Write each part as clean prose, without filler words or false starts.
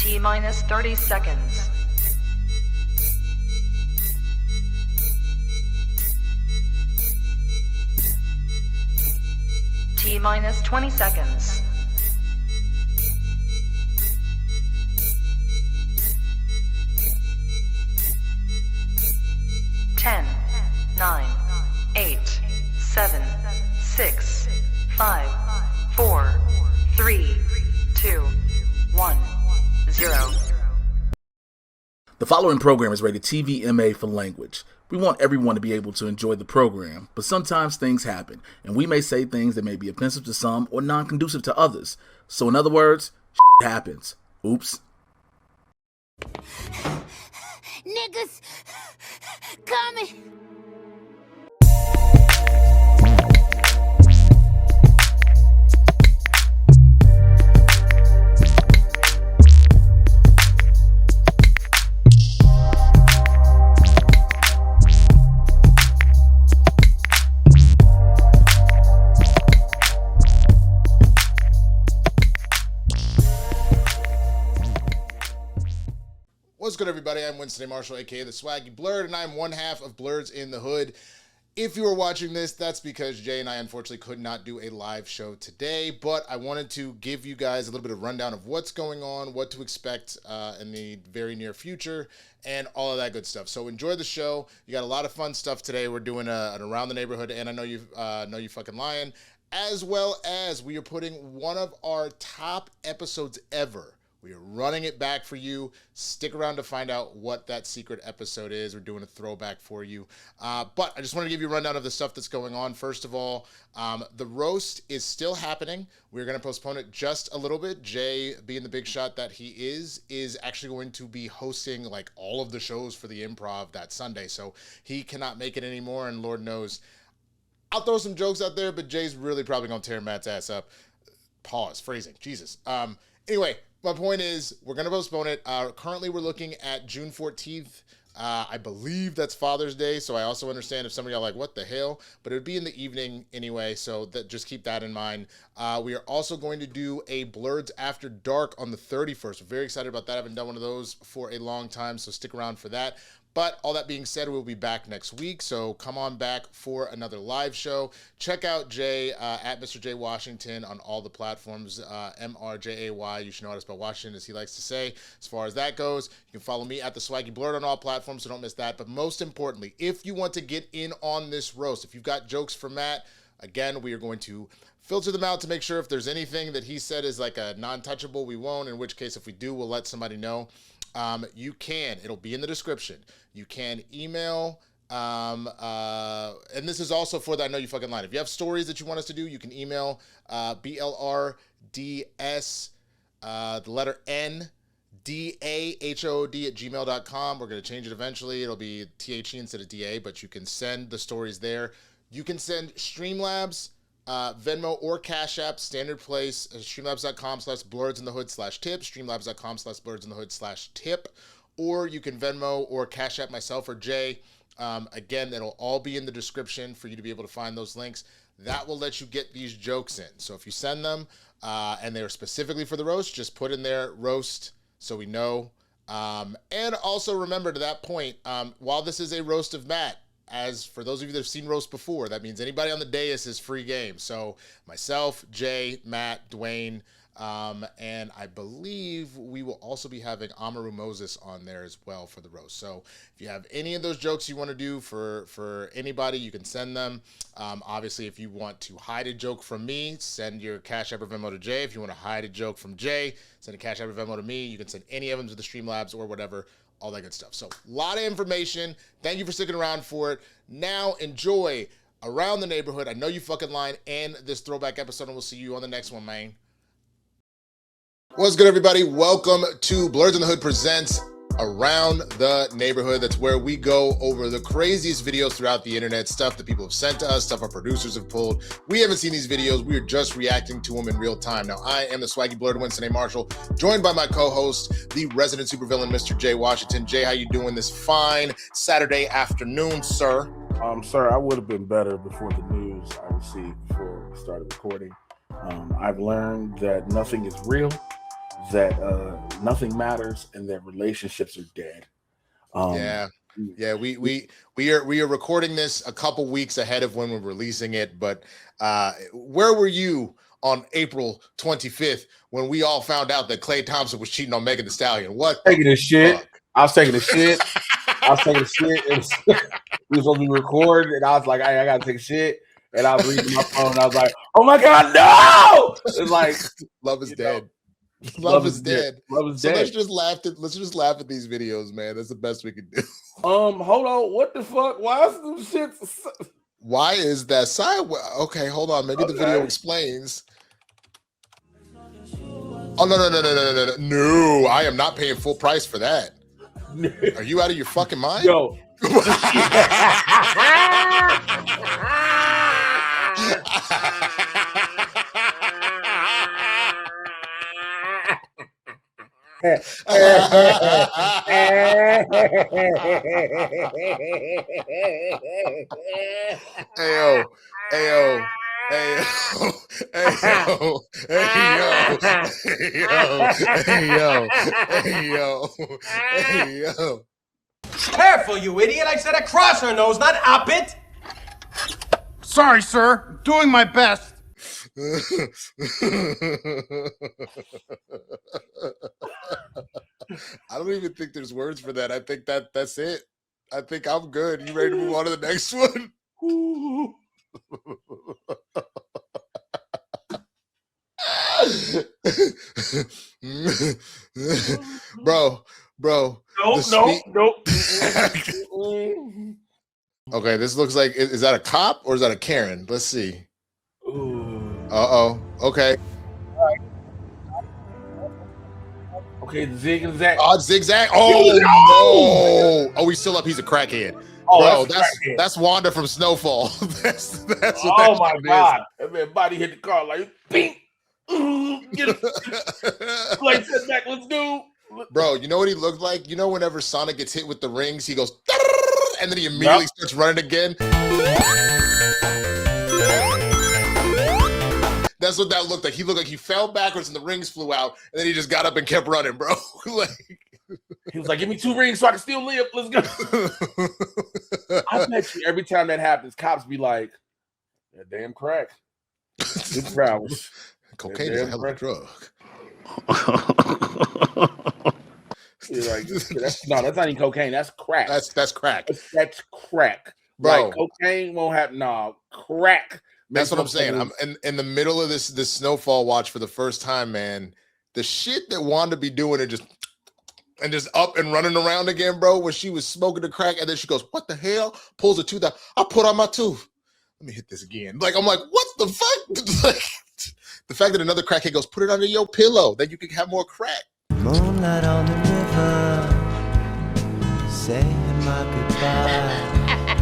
T-minus 30 seconds. T-minus 20 seconds. Ten, 9, 8, 7, 6, 5, 4, 3, 2, 1, 0. The following program is rated TVMA for language. We want everyone to be able to enjoy the program, but sometimes things happen, and we may say things that may be offensive to some or non-conducive to others. So in other words, shit happens. Oops. Niggas coming. What's good, everybody? I'm Winston A. Marshall, aka TheSwaggyBlerd, and I'm one half of Blerds N The Hood. If you are watching this, that's because Jay and I unfortunately could not do a live show today, but I wanted to give you guys a little bit of rundown of what's going on, what to expect in the very near future, and all of that good stuff. So enjoy the show. You got a lot of fun stuff today. We're doing an Around the Neighborhood, and I know you fucking lying, as well as we are putting one of our top episodes ever. We are running it back for you. Stick around to find out what that secret episode is. We're doing a throwback for you. But I just want to give you a rundown of the stuff that's going on. First of all, the roast is still happening. We're going to postpone it just a little bit. Jay, being the big shot that he is actually going to be hosting like all of the shows for the Improv that Sunday. So he cannot make it anymore, and Lord knows. I'll throw some jokes out there, but Jay's really probably going to tear Matt's ass up. Pause. Phrasing. Jesus. Anyway. My point is, we're going to postpone it. Currently, we're looking at June 14th. I believe that's Father's Day, so I also understand if some of y'all are like, what the hell? But it would be in the evening anyway, so just keep that in mind. We are also going to do a Blerds After Dark on the 31st. We're very excited about that. I haven't done one of those for a long time, so stick around for that. But all that being said, we'll be back next week, so come on back for another live show. Check out Jay at MrJayWashington on all the platforms, MrJay. You should know how to spell Washington, as he likes to say. As far as that goes, you can follow me at TheSwaggyBlerd on all platforms, so don't miss that. But most importantly, if you want to get in on this roast, if you've got jokes for Matt, again, we are going to filter them out to make sure if there's anything that he said is like a non-touchable, we won't, in which case, if we do, we'll let somebody know. You can, it'll be in the description. You can email, and this is also for the I Know You Fucking Lying. If you have stories that you want us to do, you can email BLRDS, the letter N, DAHOD at gmail.com. We're going to change it eventually. It'll be THE instead of DA, but you can send the stories there. You can send Streamlabs, Venmo or CashApp, standard place, streamlabs.com/blerdsinthehood/tip, streamlabs.com/blerdsinthehood/tip, or you can Venmo or CashApp myself or Jay. Again, that'll all be in the description for you to be able to find those links. That will let you get these jokes in. So if you send them and they're specifically for the roast, just put in there roast so we know. And also remember, to that point, while this is a roast of Matt, as for those of you that have seen roast before, that means anybody on the dais is free game. So myself, Jay, Matt, Dwayne, and I believe we will also be having Amaru Moses on there as well for the roast. So if you have any of those jokes you want to do for anybody, you can send them. Obviously, if you want to hide a joke from me, send your CashApp or Venmo to Jay. If you want to hide a joke from Jay, send a CashApp or Venmo to me. You can send any of them to the Streamlabs or whatever. All that good stuff. So a lot of information. Thank you for sticking around for it. Now enjoy Around the Neighborhood, I Know You Fucking Lying, and this throwback episode, and we'll see you on the next one, man. What's good, everybody? Welcome to Blerds N The Hood presents Around the Neighborhood. That's where we go over the craziest videos throughout the internet, stuff that people have sent to us, stuff our producers have pulled. We haven't seen these videos. We are just reacting to them in real time. Now, I am the Swaggy Blerd Winston A. Marshall, joined by my co-host, the resident supervillain, Mr. Jay Washington. Jay, how you doing this fine Saturday afternoon, sir? Sir, I would have been better before the news I received before we started recording. I've learned that nothing is real. that nothing matters and that relationships are dead. Yeah, we are recording this a couple weeks ahead of when we're releasing it, but where were you on April 25th when we all found out that Klay Thompson was cheating on Megan Thee Stallion? What taking a shit? I was taking a shit. It was supposed to be recorded, and I was like, I gotta take a shit. And I was reading my phone, and I was like, oh my god, no! It's like love is dead. Love is dead. Love is dead. Let's just laugh at these videos, man. That's the best we can do. Hold on. What the fuck? Why is some shit? Why is that side? Okay, hold on. Maybe the video explains. Oh no! I am not paying full price for that. Are you out of your fucking mind? Yo. Yo. Careful, you idiot. I said across her nose, not up it. Sorry, sir. Doing my best. I don't even think there's words for that. I think that's it. I think I'm good. You ready to move on to the next one? Bro. Nope. Okay, this looks like, is that a cop or is that a Karen? Let's see. Okay. Okay, zigzag. Oh, zigzag. Oh no! Oh, he's still up. He's a crackhead. Oh, bro, that's Wanda from Snowfall. that's what. Oh my god! That man body hit the car like bing. Get him. Like sit back. Let's go. Bro, you know what he looked like? You know, whenever Sonic gets hit with the rings, he goes, and then he immediately starts running again. That's what that looked like. He looked like he fell backwards and the rings flew out, and then he just got up and kept running, bro. Like, he was like, "Give me 2 rings so I can still live. Let's go." I bet you every time that happens, cops be like, "That damn crack." Good travels. Cocaine is a hell of a drug. You're like, that's not even cocaine. That's crack. That's crack. That's crack, bro. Like, cocaine won't happen. No, crack. That's what I'm saying. I'm in the middle of this Snowfall watch for the first time, man. The shit that Wanda be doing and just up and running around again, bro. When she was smoking the crack, and then she goes, "What the hell?" Pulls a tooth out. I put on my tooth. Let me hit this again. Like, I'm like, what the fuck? Like, the fact that another crackhead goes, "Put it under your pillow, then you can have more crack." Moonlight on the river, saying my goodbye.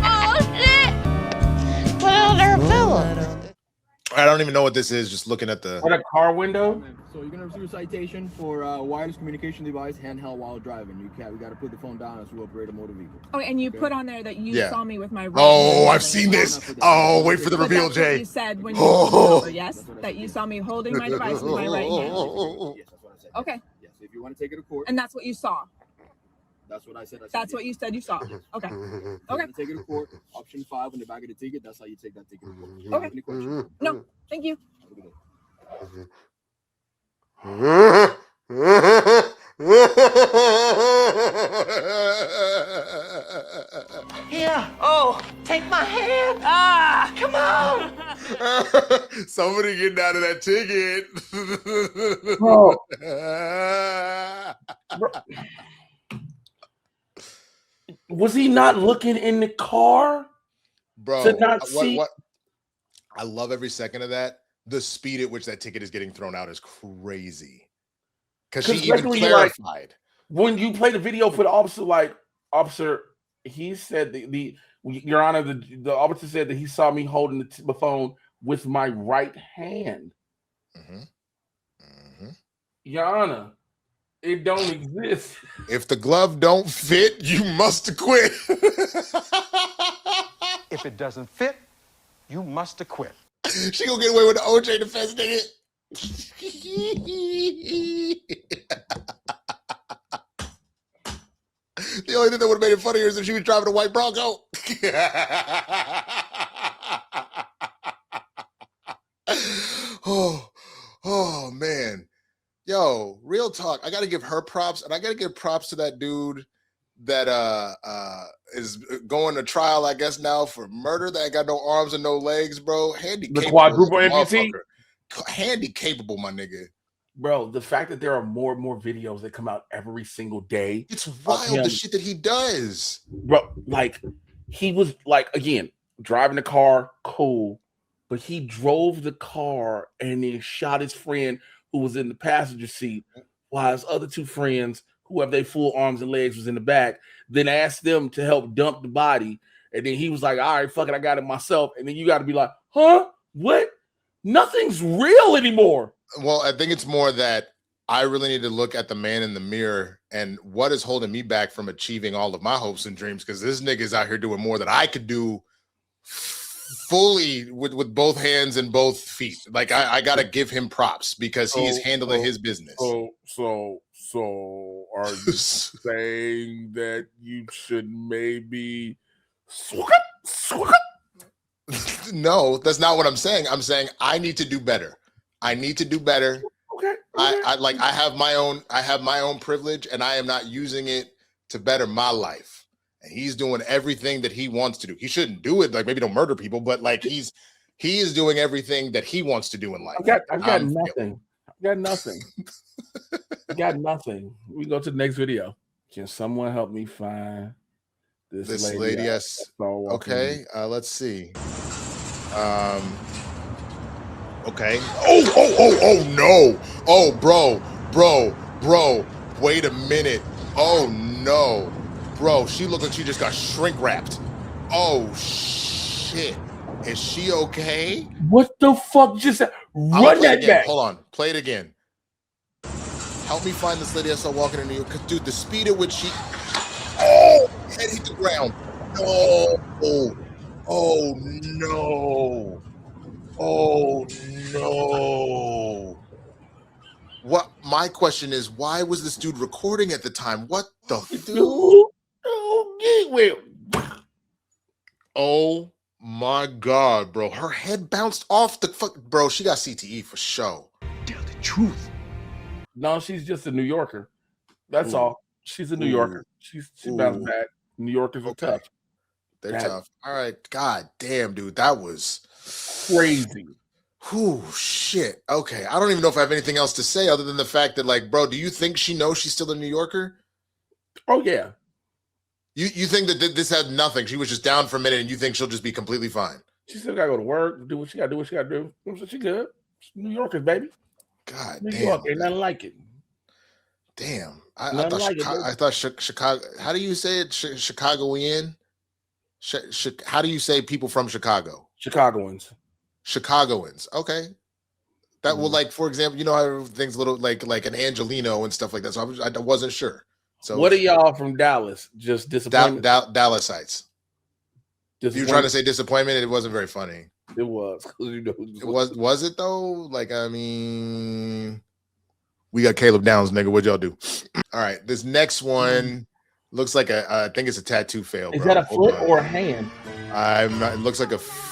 Oh shit! Put it under her pillow. I don't even know what this is. Just looking at the. What, a car window? So you're gonna receive a citation for wireless communication device handheld while driving. We got to put the phone down as we operate a motor vehicle. Oh, and you put on there that you saw me with my right Oh, hand. I've seen this. Oh, wait for the reveal, That's what Jay. you said when you pulled over, yes, that you saw me holding my device with my right hand. Yes, that's what I said. Okay. Yes, if you want to take it to court. And that's what you saw. That's what I said. That's what you said you saw. Okay. Okay. Take it to court. Option 5 on the back of the ticket. That's how you take that ticket to court. Okay. Any questions? No, thank you. Have a good day. Here. Oh, take my hand. Ah, come on. Somebody getting out of that ticket. Bro. Was he not looking in the car? Bro, To not see? what? I love every second of that. The speed at which that ticket is getting thrown out is crazy. Because she even clarified. When you play the video for the officer, like, officer, he said Your Honor, the officer said that he saw me holding the phone with my right hand. Your Honor, it don't exist. If the glove don't fit, you must quit. If it doesn't fit, you must acquit. She gonna get away with the OJ defense, nigga. The only thing that would have made it funnier is if she was driving a white Bronco. Oh man. Yo, real talk. I gotta give her props, and I gotta give props to that dude that is going to trial, I guess, now for murder that got no arms and no legs, bro. Handy The capable quadruple like a amputee? motherfucker. Handy capable, my nigga. Bro, the fact that there are more and more videos that come out every single day. It's wild the shit that he does. Bro, like he was like, again, driving the car, cool. But he drove the car and then shot his friend who was in the passenger seat while his other two friends, who have their full arms and legs, was in the back, then asked them to help dump the body. And then he was like, all right, fuck it, I got it myself. And then you got to be like, huh? What? Nothing's real anymore. Well, I think it's more that I really need to look at the man in the mirror and what is holding me back from achieving all of my hopes and dreams, because this nigga is out here doing more than I could do fully with both hands and both feet. Like I gotta give him props because he is handling his business. So are you saying that you should maybe No, that's not what I'm saying. I'm saying I need to do better. I need to do better. Okay. I have my own privilege, and I am not using it to better my life. And he's doing everything that he wants to do. He shouldn't do it. Like, maybe don't murder people, but like he is doing everything that he wants to do in life. I've got nothing. I've got nothing. I got nothing. We go to the next video. Can someone help me find this lady? Yes. Okay. Let's see. Okay. Oh no. Oh, bro. Wait a minute. Oh no. Bro, she looked like she just got shrink wrapped. Oh shit. Is she okay? What the fuck just run that back? Hold on. Play it again. Help me find this lady I saw walking in New York. Cause dude, the speed at which she head hit the ground. No. Oh no. Oh no. What my question is, why was this dude recording at the time? What the dude? Oh my god, bro. Her head bounced off the fuck. Bro, she got CTE for sure. Tell the truth. No, she's just a New Yorker. That's all. She's a New Yorker. She bounced back. New Yorkers are tough. They're tough. All right. God damn, dude. That was crazy. Whew, shit. Okay. I don't even know if I have anything else to say other than the fact that, like, bro, do you think she knows she's still a New Yorker? Oh, yeah. You think that this had nothing? She was just down for a minute and you think she'll just be completely fine? She still got to go to work, do what she got to do. So she good. New Yorkers, baby. God New damn. York, ain't nothing like it. Damn. I thought Chicago. How do you say it? Chicagoan? How do you say people from Chicago? Chicagoans. Okay. That will, like, for example, you know how everything's a little like an Angelino and stuff like that. So I wasn't sure. So what are y'all from Dallas? Just disappointment? Dallasites. You were trying to say disappointment, and it wasn't very funny. It was. Was it though? Like, I mean, we got Caleb Downs, nigga. What'd y'all do? All right, this next one looks like I think it's a tattoo fail. Is bro. that a foot or a hand? I'm not. It looks like a foot.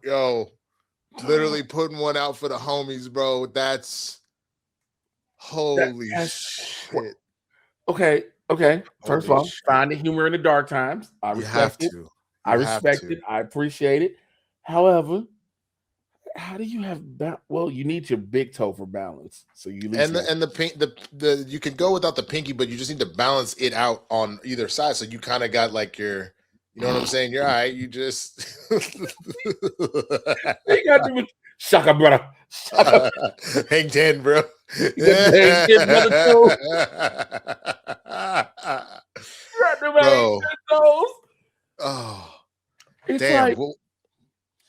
Yo, literally putting one out for the homies, bro. That's holy shit. Okay. First of all, find the humor in the dark times. I respect it. I respect it. I appreciate it. However, how do you have well, you need your big toe for balance. So you the you can go without the pinky, but you just need to balance it out on either side. So you kind of got like your, you know what I'm saying? You're all right. You just shaka brother. Hang 10, bro. Hang 10, brother too. Bro. Oh, it's damn. like,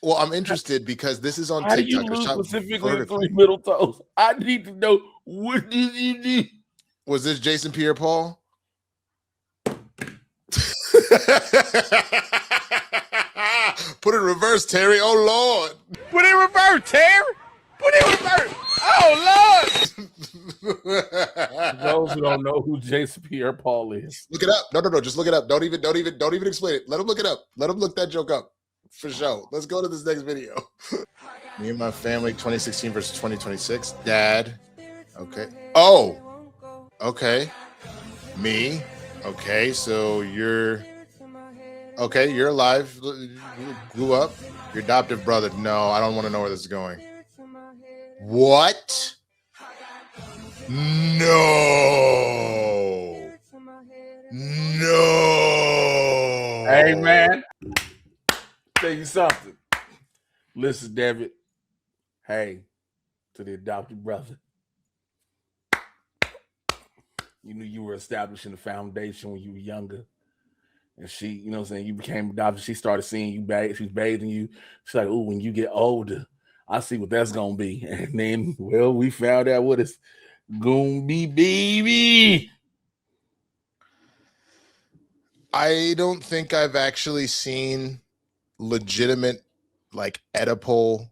Well, I'm interested because this is on How do you TikTok. lose Shot specifically vertically. 3 middle toes? I need to know, what did you do? Was this Jason Pierre-Paul? Put it in reverse, Terry. Oh, Lord. Put it in reverse, Terry. Put it in reverse. Oh, Lord. For those who don't know who Jason Pierre-Paul is. Look it up. No. Just look it up. Don't even explain it. Let him look it up. Let him look that joke up. For sure. Let's go to this next video. Me and my family, 2016 versus 2026. Dad. Okay. Oh. Okay. Me. Okay. So you're alive. You grew up. Your adoptive brother. No, I don't want to know where this is going. What? No. Hey, man. Tell you something. Listen, David. Hey, to the adopted brother. You knew you were establishing the foundation when you were younger. And she, you know what I'm saying, you became adopted. She started seeing you bathe. She was bathing you. She's like, ooh, when you get older, I see what that's going to be. And then, well, we found out what it's going to be, baby. I don't think I've actually seen legitimate, like, Oedipal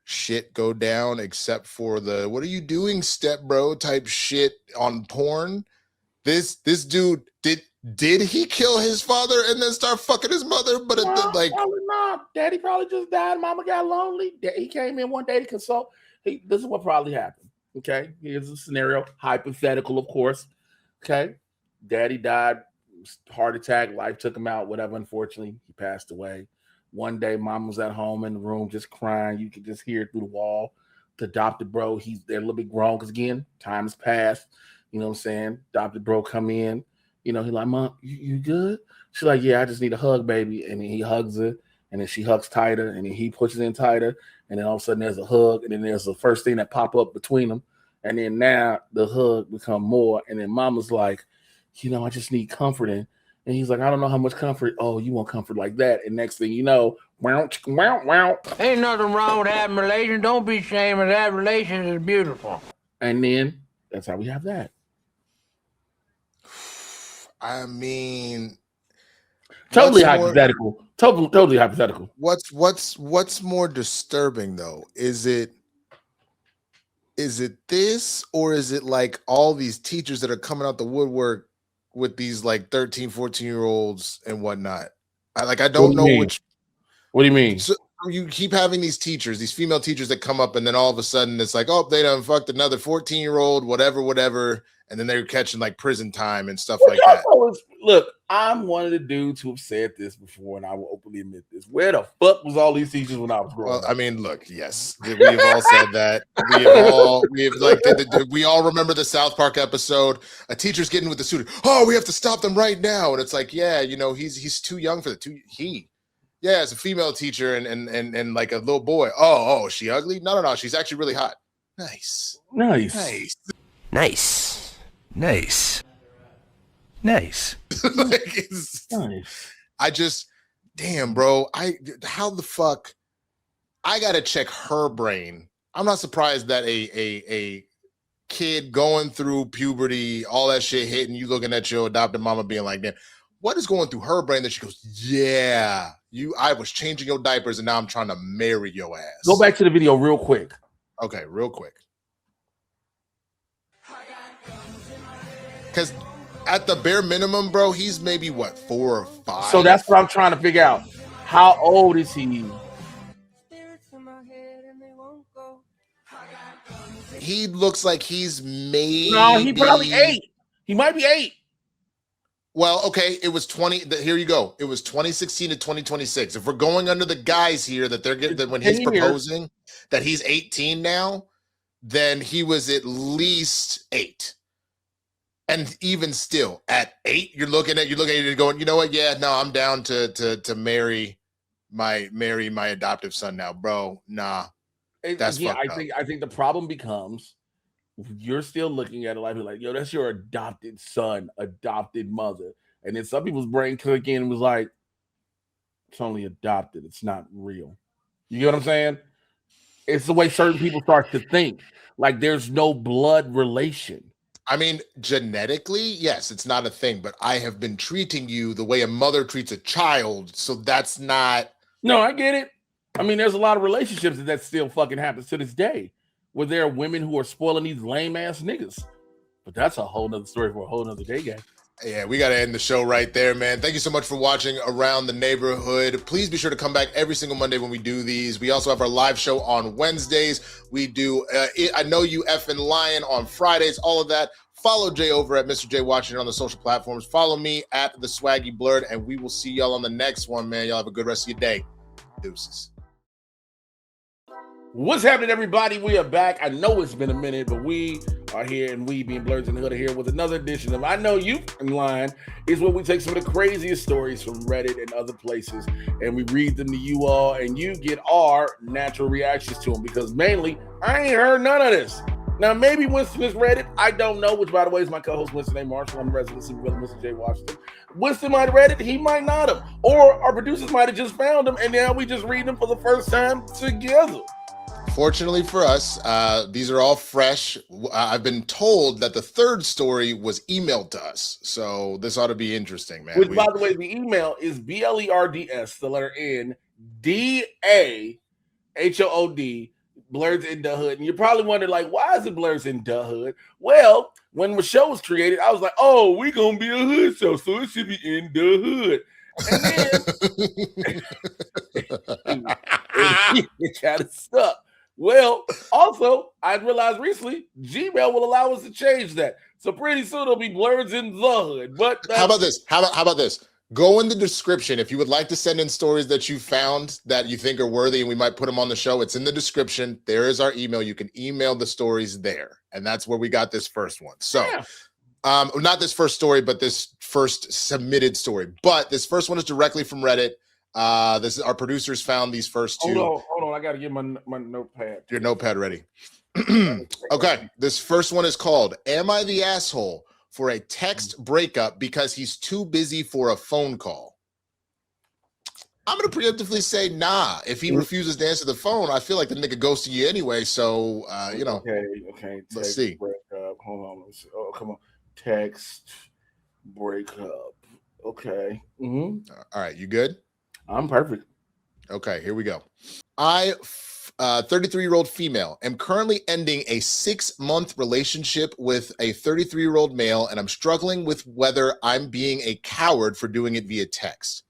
shit go down except for the what are you doing, step bro type shit on porn. This dude, did he kill his father and then start fucking his mother? But Probably not. Daddy probably just died. Mama got lonely. He came in one day to consult. This is what probably happened. Okay, here's a scenario, hypothetical, of course. Okay, Daddy died, heart attack, life took him out, whatever. Unfortunately, he passed away. One day, Mom was at home in the room just crying. You could just hear it through the wall. The adopted bro, they're a little bit grown because, again, time has passed. You know what I'm saying? Adopted bro come in. You know, he's like, Mom, you good? She's like, yeah, I just need a hug, baby. And then he hugs her, and then she hugs tighter, and then he pushes in tighter, and then all of a sudden there's a hug, and then there's the first thing that pop up between them. And then now the hug become more, and then Mama's like, you know, I just need comforting. And he's like, I don't know how much comfort. Oh, you want comfort like that. And next thing you know, wow. Ain't nothing wrong with having relations. Don't be ashamed of that. Relations is beautiful. And then that's how we have that. I mean, totally hypothetical. Totally hypothetical. What's more disturbing though? Is it this, or is it like all these teachers that are coming out the woodwork with these like 13, 14-year-olds and whatnot? I don't know which. What do you mean? So you keep having these teachers, these female teachers that come up, and then all of a sudden it's like, oh, they done fucked another 14-year-old, whatever. And then they're catching like prison time and stuff like that. Look, I'm one of the dudes who have said this before, and I will openly admit this. Where the fuck was all these teachers when I was growing up? I mean, look, yes, we've all said that. We all remember the South Park episode. A teacher's getting with the student. Oh, we have to stop them right now. And it's like, yeah, you know, he's too young for the Yeah, it's a female teacher and like a little boy. Oh, is she ugly? No, she's actually really hot. Nice. Nice. I just, damn, bro. How the fuck? I gotta check her brain. I'm not surprised that a kid going through puberty, all that shit hitting, you looking at your adopted mama being like, damn, what is going through her brain that she goes, yeah, I was changing your diapers and now I'm trying to marry your ass. Go back to the video real quick. Okay, real quick. Because at the bare minimum, bro, he's maybe what, 4 or 5? So that's what I'm trying to figure out. How old is he? He looks like he's maybe. No, he probably 8. He might be 8. Well, okay, it was 20. Here you go. It was 2016 to 2026. If we're going under the guys here that they're getting, that when he's proposing that he's 18 now, then he was at least 8. And even still, at 8, you're looking at it going, you know what? Yeah, no, I'm down to marry my adoptive son now, bro. Nah, that's fucked up. I think the problem becomes you're still looking at it like, yo, that's your adopted son, adopted mother, and then some people's brain click in and was like, it's only adopted, it's not real. You get what I'm saying? It's the way certain people start to think. Like there's no blood relation. I mean, genetically, yes, it's not a thing, but I have been treating you the way a mother treats a child, so that's not. No, I get it. I mean, there's a lot of relationships that still fucking happens to this day, where there are women who are spoiling these lame ass niggas. But that's a whole nother story for a whole nother day, guys. Yeah, we got to end the show right there, man. Thank you so much for watching Around the Neighborhood. Please be sure to come back every single Monday when we do these. We also have our live show on Wednesdays. We do I Know You Effing Lying on Fridays, all of that. Follow Jay over at MrJayWashington on the social platforms. Follow me at TheSwaggyBlerd, and we will see y'all on the next one, man. Y'all have a good rest of your day. Deuces. What's happening, everybody? We are back. I know it's been a minute, but we are here, and we being Blerds in the Hood are here with another edition of I Know You in Line. Is where we take some of the craziest stories from Reddit and other places, and we read them to you all, and you get our natural reactions to them, because mainly, I ain't heard none of this. Now, maybe Winston has read it. I don't know, which, by the way, is my co-host, Winston A. Marshall. I'm the Resident Supervillain Jay Washington. Winston might have read it. He might not have. Or our producers might have just found them, and now we just read them for the first time together. Fortunately for us, these are all fresh. I've been told that the third story was emailed to us, so this ought to be interesting, man. Which, by the way, the email is BLERDS, the letter N, DAHOOD, Blerds in the Hood. And you're probably wondering, like, why is it Blerds in the Hood? Well, when the show was created, I was like, oh, we gonna be a hood show, so it should be in the hood. And then it kind of stuck. Well, also, I realized recently Gmail will allow us to change that. So pretty soon it'll be Blerds in the Hood. But how about this? How about this? Go in the description if you would like to send in stories that you found that you think are worthy, and we might put them on the show. It's in the description. There is our email. You can email the stories there, and that's where we got this first one. So, not this first story, but this first submitted story. But this first one is directly from Reddit. This is our producers found these first two. Hold on. I got to get my notepad. Your notepad ready. Okay. This first one is called "Am I the Asshole for a Text Breakup Because He's Too Busy for a Phone Call?" I'm going to preemptively say nah. If he refuses to answer the phone, I feel like the nigga ghosted you anyway. So, you know. Okay. Let's see. Breakup. Hold on. Let's see. Oh, come on. Text breakup. Okay. All right. You good? I'm perfect. Okay, here we go. I, 33-year-old female, am currently ending a 6-month relationship with a 33-year-old male, and I'm struggling with whether I'm being a coward for doing it via text.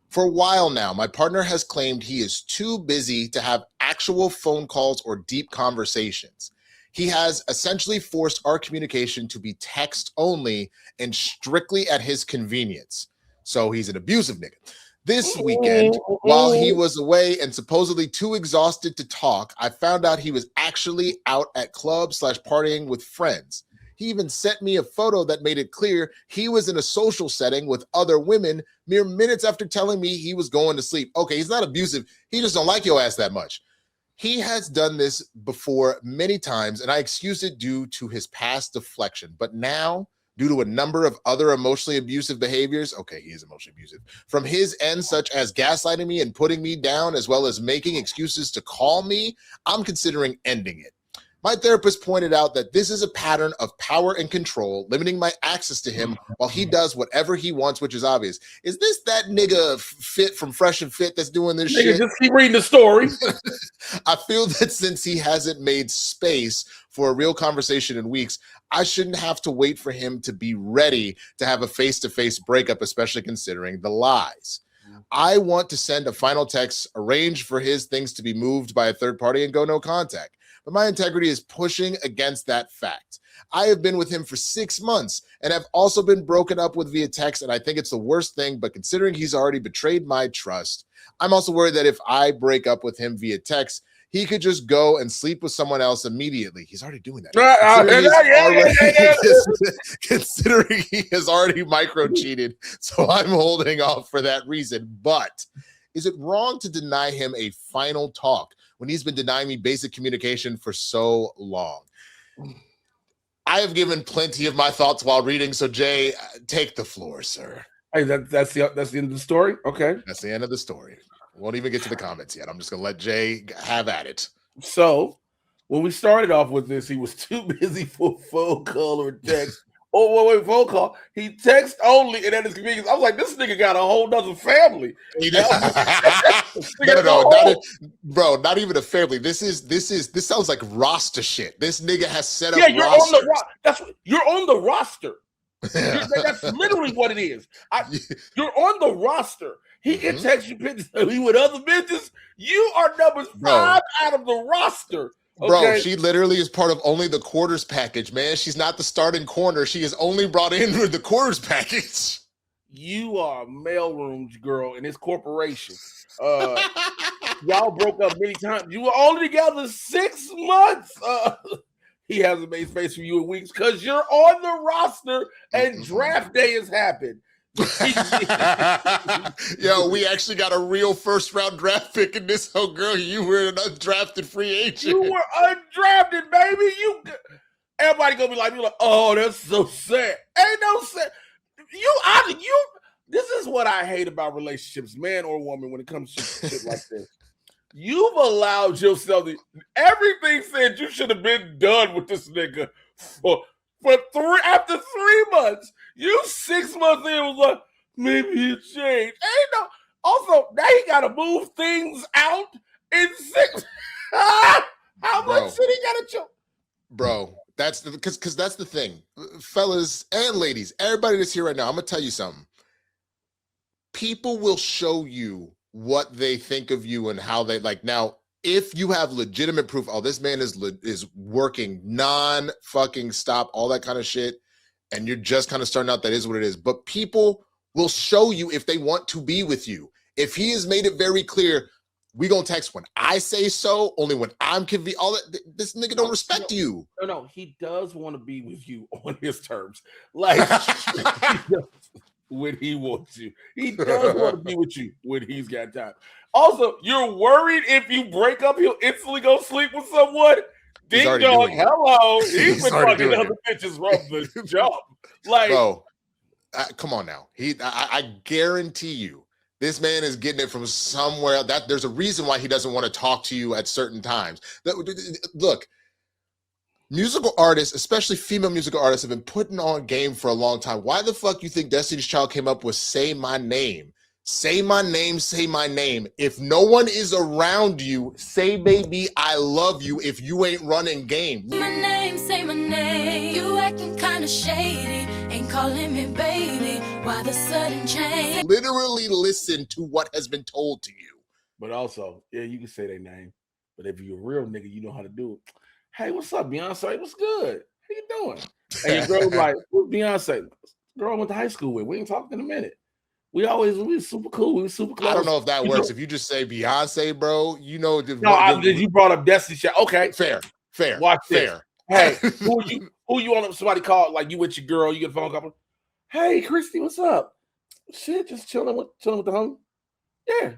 For a while now, my partner has claimed he is too busy to have actual phone calls or deep conversations. He has essentially forced our communication to be text only and strictly at his convenience. So he's an abusive nigga. This weekend, while he was away and supposedly too exhausted to talk, I found out he was actually out at club/partying with friends. He even sent me a photo that made it clear he was in a social setting with other women mere minutes after telling me he was going to sleep. Okay, he's not abusive. He just don't like your ass that much. He has done this before many times, and I excused it due to his past deflection. But now, due to a number of other emotionally abusive behaviors, okay, he is emotionally abusive, from his end, such as gaslighting me and putting me down, as well as making excuses to call me, I'm considering ending it. My therapist pointed out that this is a pattern of power and control, limiting my access to him while he does whatever he wants, which is obvious. Is this that nigga Fit from Fresh and Fit that's doing this shit? Just keep reading the story. I feel that since he hasn't made space for a real conversation in weeks, I shouldn't have to wait for him to be ready to have a face-to-face breakup, especially considering the lies. I want to send a final text, arrange for his things to be moved by a third party, and go no contact. But my integrity is pushing against that fact. I have been with him for 6 months and have also been broken up with via text, and I think it's the worst thing, but considering he's already betrayed my trust, I'm also worried that if I break up with him via text, he could just go and sleep with someone else immediately. He's already doing that. Considering he has already micro-cheated, so I'm holding off for that reason. But is it wrong to deny him a final talk when he's been denying me basic communication for so long? I have given plenty of my thoughts while reading, so Jay, take the floor, sir. Hey, that's the end of the story? Okay. That's the end of the story. Won't even get to the comments yet. I'm just gonna let Jay have at it. So when we started off with this, he was too busy for phone call or text. Oh, wait, phone call. He text only, and at his convenience, I was like, this nigga got a whole nother family. Bro, not even a family. This sounds like roster shit. This nigga has set up. Yeah, you're you're on the roster. That's literally what it is. You're on the roster. He can text you pictures with other bitches. You are number 5 out of the roster. Okay? Bro, she literally is part of only the quarters package, man. She's not the starting corner. She is only brought in with the quarters package. You are a mailroom girl in this corporation. Y'all broke up many times. You were only together 6 months. He hasn't made space for you in weeks because you're on the roster and draft day has happened. Yo, we actually got a real first-round draft pick in this whole girl. You were an undrafted free agent. You were undrafted, baby. Everybody gonna be like, oh, that's so sad. Ain't no sad. This is what I hate about relationships, man or woman, when it comes to shit like this. You've allowed yourself everything said you should have been done with this nigga after 3 months. You 6 months in was like, maybe it changed. Also, now he gotta move things out in 6. How much shit he gotta choke? Bro, that's because that's the thing. Fellas and ladies, everybody that's here right now, I'm gonna tell you something. People will show you what they think of you and how they like. Now, if you have legitimate proof, oh, this man is working non-fucking stop, all that kind of shit, and you're just kind of starting out, that is what it is. But people will show you if they want to be with you. If he has made it very clear, we gonna text when I say so, only when I'm convenient. All that, this nigga don't respect you. No, he does want to be with you on his terms. Like when he wants you. He does want to be with you when he's got time. Also, you're worried if you break up, he'll instantly go sleep with someone. Ding dong, hello. He's been fucking other bitches from the jump. Like, bro, come on now. I guarantee you, this man is getting it from somewhere. That there's a reason why he doesn't want to talk to you at certain times. Look, musical artists, especially female musical artists, have been putting on game for a long time. Why the fuck you think Destiny's Child came up with "Say My Name"? Say my name, say my name. If no one is around you, say, baby, I love you if you ain't running game. My name, say my name. You acting kind of shady. Ain't calling me baby. Why the sudden change? Literally listen to what has been told to you. But also, yeah, you can say their name. But if you're a real nigga, you know how to do it. Hey, what's up, Beyonce? What's good? How you doing? And your girl's like, who's Beyonce? Girl I went to high school with. We ain't talked in a minute. We were super cool. We were super close. I don't know if that works. If you just say Beyonce, bro, you know. You brought up Destiny Child. Okay, fair. Watch fair. This. Hey, who you on? Somebody called, like you with your girl. You get a phone call. Hey, Kristin, what's up? Shit, just chilling with the homie. Yeah.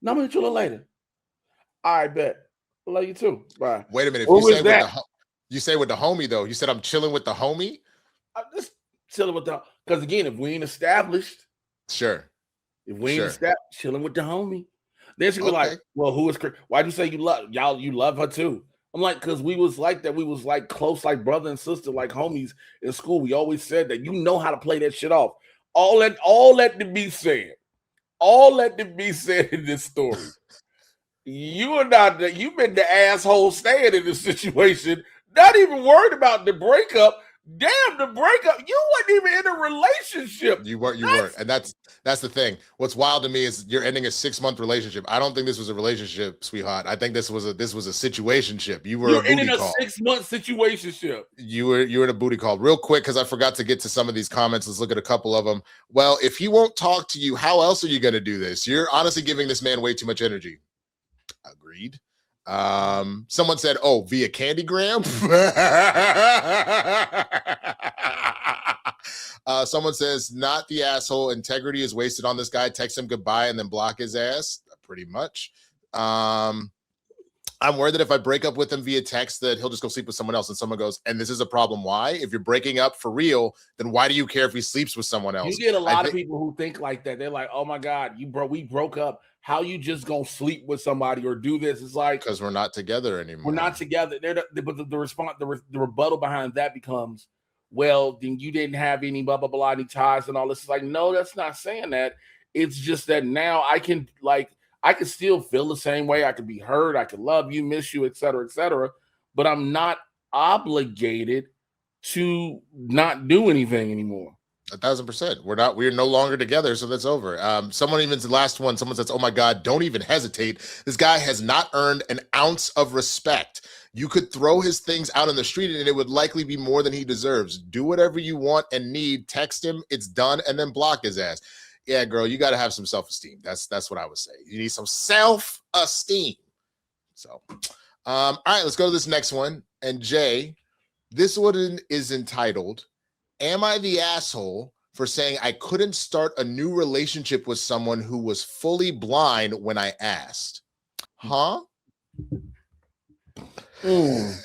No, I'm gonna chill later. I bet. I love you too. Bye. Wait a minute. You say with the homie though. You said I'm chilling with the homie. I'm just chilling with the. Because again, if we ain't established. Sure. If we ain't established, chilling with the homie. Then she be like, well, who is Chris? Why'd you say you love her too? I'm like, because we was like that. We was like close, like brother and sister, like homies in school. We always said that. You know how to play that shit off. All that to be said. All that to be said in this story. You've been the asshole staying in this situation, not even worried about the breakup. Damn, the breakup. You weren't even in a relationship. You weren't. And that's the thing. What's wild to me is you're ending a 6-month relationship. I don't think this was a relationship, sweetheart. I think this was a situationship. You're in a 6-month situationship. You were in a booty call. Real quick, because I forgot to get to some of these comments. Let's look at a couple of them. Well, if he won't talk to you, how else are you going to do this? You're honestly giving this man way too much energy. Agreed. Someone said, oh, via Candygram. Someone says, not the asshole. Integrity is wasted on this guy. Text him goodbye and then block his ass. Pretty much. I'm worried that if I break up with him via text, that he'll just go sleep with someone else, and someone goes, and this is a problem. Why? If you're breaking up for real, then why do you care if he sleeps with someone else? You get a lot of people who think like that. They're like, oh my God, we broke up. How you just gonna sleep with somebody or do this? It's like, because we're not together anymore. We're not together. But the response, the rebuttal behind that becomes, well, then you didn't have any blah blah blah, any ties and all this. It's like, no, that's not saying that. It's just that now I can still feel the same way. I could be hurt. I could love you, miss you, et cetera, but I'm not obligated to not do anything anymore. 1,000%. We're no longer together, so that's over. Someone even, the last one, someone says, oh my God, don't even hesitate. This guy has not earned an ounce of respect. You could throw his things out on the street and it would likely be more than he deserves. Do whatever you want and need. Text him, it's done, and then block his ass. Yeah, girl, you got to have some self-esteem. That's what I would say. You need some self-esteem. So, all right, let's go to this next one. And Jay, this one is entitled, Am I the asshole for saying I couldn't start a new relationship with someone who was fully blind when I asked? Huh? I'm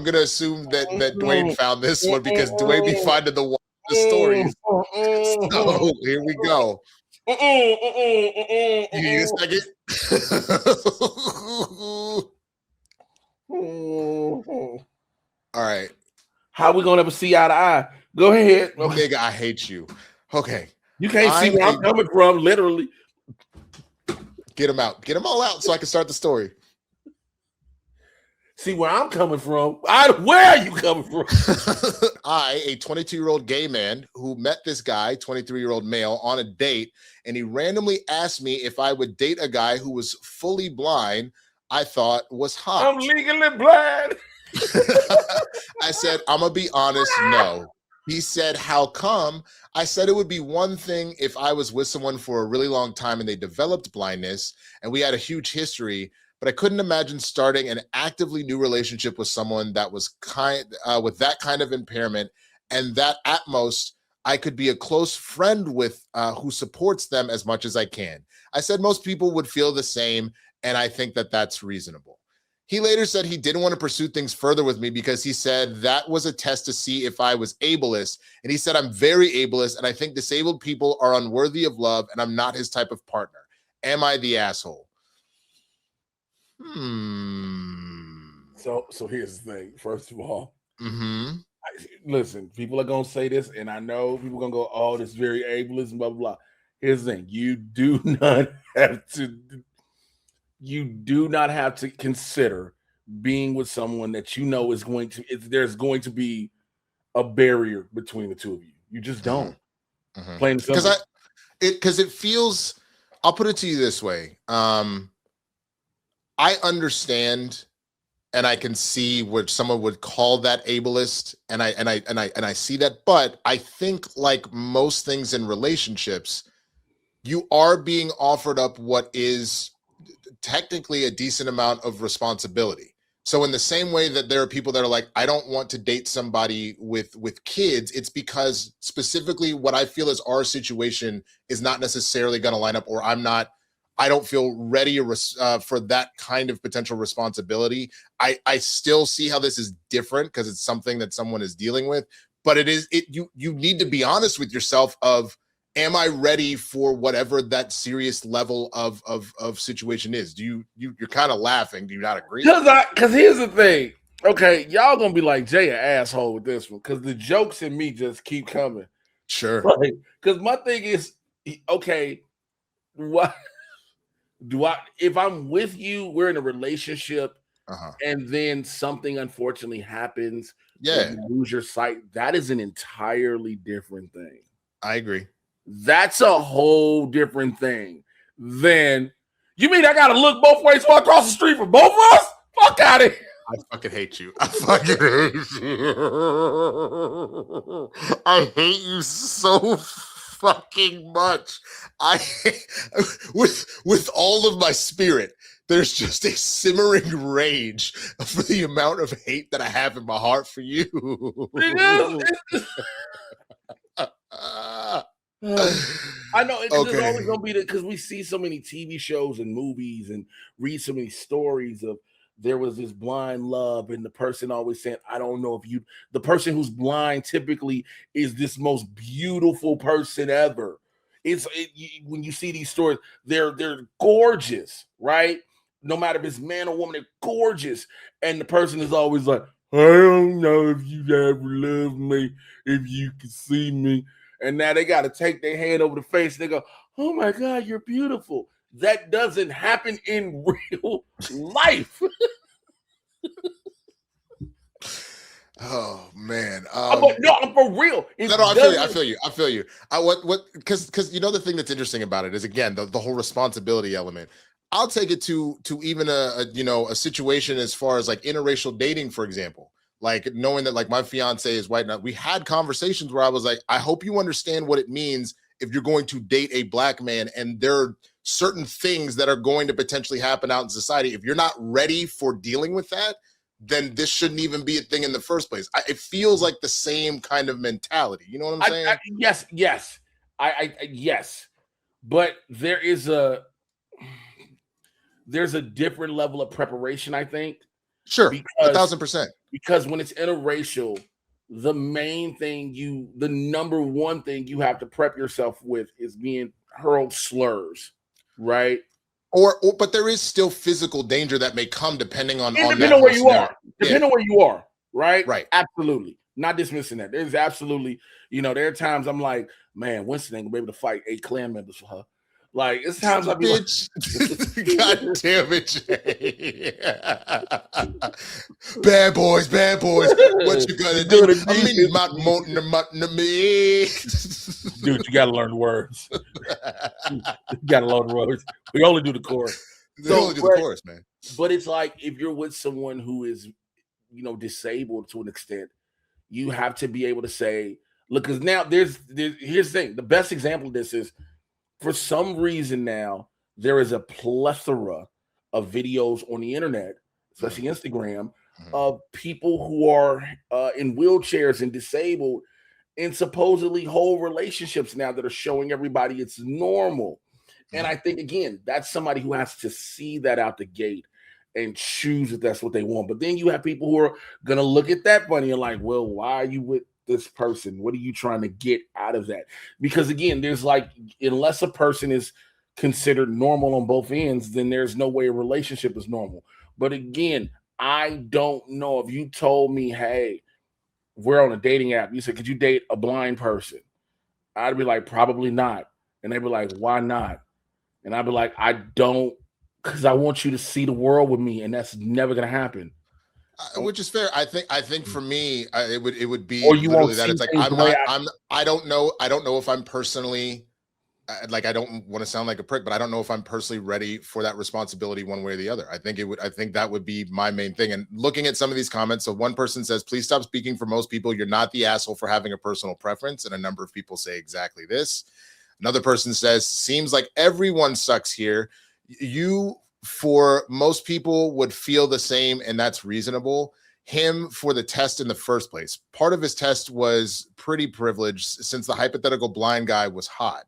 going to assume that Dwayne found this one because Dwayne be finding the stories. So here we go. You need a second? All right. How we gonna ever see eye to eye? Go ahead. Nigga, I hate you. Okay. You can't see where I'm coming from, literally. Get them out. Get them all out so I can start the story. See where I'm coming from. Where are you coming from? I, a 22-year-old gay man who met this guy, 23-year-old male, on a date, and he randomly asked me if I would date a guy who was fully blind, I thought was hot. I'm legally blind. I said, I'm going to be honest, no. He said, how come? I said it would be one thing if I was with someone for a really long time and they developed blindness and we had a huge history, but I couldn't imagine starting an actively new relationship with someone that was with that kind of impairment, and that at most I could be a close friend with who supports them as much as I can. I said most people would feel the same, and I think that that's reasonable. He later said he didn't want to pursue things further with me because he said that was a test to see if I was ableist. And he said, I'm very ableist, and I think disabled people are unworthy of love, and I'm not his type of partner. Am I the asshole? So here's the thing. First of all, listen, people are gonna say this, and I know people are gonna go, "Oh, this is very ableist," and blah blah blah. Here's the thing: you do not have to consider being with someone that you know is going to. There's going to be a barrier between the two of you. You just don't. Plain and simple. Because it feels. I'll put it to you this way. I understand, and I can see what someone would call that ableist, and I see that. But I think, like most things in relationships, you are being offered up what is technically a decent amount of responsibility. So in the same way that there are people that are like, I don't want to date somebody with kids, it's because specifically what I feel is our situation is not necessarily going to line up, or I don't feel ready for that kind of potential responsibility. I still see how this is different because it's something that someone is dealing with, but you need to be honest with yourself of, am I ready for whatever that serious level of situation is? You're kind of laughing. Do you not agree? Because here's the thing. Okay, y'all gonna be like, Jay, an asshole with this one, because the jokes in me just keep coming. Sure. Right? Because my thing is, okay, what do I? If I'm with you, we're in a relationship, and then something unfortunately happens. Yeah, you lose your sight. That is an entirely different thing. I agree. That's a whole different thing than, you mean I gotta look both ways while across the street for both of us? Fuck out of here. I fucking hate you. I fucking hate you. I hate you so fucking much. With all of my spirit, there's just a simmering rage for the amount of hate that I have in my heart for you. I know it's Okay. always gonna be because we see so many TV shows and movies and read so many stories of there was this blind love, and the person always saying, I don't know if you, the person who's blind typically is this most beautiful person ever. When you see these stories, they're gorgeous, right? No matter if it's man or woman, they're gorgeous. And the person is always like, I don't know if you ever love me, if you can see me. And now they got to take their hand over the face and they go, oh my God, you're beautiful. That doesn't happen in real life. Oh man. I'm for real. I feel you. Because you know the thing that's interesting about it is, again, the whole responsibility element. I'll take it to even a situation as far as like interracial dating, for example. Like knowing that like my fiance is white. Now we had conversations where I was like, I hope you understand what it means if you're going to date a black man, and there are certain things that are going to potentially happen out in society. If you're not ready for dealing with that, then this shouldn't even be a thing in the first place. It feels like the same kind of mentality. You know what I'm saying? Yes. Yes. But there's a different level of preparation, I think. Sure, 1,000%. Because when it's interracial, the number one thing you have to prep yourself with is being hurled slurs, right? But there is still physical danger that may come depending on where you are. Depending on where you are, right? Right. Absolutely. Not dismissing that. There's absolutely, there are times I'm like, man, Winston ain't gonna be able to fight 8 clan members for her. Like, it's times I be like, God damn it, Jay. Bad boys. What you gonna do? Dude, you gotta learn the words. You gotta learn the words. We only do the chorus. The chorus, man. But it's like if you're with someone who is, disabled to an extent, you have to be able to say, look, because now here's the thing. The best example of this is, for some reason now, there is a plethora of videos on the internet, especially Instagram, of people who are in wheelchairs and disabled in supposedly whole relationships now that are showing everybody it's normal. And I think, again, that's somebody who has to see that out the gate and choose if that's what they want. But then you have people who are going to look at that funny and like, well, why are you with this person? What are you trying to get out of that? Because again, there's like, unless a person is considered normal on both ends, then there's no way a relationship is normal. But again, I don't know. If you told me, hey, we're on a dating app, you said, could you date a blind person? I'd be like, probably not. And they'd be like, why not? And I'd be like, I don't, because I want you to see the world with me, and that's never gonna happen. Which is fair. I think for me, it would be, or you literally won't that. It's like I don't know if I'm personally, like, I don't want to sound like a prick, but I don't know if I'm personally ready for that responsibility one way or the other. I think that would be my main thing. And looking at some of these comments, so one person says, please stop speaking for most people. You're not the asshole for having a personal preference. And a number of people say exactly this. Another person says, seems like everyone sucks here. You, for most people, would feel the same, and that's reasonable. Him for the test in the first place. Part of his test was pretty privileged since the hypothetical blind guy was hot.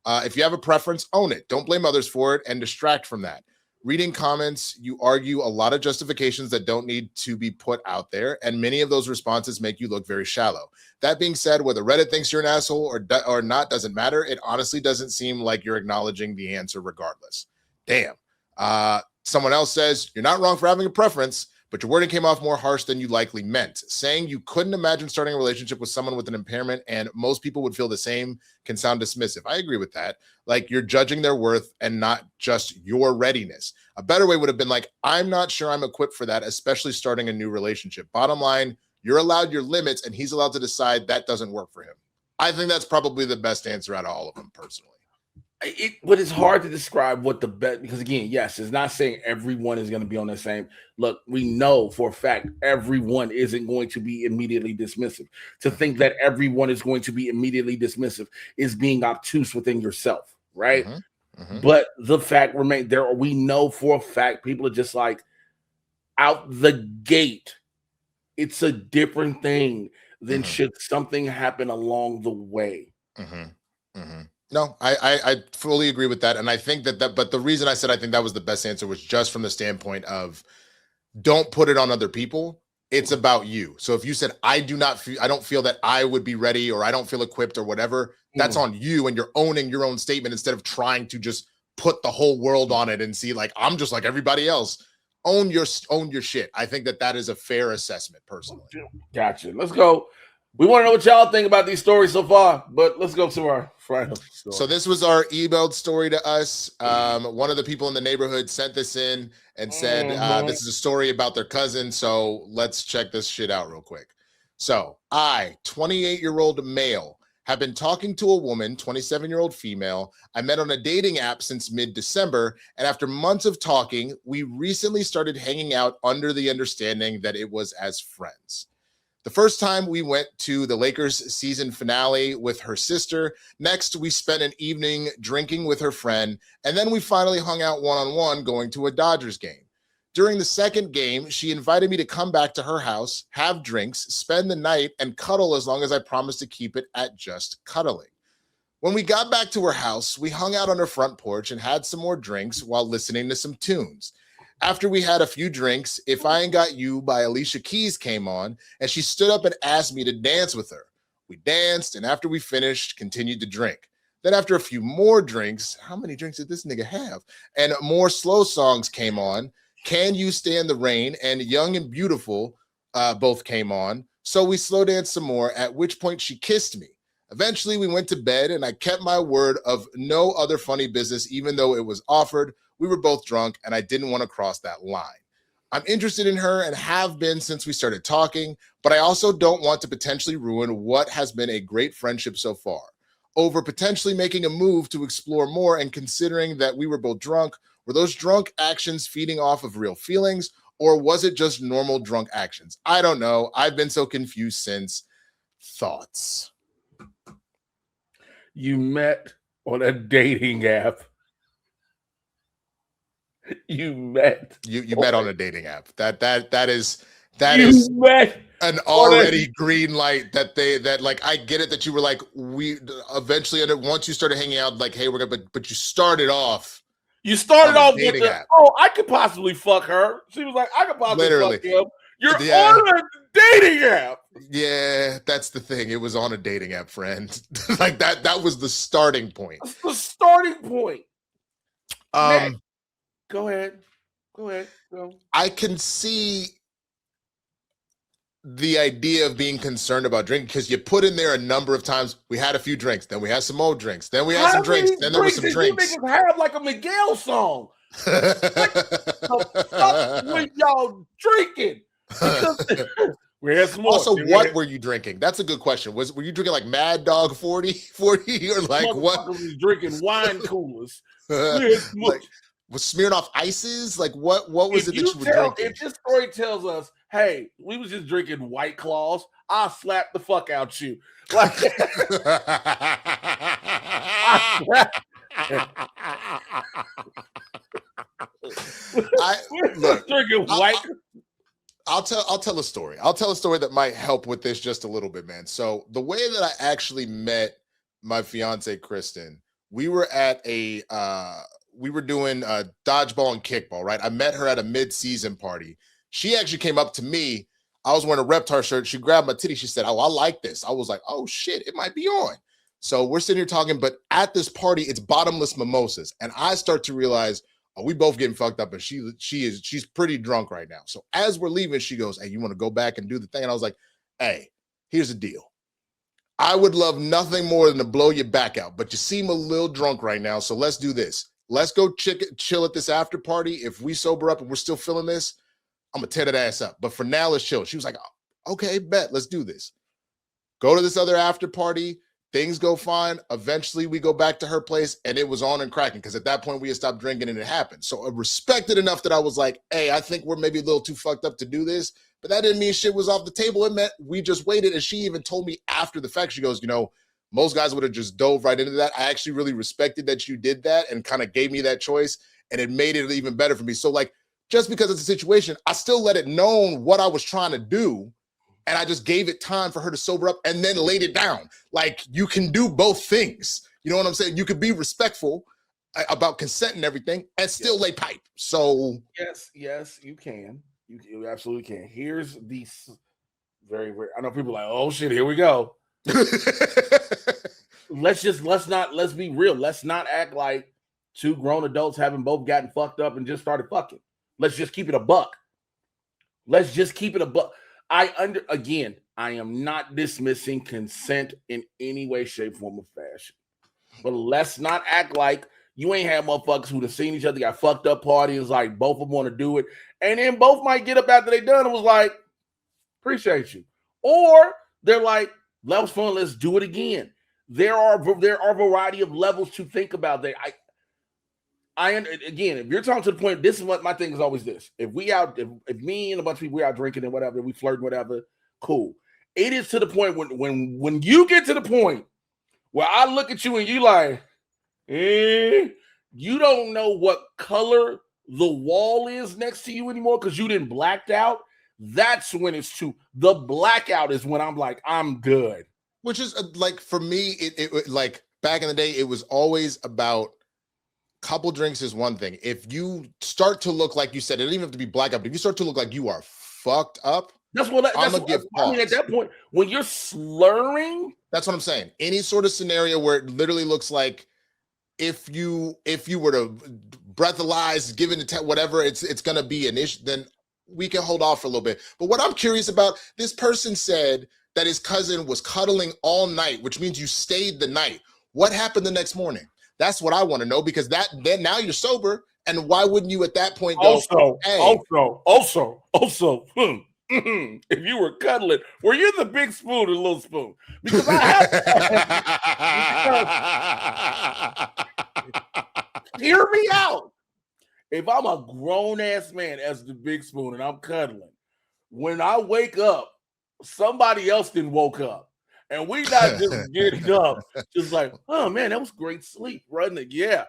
If you have a preference, own it. Don't blame others for it and distract from that. Reading comments, you argue a lot of justifications that don't need to be put out there, and many of those responses make you look very shallow. That being said, whether Reddit thinks you're an asshole or not doesn't matter. It honestly doesn't seem like you're acknowledging the answer regardless. Damn. Someone else says, you're not wrong for having a preference, but your wording came off more harsh than you likely meant. Saying you couldn't imagine starting a relationship with someone with an impairment and most people would feel the same can sound dismissive. I agree with that. Like, you're judging their worth and not just your readiness. A better way would have been like, I'm not sure I'm equipped for that, especially starting a new relationship. Bottom line, you're allowed your limits and he's allowed to decide that doesn't work for him. I think that's probably the best answer out of all of them, personally. But it's hard to describe what the best, because again, yes, it's not saying everyone is going to be on the same. Look, we know for a fact everyone isn't going to be immediately dismissive. To think that everyone is going to be immediately dismissive is being obtuse within yourself, right? But the fact remains, we know for a fact people are just like, out the gate, it's a different thing than should something happen along the way. No, I fully agree with that. And I think but the reason I said I think that was the best answer was just from the standpoint of don't put it on other people. It's about you. So if you said, I don't feel that I would be ready, or I don't feel equipped, or whatever, that's on you, and you're owning your own statement instead of trying to just put the whole world on it and see like, I'm just like everybody else. Own your shit. I think that is a fair assessment personally. Gotcha. Let's go. We want to know what y'all think about these stories so far, but let's go to our final story. So this was our emailed story to us. One of the people in the neighborhood sent this in and said, this is a story about their cousin. So let's check this shit out real quick. So I, 28-year-old male, have been talking to a woman, 27-year-old female, I met on a dating app since mid-December. And after months of talking, we recently started hanging out under the understanding that it was as friends. The first time we went to the Lakers season finale with her sister. Next, we spent an evening drinking with her friend. And then we finally hung out one-on-one going to a Dodgers game. During the second game, she invited me to come back to her house, have drinks, spend the night, and cuddle as long as I promised to keep it at just cuddling. When we got back to her house, we hung out on her front porch and had some more drinks while listening to some tunes. After we had a few drinks, If I Ain't Got You by Alicia Keys came on, and she stood up and asked me to dance with her. We danced, and after we finished, continued to drink. Then after a few more drinks, how many drinks did this nigga have? And more slow songs came on. Can You Stand the Rain and Young and Beautiful both came on. So we slow danced some more, at which point she kissed me. Eventually, we went to bed, and I kept my word of no other funny business, even though it was offered. We were both drunk, and I didn't want to cross that line. I'm interested in her and have been since we started talking, but I also don't want to potentially ruin what has been a great friendship so far. Over potentially making a move to explore more, and considering that we were both drunk, were those drunk actions feeding off of real feelings, or was it just normal drunk actions? I don't know. I've been so confused since. Thoughts? You met on a dating app. You met on a dating app. That is met an already green light that like, I get it that you were like, we eventually, once you started hanging out, like, hey, we're gonna, but you started off with the, I could possibly fuck her. She was like, I could possibly fuck him. You're on a dating app. Yeah, that's the thing. It was on a dating app, friend. Like that was the starting point. That's the starting point. Next. Go ahead. Go. I can see the idea of being concerned about drinking, because you put in there a number of times. We had a few drinks, then we had some more drinks, then we had some drinks, then there were some drinks. You niggas have like a Miguel song. When y'all drinking? We had some more. Also, what were you drinking? That's a good question. Were you drinking like Mad Dog 40 or like what? Was drinking wine coolers. Like, was Smirnoff Ices? Like what was it that you were drinking? If this story tells us, hey, we was just drinking White Claws, I'll slap the fuck out you. Like, drinking white. I'll tell a story. I'll tell a story that might help with this just a little bit, man. So the way that I actually met my fiance Kristin, we were at we were doing dodgeball and kickball, right? I met her at a mid-season party. She actually came up to me. I was wearing a Reptar shirt. She grabbed my titty. She said, "Oh, I like this." I was like, "Oh shit, it might be on." So we're sitting here talking, but at this party, it's bottomless mimosas, and I start to realize, oh, we both getting fucked up, and she's pretty drunk right now. So as we're leaving, she goes, "Hey, you want to go back and do the thing?" And I was like, "Hey, here's the deal. I would love nothing more than to blow your back out, but you seem a little drunk right now, so let's do this. Let's go chill at this after party. If we sober up and we're still feeling this, I'm gonna tear that ass up. But for now, let's chill." She was like, "Oh, okay, bet, let's do this." Go to this other after party. Things go fine. Eventually, we go back to her place, and it was on and cracking, because at that point, we had stopped drinking, and it happened. So I respected enough that I was like, hey, I think we're maybe a little too fucked up to do this. But that didn't mean shit was off the table. It meant we just waited. And she even told me after the fact, she goes, most guys would have just dove right into that. I actually really respected that you did that and kind of gave me that choice, and it made it even better for me. So, like, just because it's a situation, I still let it known what I was trying to do, and I just gave it time for her to sober up and then laid it down. Like, you can do both things. You know what I'm saying? You could be respectful about consent and everything and still lay pipe. So yes, you can. You absolutely can. Here's the very, very, I know people are like, oh shit, here we go. Let's be real. Let's not act like two grown adults having both gotten fucked up and just started fucking. Let's just keep it a buck. Again, I am not dismissing consent in any way, shape, form, or fashion. But let's not act like you ain't had motherfuckers who'd have seen each other, got fucked up parties, like both of them want to do it. And then both might get up after they done and was like, appreciate you. Or they're like, that was fun, let's do it again. There are a variety of levels to think about there. Again, if you're talking to the point, this is what my thing is always this. If me and a bunch of people, we out drinking and whatever, we flirting, whatever, cool. It is to the point when you get to the point where I look at you and you like, you don't know what color the wall is next to you anymore because you didn't blacked out. That's when it's too. The blackout is when I'm like, I'm good. Which is like, for me, it like back in the day, it was always about couple drinks is one thing. If you start to look like you said, it doesn't even have to be blackout, but if you start to look like you are fucked up, I mean, at that point, when you're slurring, that's what I'm saying. Any sort of scenario where it literally looks like if you were to breathalyze, given the whatever, it's gonna be an issue, then we can hold off for a little bit. But what I'm curious about, this person said that his cousin was cuddling all night, which means you stayed the night. What happened the next morning? That's what I want to know, because then now you're sober, and why wouldn't you at that point go? Also, if you were cuddling, were you the big spoon or little spoon? Because I have hear me out. If I'm a grown ass man as the big spoon and I'm cuddling, when I wake up, somebody else didn't woke up. And we not just getting up, just like, oh man, that was great sleep, wasn't it? Yeah.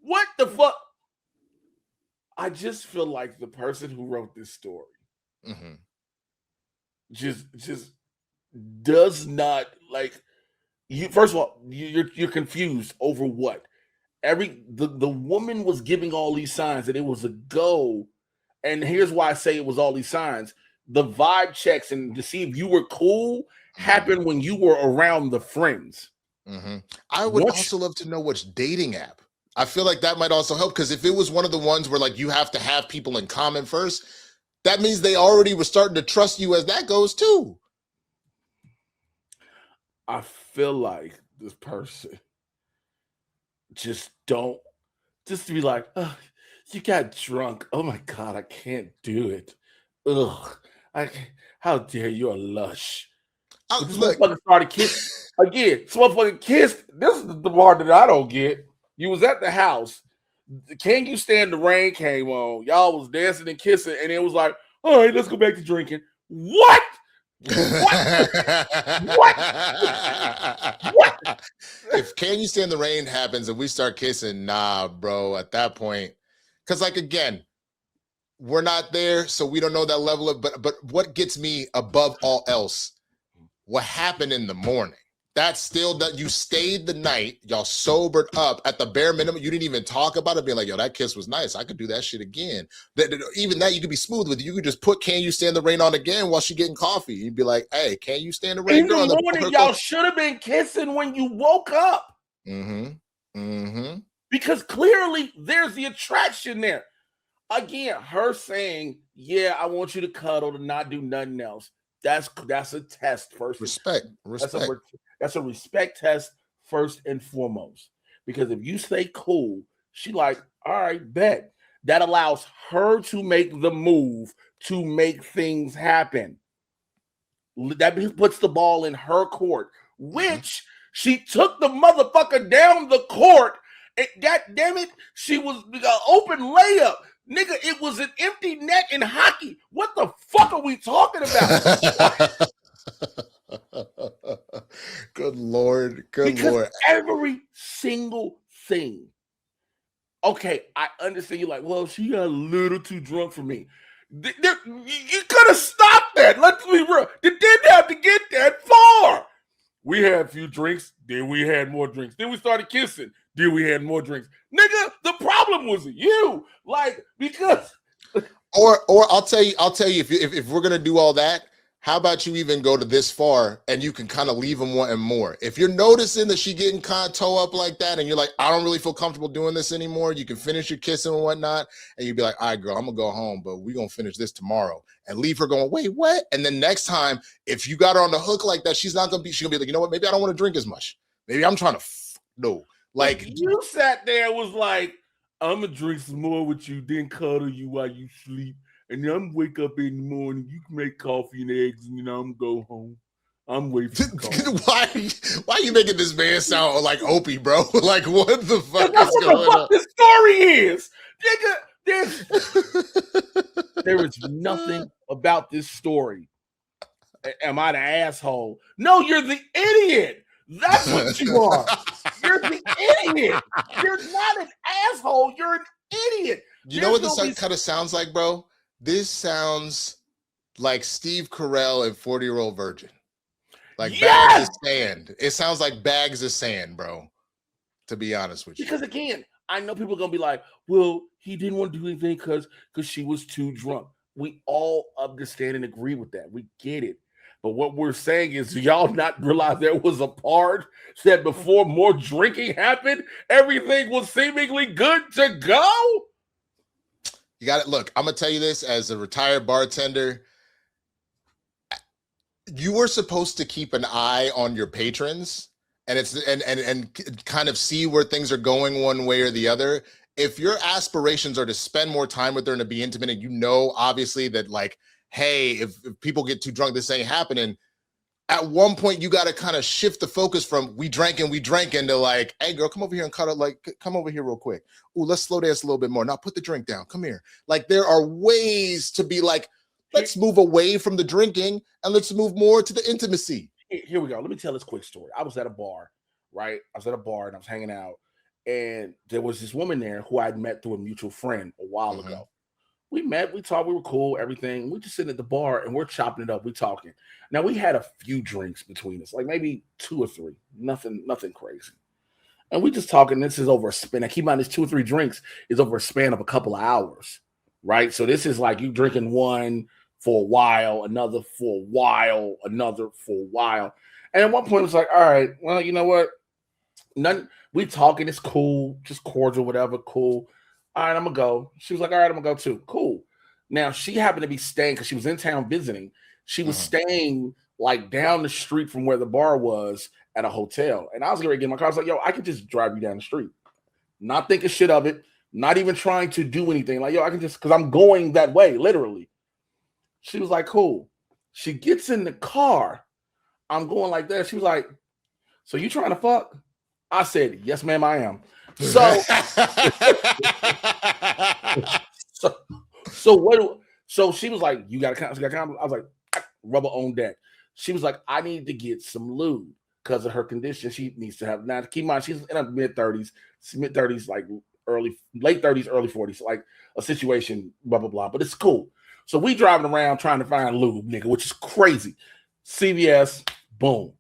What the fuck? I just feel like the person who wrote this story just does not like you. First of all, you're confused over what? The woman was giving all these signs that it was a go, and here's why I say it was all these signs. The vibe checks and to see if you were cool happened when you were around the friends. I would also love to know which dating app. I feel like that might also help, because if it was one of the ones where like you have to have people in common first, that means they already were starting to trust you as that goes too. I feel like this person just be like, oh, you got drunk. Oh my God, I can't do it. Ugh. How dare you, a lush. This motherfucker started kissing. Again, this motherfucker kissed. This is the part that I don't get. You was at the house. Can You Stand the Rain came on. Y'all was dancing and kissing, and it was like, all right, let's go back to drinking. What? What? If Can You Stand the Rain happens and we start kissing, nah, bro, at that point. Because, like, again, we're not there, so we don't know that level of, but what gets me above all else, what happened in the morning? That's still that you stayed the night, y'all sobered up at the bare minimum. You didn't even talk about it, being like, yo, that kiss was nice. I could do that shit again. Even that you could be smooth with. You could just put Can You Stand the Rain on again while she getting coffee. You'd be like, hey, can you stand the rain? In the morning, y'all should have been kissing when you woke up. Because clearly there's the attraction there. Again, her saying, yeah, I want you to cuddle and not do nothing else. That's a test first. Respect. That's a respect test first and foremost. Because if you stay cool, she like, all right, bet. That allows her to make the move to make things happen. That puts the ball in her court, which she took the motherfucker down the court. And God damn it, she was open layup. Nigga, it was an empty net in hockey. What the fuck are we talking about? Good Lord. Because every single thing. Okay, I understand you're like, well, she got a little too drunk for me. You could have stopped that. Let's be real. You didn't have to get that far. We had a few drinks, then we had more drinks. Then we started kissing, then we had more drinks. Nigga, the problem was you. Like, because Or I'll tell you if we're gonna do all that, how about you even go to this far and you can kind of leave them wanting more. If you're noticing that she getting kind of toe up like that and you're like, I don't really feel comfortable doing this anymore, you can finish your kissing and whatnot, and you'd be like, all right, girl, I'm gonna go home, but we're gonna finish this tomorrow, and leave her going, wait, what? And then next time, if you got her on the hook like that, she's gonna be like, you know what, maybe I don't want to drink as much. Maybe I'm trying to no. Like, you sat there and was like, I'm gonna drink some more with you, then cuddle you while you sleep. And then I'm wake up in the morning. You can make coffee and eggs, and I'm go home. I'm waiting for coffee. Why are you making this man sound like Opie, bro? Like, what the fuck That's is what going the fuck on? this story is, nigga. There is nothing about this story. Am I the asshole? No, you're the idiot. That's what you are. You're the idiot. You're not an asshole. You're an idiot. You know what this kind of sounds like, bro? This sounds like Steve Carell and 40-Year-Old Virgin. Like bags of sand. It sounds like bags of sand, bro. To be honest with you. Because again, I know people are gonna be like, well, he didn't want to do anything because she was too drunk. We all understand and agree with that. We get it. But what we're saying is, do y'all not realize there was a part that before more drinking happened, everything was seemingly good to go? You got it. Look, I'm gonna tell you this as a retired bartender. You were supposed to keep an eye on your patrons and kind of see where things are going one way or the other. If your aspirations are to spend more time with her and to be intimate, and you know, obviously that like, hey, if people get too drunk, this ain't happening. At one point, you got to kind of shift the focus from we drank into like, hey, girl, come over here and cuddle. Like, come over here real quick. Ooh, let's slow dance a little bit more. Now put the drink down. Come here. Like, there are ways to be like, let's move away from the drinking and let's move more to the intimacy. Here we go. Let me tell this quick story. I was at a bar, right? I was at a bar and I was hanging out. And there was this woman there who I'd met through a mutual friend a while ago. We met, we talked, we were cool, everything. We just sitting at the bar and we're chopping it up. We talking. Now we had a few drinks between us, like maybe 2 or 3, nothing crazy. And we just talking. This is over a span. Now keep in mind, this 2 or 3 drinks is over a span of a couple of hours, right? So this is like you drinking one for a while, another for a while, another for a while. And at one point, it was like, all right, well, you know what? We talking, it's cool, just cordial, whatever, cool. All right, I'm gonna go. She was like, all right, I'm gonna go too. Cool. Now she happened to be staying because she was in town visiting. She was staying like down the street from where the bar was at a hotel. And I was gonna get in my car. I was like, yo, I can just drive you down the street. Not thinking shit of it, not even trying to do anything. Like, yo, I can just, because I'm going that way, literally. She was like, cool. She gets in the car. I'm going like that. She was like, so you trying to fuck? I said, yes, ma'am, I am. So she was like, you got to come. I was like, rubber on deck. She was like, I need to get some lube because of her condition. She needs to have, now keep in mind, she's in her mid-30s, like late 30s, early 40s, like a situation, blah, blah, blah. But it's cool. So we driving around trying to find lube, nigga, which is crazy. CVS, boom.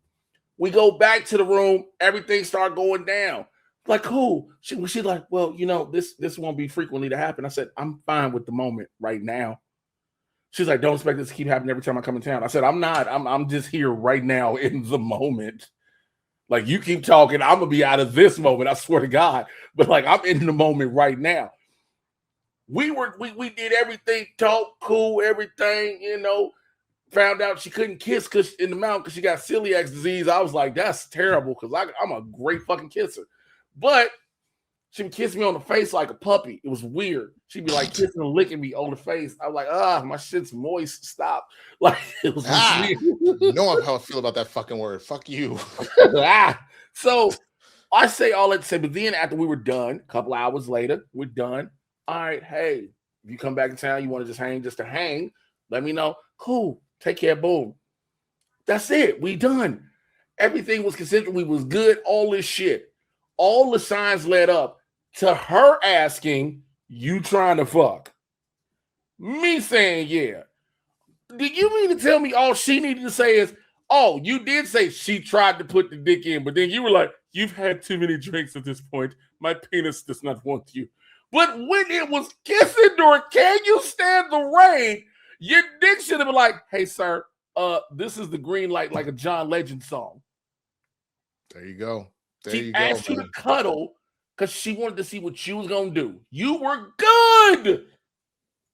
We go back to the room. Everything started going down. Like, cool. She's like, well, you know, this won't be frequently to happen. I said, I'm fine with the moment right now. She's like, don't expect this to keep happening every time I come in town. I said, I'm not. I'm just here right now in the moment. Like, you keep talking, I'm going to be out of this moment. I swear to God. But, like, I'm in the moment right now. We did everything, talk, cool, everything, you know. Found out she couldn't kiss in the mouth because she got celiac disease. I was like, that's terrible because I'm a great fucking kisser. But she would kiss me on the face like a puppy. It was weird. She'd be like kissing and licking me on the face. I was like, my shit's moist. Stop. Like, it was weird. You know how I feel about that fucking word. Fuck you. So I say all that to say, but then after we were done, a couple hours later, we're done. All right, hey, if you come back in town, you want to just to hang, let me know. Cool. Take care, boom. That's it. We done. Everything was consensual. We was good. All this shit. All the signs led up to her asking, you trying to fuck? Me saying, yeah. Do you mean to tell me all she needed to say is, Oh, you did say she tried to put the dick in, but then you were like, you've had too many drinks at this point. My penis does not want you. But when it was kissing during Can You Stand the Rain, your dick should have been like, hey, sir, this is the green light, like a John Legend song. There you go. She asked you to cuddle because she wanted to see what you was going to do. You were good.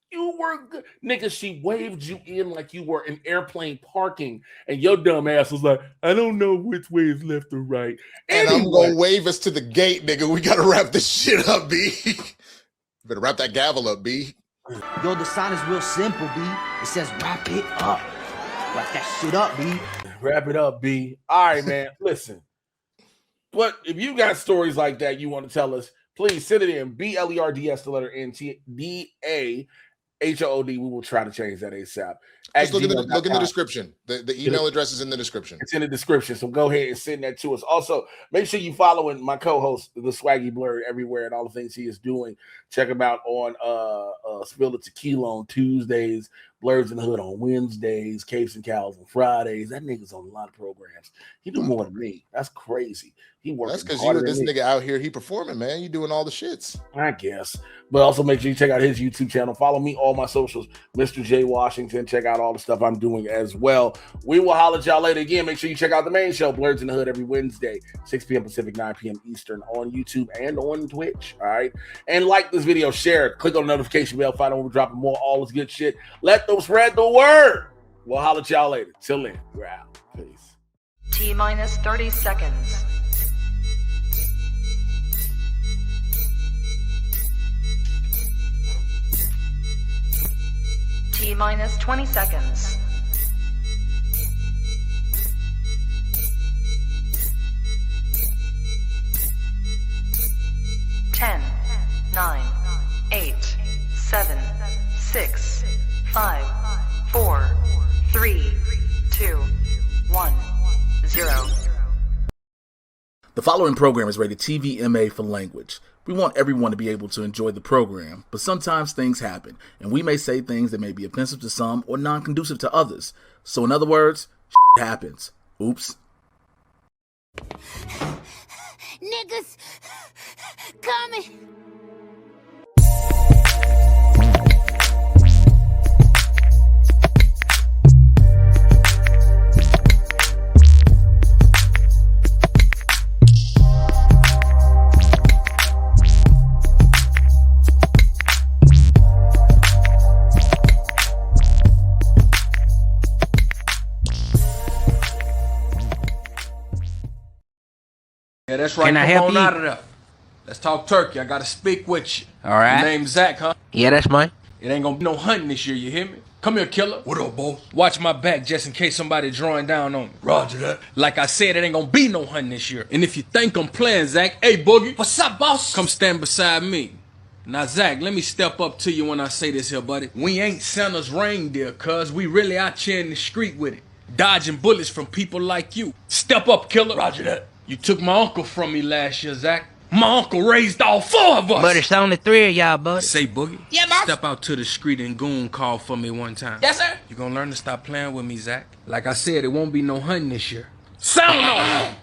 You were good. Nigga, she waved you in like you were in airplane parking, and your dumb ass was like, I don't know which way is left or right. And I'm going to wave us to the gate, nigga. We got to wrap this shit up, B. Better wrap that gavel up, B. Yo, the sign is real simple, B. It says wrap it up. Wrap that shit up, B. Wrap it up, B. All right, man. Listen. But if you got stories like that you want to tell us, please send it in. BLERDS, the letter NTDA. HOOD, we will try to change that ASAP. Just look in the description. The email address is in the description. It's in the description, so go ahead and send that to us. Also, make sure you following my co-host, the Swaggy Blerd, everywhere and all the things he is doing. Check him out on Spill the Tequila on Tuesdays, Blerds N The Hood on Wednesdays, Capes and Cows on Fridays. That nigga's on a lot of programs. He do more than me. That's crazy. He works. That's because you this nigga out here, he performing, man. You doing all the shits. I guess. But also make sure you check out his YouTube channel. Follow me, all my socials, MrJayWashington. Check out all the stuff I'm doing as well. We will holler at y'all later. Again, make sure you check out the main show, Blerds N The Hood, every Wednesday, 6 p.m. Pacific, 9 p.m. Eastern on YouTube and on Twitch. All right. And like this video, share it, click on the notification bell, find out when we're dropping more, all this good shit. Let them spread the word. We'll holler at y'all later. Till then, we're out. Peace. T-minus 30 seconds. T-minus 20 seconds. Ten, 9, 8, 7, 6, 5, 4, 3, 2, 1, 0. The following program is rated TVMA for language. We want everyone to be able to enjoy the program, but sometimes things happen, and we may say things that may be offensive to some or non-conducive to others. So in other words, shit happens. Oops. Niggas coming. Yeah, that's right. Can I Come help on you? out of there. Let's talk turkey. I gotta speak with you. All right. Your name's Zach, huh? Yeah, that's mine. It ain't gonna be no hunting this year, you hear me? Come here, killer. What up, boss? Watch my back just in case somebody drawing down on me. Roger that. Like I said, it ain't gonna be no hunting this year. And if you think I'm playing, Zach, hey, Boogie. What's up, boss? Come stand beside me. Now, Zach, let me step up to you when I say this here, buddy. We ain't Santa's reindeer, cuz we really out here in the street with it. Dodging bullets from people like you. Step up, killer. Roger that. You took my uncle from me last year, Zach. My uncle raised all four of us. But it's only 3 of y'all, bud. Say, Boogie. Yeah, boss. Step out to the street and goon call for me one time. Yes, sir. You gonna learn to stop playing with me, Zach. Like I said, it won't be no hunting this year. Sound off!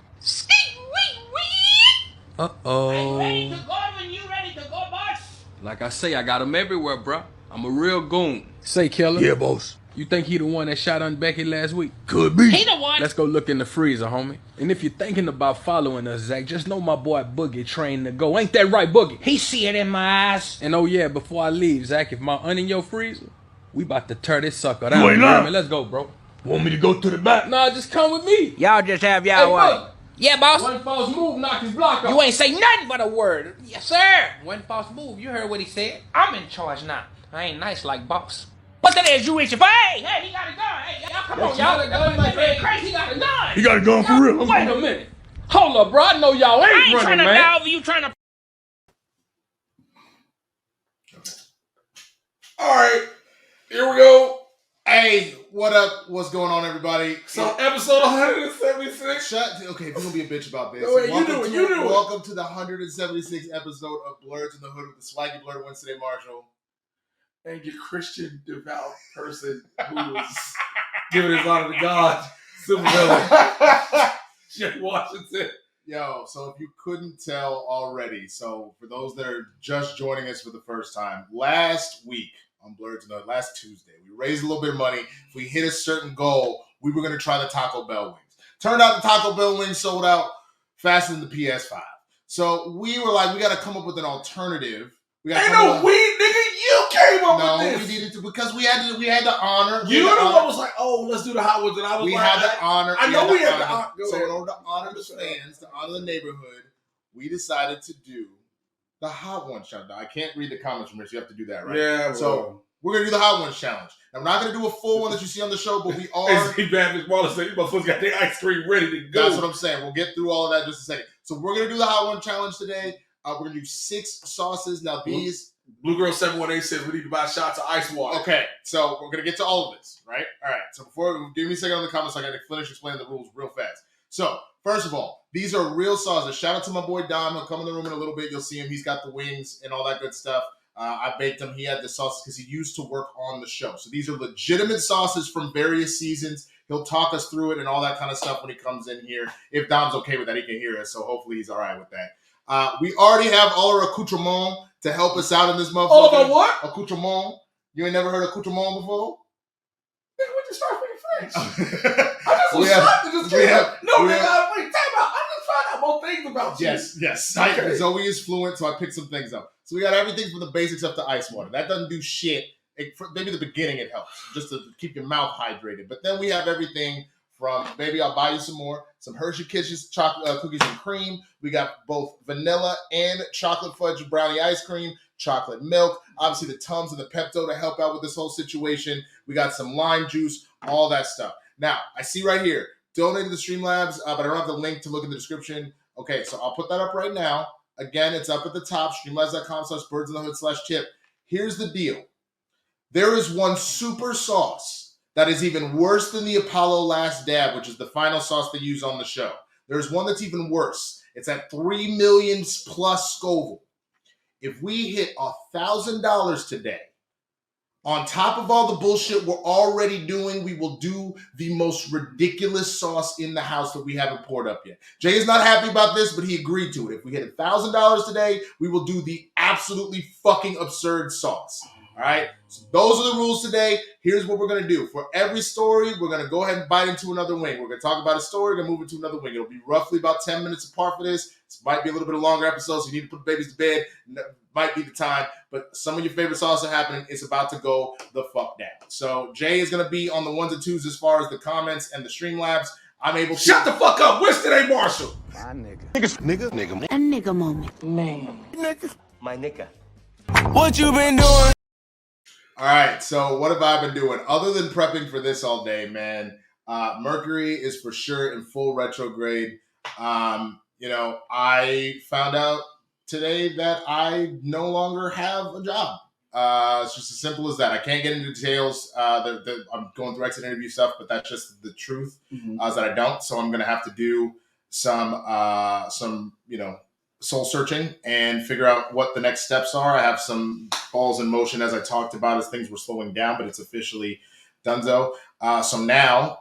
Uh-oh. Ready to go when you ready to go, boss. Like I say, I got him everywhere, bro. I'm a real goon. Say, killer. Yeah, boss. You think he the one that shot on Becky last week? Could be. He the one. Let's go look in the freezer, homie. And if you're thinking about following us, Zach, just know my boy Boogie trained to go. Ain't that right, Boogie? He see it in my eyes. And oh yeah, before I leave, Zach, if my onion in your freezer, we about to tear this sucker down. You ain't lying. Let's go, bro. Want me to go to the back? Nah, just come with me. Y'all just have y'all way. Bud. Yeah, boss. One false move, knock his block off. You ain't say nothing but a word. Yes, sir. One false move, you heard what he said. I'm in charge now. I ain't nice like boss. What that is you reaching for? Hey, he got a gun. Hey, y'all come on, y'all. Got a gun like that. Crazy, he got a gun. He got a gun for real. Wait a minute. Hold up, bro. I know y'all ain't I ain't running, trying to man. die over you trying to. All right, here we go. Hey, what up? What's going on, everybody? So episode 176. Okay, if you're gonna be a bitch about this. No, wait, you do it. Welcome to the 176th episode of Blerds N The Hood with the Swaggy Blerd Winston A. Marshall. And your Christian devout person who was giving his honor to God. Supervillain Jay Washington. Yo, so if you couldn't tell already, so for those that are just joining us for the first time, last week on Blerds N The Hood, last Tuesday, we raised a little bit of money. If we hit a certain goal, we were going to try the Taco Bell wings. Turned out the Taco Bell wings sold out faster than the PS5. So we were like, we got to come up with an alternative. Ain't no we, nigga. You came up with this. No, we needed to because we had the honor. You the one was like, oh, let's do the hot ones, and I was we like, had the honor. I know we had the honor. So in order to honor the fans, to honor the neighborhood, we decided to do the hot ones challenge. Now, I can't read the comments from here, so you have to do that, right? Yeah. So we're gonna do the hot ones challenge. Now we're not gonna do a full one that you see on the show, but we are. Hey, Bad Wallace said, "You motherfuckers got their ice cream ready to go." That's what I'm saying. We'll get through all of that in just a second. So we're gonna do the hot one challenge today. We're gonna do 6 sauces. Now these. Blue Girl 718 says we need to buy shots of ice water. Okay, so we're gonna get to all of this, right? All right. So give me a second on the comments, so I gotta finish explaining the rules real fast. So first of all, these are real sauces. Shout out to my boy Dom. He'll come in the room in a little bit. You'll see him. He's got the wings and all that good stuff. I baked him. He had the sauces because he used to work on the show. So these are legitimate sauces from various seasons. He'll talk us through it and all that kind of stuff when he comes in here. If Dom's okay with that, he can hear us. So hopefully he's all right with that. We already have all our accoutrements to help us out in this motherfucker. All about what? Accoutrement. You ain't never heard of accoutrement before? Nigga, we just started speaking French. I just was shocked to just wait, time out. I'm just trying out more things about you. Yes. Okay. Zoe is fluent, so I picked some things up. So we got everything from the basics up to ice water. That doesn't do shit. Maybe the beginning it helps, just to keep your mouth hydrated. But then we have everything from, baby, I'll buy you some Hershey Kisses, chocolate cookies and cream. We got both vanilla and chocolate fudge brownie ice cream, chocolate milk, obviously the Tums and the Pepto to help out with this whole situation. We got some lime juice, all that stuff. Now, I see right here, donate to the Streamlabs, but I don't have the link to look in the description. Okay, so I'll put that up right now. Again, it's up at the top, streamlabs.com/birdsinthehood/tip. Here's the deal. There is one super sauce that is even worse than the Apollo Last Dab, which is the final sauce they use on the show. There's one that's even worse. It's at 3 million plus Scoville. If we hit $1,000 today, on top of all the bullshit we're already doing, we will do the most ridiculous sauce in the house that we haven't poured up yet. Jay is not happy about this, but he agreed to it. If we hit $1,000 today, we will do the absolutely fucking absurd sauce. All right? So those are the rules today. Here's what we're going to do. For every story, we're going to go ahead and bite into another wing. We're going to talk about a story, we're going to move into another wing. It'll be roughly about 10 minutes apart for this. This might be a little bit of longer episode, so you need to put the babies to bed. Might be the time, but some of your favorite sauces are happening. It's about to go the fuck down. So Jay is going to be on the 1s and 2s as far as the comments and the Streamlabs. I'm able to... Shut the fuck up. Winston A. Marshall. My nigga. A nigga moment. Man. Nigga. My nigga. What you been doing? All right, so what have I been doing? Other than prepping for this all day, man, Mercury is for sure in full retrograde. I found out today that I no longer have a job. It's just as simple as that. I can't get into details. I'm going through exit interview stuff, but that's just the truth, is that I don't. So I'm going to have to do some soul searching and figure out what the next steps are. I have some balls in motion, as I talked about, as things were slowing down, but it's officially donezo. So now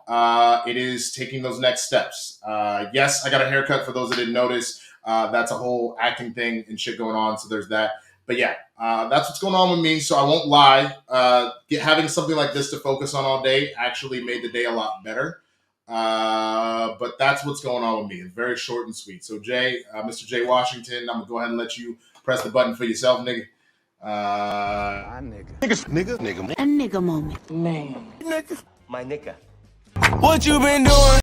it is taking those next steps. Yes, I got a haircut for those that didn't notice. That's a whole acting thing and shit going on. So there's that. But yeah, that's what's going on with me. So I won't lie. Having something like this to focus on all day actually made the day a lot better. But that's what's going on with me. It's very short and sweet. So Jay, Mr. Jay Washington, I'm gonna go ahead and let you press the button for yourself, nigga. My nigga. Nigga. A nigga moment. Man. Nigga. My nigga. What you been doing?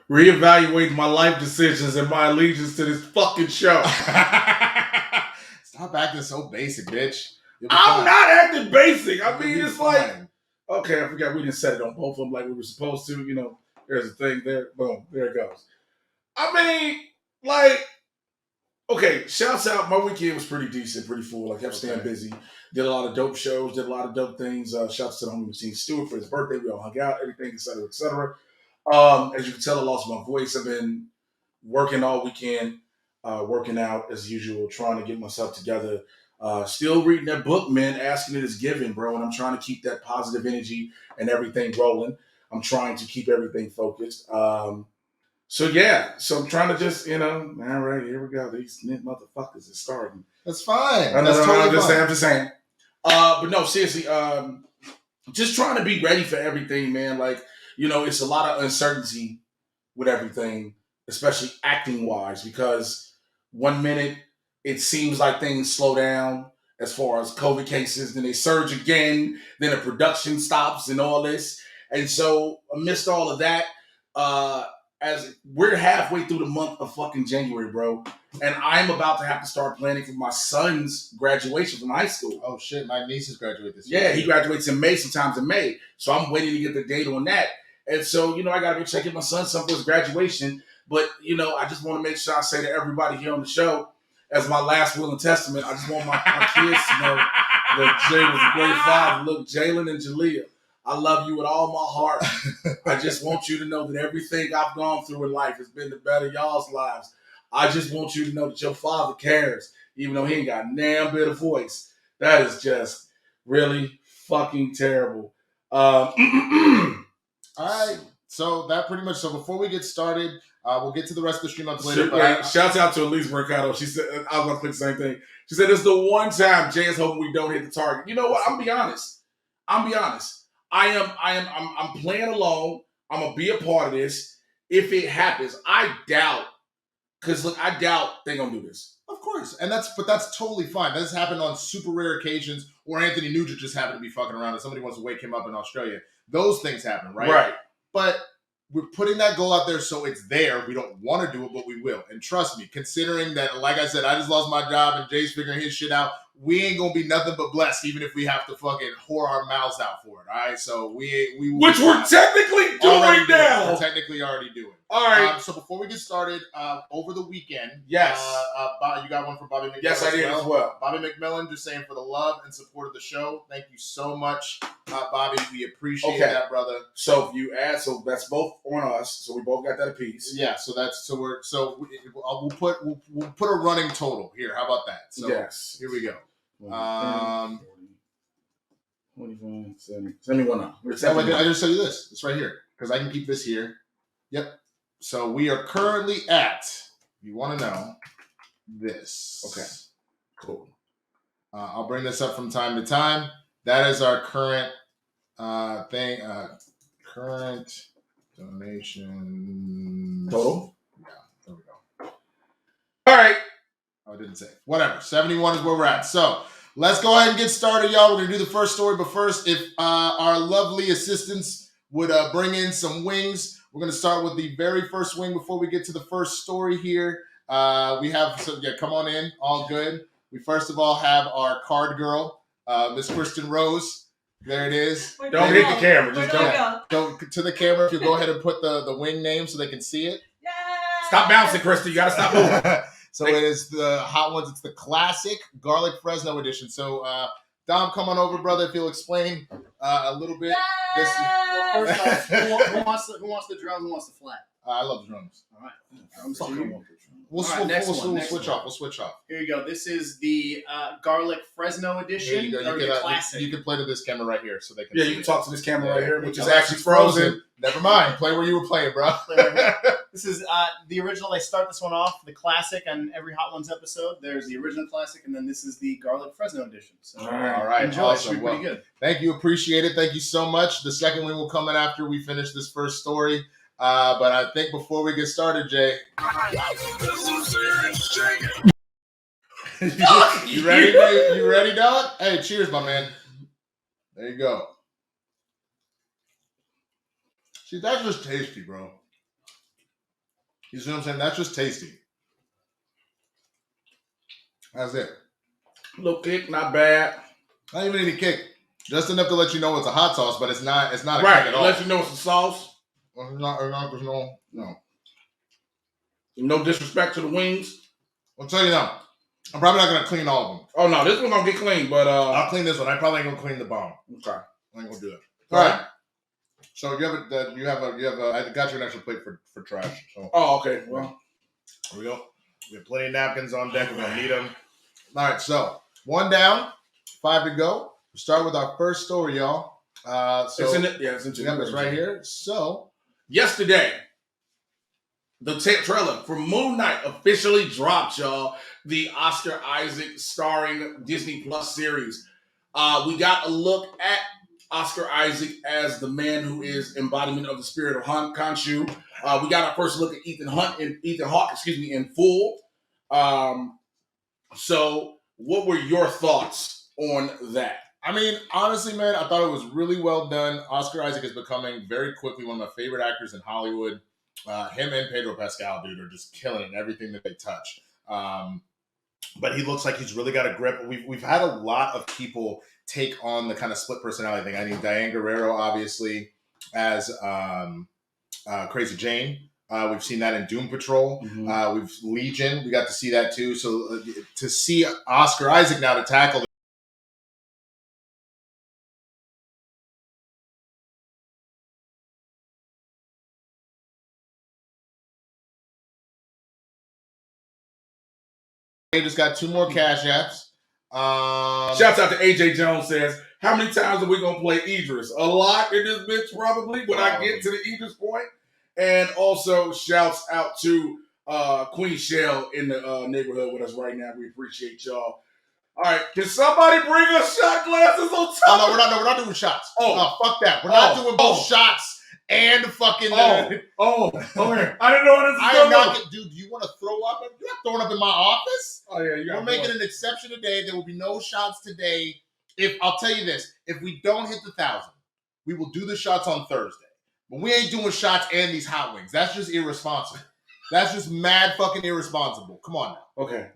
Reevaluating my life decisions and my allegiance to this fucking show. Stop acting so basic, bitch. I'm not acting basic. I mean, it's like, okay, I forgot we didn't set it on both of them like we were supposed to. There's a thing there. Boom, there it goes. I mean, okay, shouts out. My weekend was pretty decent, pretty full. I kept staying busy. Did a lot of dope shows, did a lot of dope things. Shouts to the homie Machine Stewart for his birthday. We all hung out, everything, et cetera, et cetera. As you can tell, I lost my voice. I've been working all weekend, working out as usual, trying to get myself together. Still reading that book, man. Asking It Is Given, bro. And I'm trying to keep that positive energy and everything rolling. I'm trying to keep everything focused. So I'm trying to just, all right, here we go. These motherfuckers is starting. That's fine. That's totally fine. I'm just saying. But no, seriously, just trying to be ready for everything, man. Like, it's a lot of uncertainty with everything, especially acting wise, because 1 minute it seems like things slow down as far as COVID cases, then they surge again, then the production stops and all this. And so amidst all of that, as we're halfway through the month of fucking January, bro, and I'm about to have to start planning for my son's graduation from high school. Oh shit, my niece is graduating this year. Yeah, he graduates in May, sometimes in May. So I'm waiting to get the date on that. And so, I got to be checking my son some for his graduation. But, I just want to make sure I say to everybody here on the show, as my last will and testament, I just want my kids to know that Jay was a great father. Look, Jalen and Jalea, I love you with all my heart. I just want you to know that everything I've gone through in life has been to better y'all's lives. I just want you to know that your father cares, even though he ain't got damn bit of voice. That is just really fucking terrible. All right. So that pretty much. So before we get started, we'll get to the rest of the stream on Twitter. Shouts out to Elise Mercado. She said, I was going to click the same thing. She said, it's the one time Jay is hoping we don't hit the target. You know what? I'm be honest. I'm playing along. I'm going to be a part of this. If it happens, I doubt. Because look, I doubt they're going to do this. Of course. But that's totally fine. That has happened on super rare occasions, or Anthony Nugent just happened to be fucking around and somebody wants to wake him up in Australia. Those things happen, right? Right. But we're putting that goal out there so it's there. We don't want to do it, but we will. And trust me, considering that, like I said, I just lost my job and Jay's figuring his shit out, we ain't going to be nothing but blessed, even if we have to fucking whore our mouths out for it, all right? So we which we're technically doing now. We're technically already doing. All right. So before we get started, over the weekend, yes, you got one from Bobby McMillan. Yes, I did as well. Bobby McMillan just saying for the love and support of the show. Thank you so much, Bobby. We appreciate that, brother. So if you add, so that's both on us. So we both got that apiece. Yeah. We'll put a running total here. How about that? So yes. Here we go. 25, 71 now. I just show you this. It's right here because I can keep this here. Yep. So we are currently at, if you want to know, this. Okay. Cool. I'll bring this up from time to time. That is our current thing. Current donation total. Yeah. There we go. All right. Oh, I didn't say. Whatever. 71 is where we're at. So let's go ahead and get started, y'all. We're going to do the first story. But first, if our lovely assistants would bring in some wings. We're going to start with the very first wing before we get to the first story here. We have some, come on in. All good. We first of all have our card girl, Miss Kristin Rose. There it is. Don't hit the camera. Just go to the camera. If you go ahead and put the wing name so they can see it. Yay! Stop bouncing, Kristin. You got to stop moving. So it is the hot ones. It's the classic garlic Fresno edition. So Dom, come on over, brother. If you'll explain a little bit. This is, first off, who wants the drum? Who wants the flat? I love the drums. All right. We'll switch off. Here you go. This is the garlic Fresno edition. Here you go. The classic. You can play to this camera right here, so they can. Yeah, see you can talk to this camera right here, which is actually actually frozen. Never mind. Play where you were playing, bro. This is the original. They start this one off, the classic, on every Hot Ones episode. There's the original classic, and then this is the garlic Fresno edition. So, all right. Enjoy. Awesome. It should be pretty good. Thank you. Appreciate it. Thank you so much. The second one will come in after we finish this first story. But I think before we get started, Jay. You ready? You ready, dog? Hey, cheers, my man. There you go. See, that's just tasty, bro. You see what I'm saying? That's just tasty. That's it. Little kick, not bad. Not even any kick. Just enough to let you know it's a hot sauce, but it's not a kick at all. Let you know it's a sauce. Well, no. No disrespect to the wings. I'll tell you now. I'm probably not gonna clean all of them. Oh no, this one's gonna get clean, but I'll clean this one. I probably ain't gonna clean the bomb. Okay. I ain't gonna do that. All right. So you have a. I got you an extra plate for trash. So. Oh, okay. Well, here we go. We have plenty of napkins on deck. We're gonna need them. All right. So 1 down, 5 to go. We'll start with our first story, y'all. So it's in it's right here. So yesterday, the trailer for Moon Knight officially dropped, y'all. The Oscar Isaac starring Disney Plus series. We got a look at Oscar Isaac as the man who is embodiment of the spirit of Khonshu. We got our first look at Ethan Hawke, in full. So, what were your thoughts on that? I mean, honestly, man, I thought it was really well done. Oscar Isaac is becoming very quickly one of my favorite actors in Hollywood. Him and Pedro Pascal, dude, are just killing it in everything that they touch. But he looks like he's really got a grip. We've had a lot of people take on the kind of split personality thing. I mean, Diane Guerrero, obviously, as Crazy Jane. We've seen that in Doom Patrol. We've Legion. We got to see that too. So to see Oscar Isaac now to tackle They just got 2 more cash apps. Shouts out to AJ Jones says, how many times are we going to play Idris? A lot in this bitch, probably, when I get to the Idris point. And also, shouts out to Queen Shell in the neighborhood with us right now. We appreciate y'all. All right, can somebody bring us shot glasses on top? Oh, no, we're not doing shots. Oh, no, fuck that. We're not doing both shots and fucking. Okay. I didn't know what this was. Dude, do you want to throw up? You're not throwing up in my office. Oh yeah, we're making an exception today. There will be no shots today. If I'll tell you this, if we don't hit the 1,000, we will do the shots on Thursday. But we ain't doing shots and these hot wings. That's just irresponsible. That's just mad fucking irresponsible. Come on now. Okay.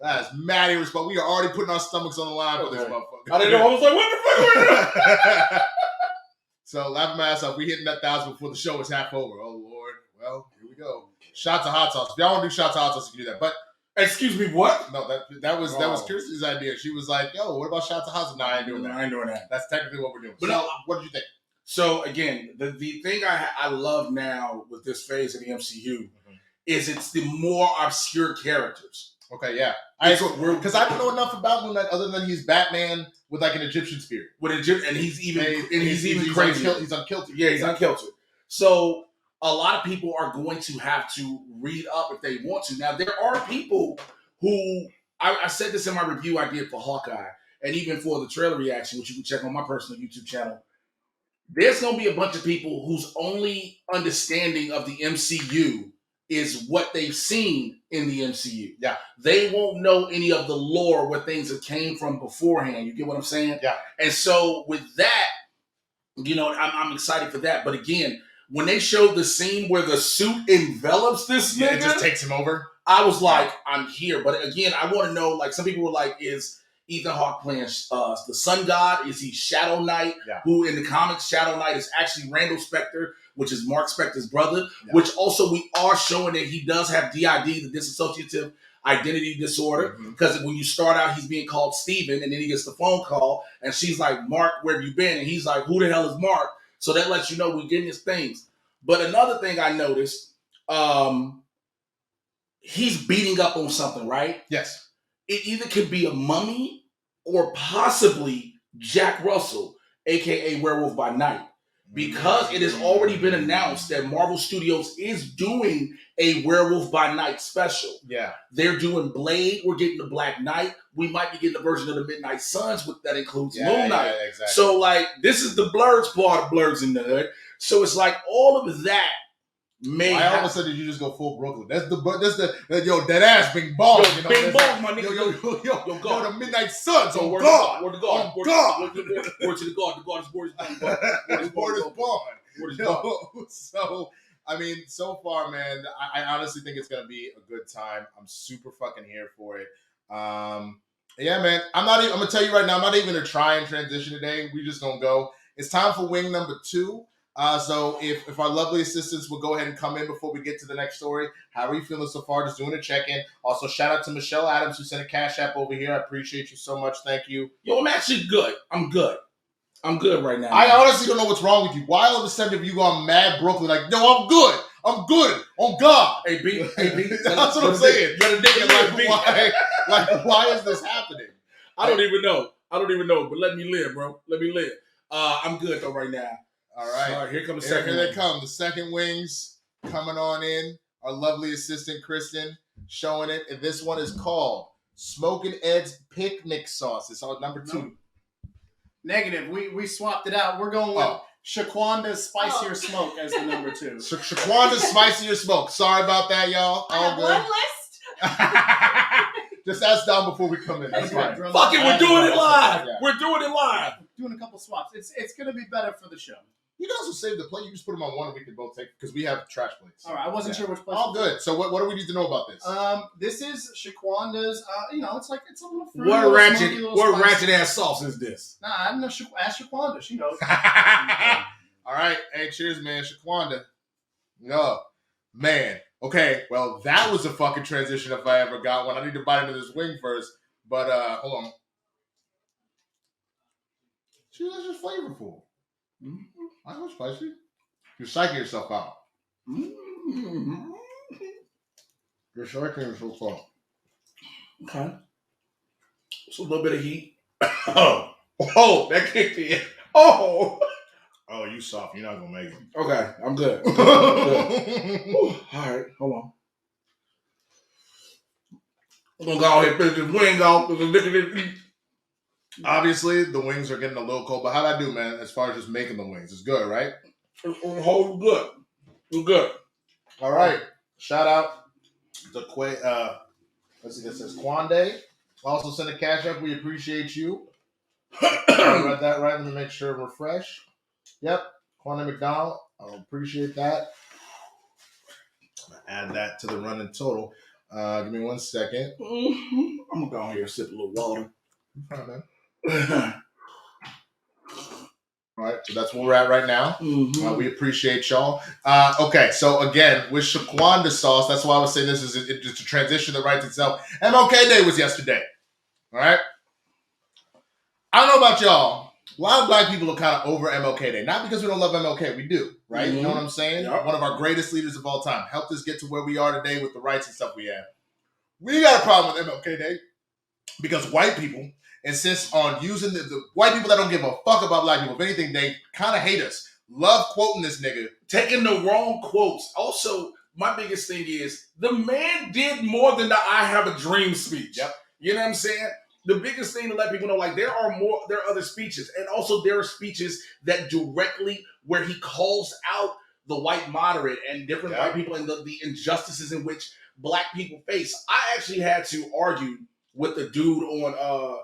That is mad irresponsible. We are already putting our stomachs on the line for this motherfucker. I didn't know. I was like, what the fuck are we doing? So, laughing my ass off. We hitting that 1,000 before the show is half over. Oh, Lord. Well, here we go. Shots of hot sauce. If y'all want to do shots of hot sauce, you can do that. But, excuse me, what? No, that was Kirsten's idea. She was like, yo, what about shots of hot sauce? No, I ain't doing that. That's technically what we're doing. But so, what did you think? So, again, the thing I love now with this phase of the MCU is it's the more obscure characters. Okay, yeah. Because I don't know enough about Moon Knight other than he's Batman with like an Egyptian spirit. And he's even crazy. He's unkilted. Yeah, he's unkilted. So a lot of people are going to have to read up if they want to. Now, there are people who, I said this in my review I did for Hawkeye, and even for the trailer reaction, which you can check on my personal YouTube channel. There's going to be a bunch of people whose only understanding of the MCU is what they've seen in the MCU. Yeah. They won't know any of the lore where things have came from beforehand. You get what I'm saying? Yeah. And so with that, you know, I'm excited for that. But again, when they showed the scene where the suit envelops this nigga, it just takes him over. I was like, I'm here. But again, I want to know, like, some people were like, is Ethan Hawke playing the Sun God? Is he Shadow Knight? Yeah. Who in the comics, Shadow Knight is actually Randall Spector, which is Mark Spector's brother, which also we are showing that he does have DID, the dissociative identity disorder, because when you start out, he's being called Steven, and then he gets the phone call, and she's like, Mark, where have you been? And he's like, who the hell is Mark? So that lets you know we're getting his things. But another thing I noticed, he's beating up on something, right? Yes. It either could be a mummy or possibly Jack Russell, a.k.a. Werewolf by Night. Because it has already been announced that Marvel Studios is doing a Werewolf by Night special. Yeah. They're doing Blade. We're getting the Black Knight. We might be getting a version of the Midnight Suns that includes Moon Knight. Yeah, exactly. So, like, this is the Blerds part of Blerds in the Hood. So it's like all of that may Why all of a sudden did you just go full Brooklyn? That's yo, that ass Bing Bong. Yo, you know, Bing Bong, my nigga. Yo, the Midnight Suns. Oh, word God. Word to God. Oh, God. Word to the God. The God is word is born. Word is born. So, I mean, so far, man, I honestly think it's going to be a good time. I'm super fucking here for it. Yeah, man, I'm going to tell you right now, I'm not even going to try and transition today. We're just going to go. It's time for wing number 2. So if our lovely assistants will go ahead and come in before we get to the next story. How are you feeling so far? Just doing a check-in. Also, shout out to Michelle Adams who sent a cash app over here. I appreciate you so much. Thank you. Yo, I'm actually good. I'm good right now. I honestly don't know what's wrong with you. Why all of a sudden have you gone mad Brooklyn? Like, no, I'm good. I'm good. On God. Hey, B. That's what I'm saying. Why is this happening? I don't even know. But let me live, bro. Let me live. I'm good though right now. All right. All right, here comes the second. Here they come. The second wings coming on in. Our lovely assistant Kristin showing it. And this one is called Smoking Ed's Picnic Sauce. It's on number 2. Negative. We swapped it out. We're going with Shaquanda's Spicier Smoke as the number 2. Shaquanda's Spicier Smoke. Sorry about that, y'all. All good. One list. Just ask down before we come in. That's fine. Fuck it, we're doing it live. Yeah. We're doing it live. Doing a couple swaps. It's going to be better for the show. You can also save the plate. You just put them on one and we can both take because we have trash plates. All right. I wasn't sure which place. All good. So what do we need to know about this? This is Shaquanda's. It's a little fruity. What little smoky, ratchet ass sauce is this? Nah, I don't know. Ask Shaquanda. She knows. All right. Hey, cheers, man. Shaquanda. No. Man. Okay. Well, that was a fucking transition if I ever got one. I need to bite into this wing first. But hold on. See, that's just flavorful. I know spicy. You're psyching yourself out. You're psyching yourself out. Okay. It's a little bit of heat. Oh, that kicked in. Oh, you soft. You're not gonna make it. Okay, I'm good. I'm good. All right, hold on. I'm gonna go ahead and finish this wing off. Obviously, the wings are getting a little cold, but how'd I do, man, as far as just making the wings? It's good, right? Hold good. We're good. All right. Shout out to let's see, this says Kwande. Also send a cash up. We appreciate you. I read that right. Let me make sure we're fresh. Yep. Kwande McDonald. I appreciate that. I'm going to add that to the running total. Give me 1 second. I'm going to go here and sip a little water. All right, man. All right, so that's where we're at right now. We appreciate y'all. Okay, so again, with Shaquanda sauce, that's why I was saying this is just a transition that writes itself. MLK Day was yesterday. All right? I don't know about y'all. A lot of black people are kind of over MLK Day. Not because we don't love MLK. We do, right? You know what I'm saying? Yep. One of our greatest leaders of all time. Helped us get to where we are today with the rights and stuff we have. We got a problem with MLK Day because white people insist on using the white people that don't give a fuck about black people. If anything, they kind of hate us. Love quoting this nigga. Taking the wrong quotes. Also, my biggest thing is the man did more than the I have a dream speech. Yep. You know what I'm saying? The biggest thing to let people know, like, there are other speeches. And also there are speeches that directly where he calls out the white moderate and different white people and the injustices in which black people face. I actually had to argue with the dude on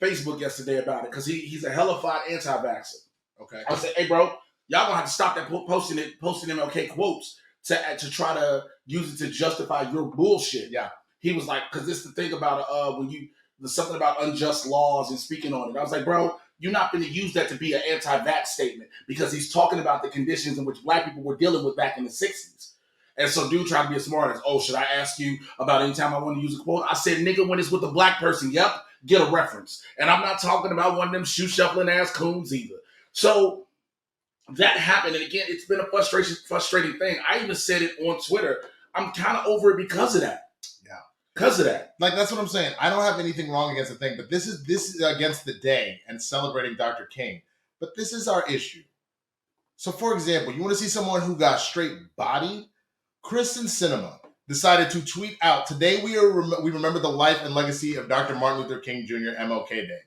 Facebook yesterday about it because he's a hellified anti-vaxxer. Okay. I said, hey, bro, y'all gonna have to stop that posting MLK quotes to try to use it to justify your bullshit. Yeah. He was like, because this is the thing about there's something about unjust laws and speaking on it. I was like, bro, you're not going to use that to be an anti-vax statement because he's talking about the conditions in which black people were dealing with back in the 60s. And so dude tried to be a smart ass. Oh, should I ask you about any time I want to use a quote? I said, nigga, when it's with a black person, yep, get a reference. And I'm not talking about one of them shoe shuffling ass coons either. So that happened. And again, it's been a frustrating thing. I even said it on Twitter. I'm kind of over it because of that. Yeah. Because of that. Like, that's what I'm saying. I don't have anything wrong against the thing, but this is against the day and celebrating Dr. King. But this is our issue. So, for example, you want to see someone who got straight bodied? Kristin Cinema decided to tweet out, today we remember the life and legacy of Dr. Martin Luther King Jr. MLK Day.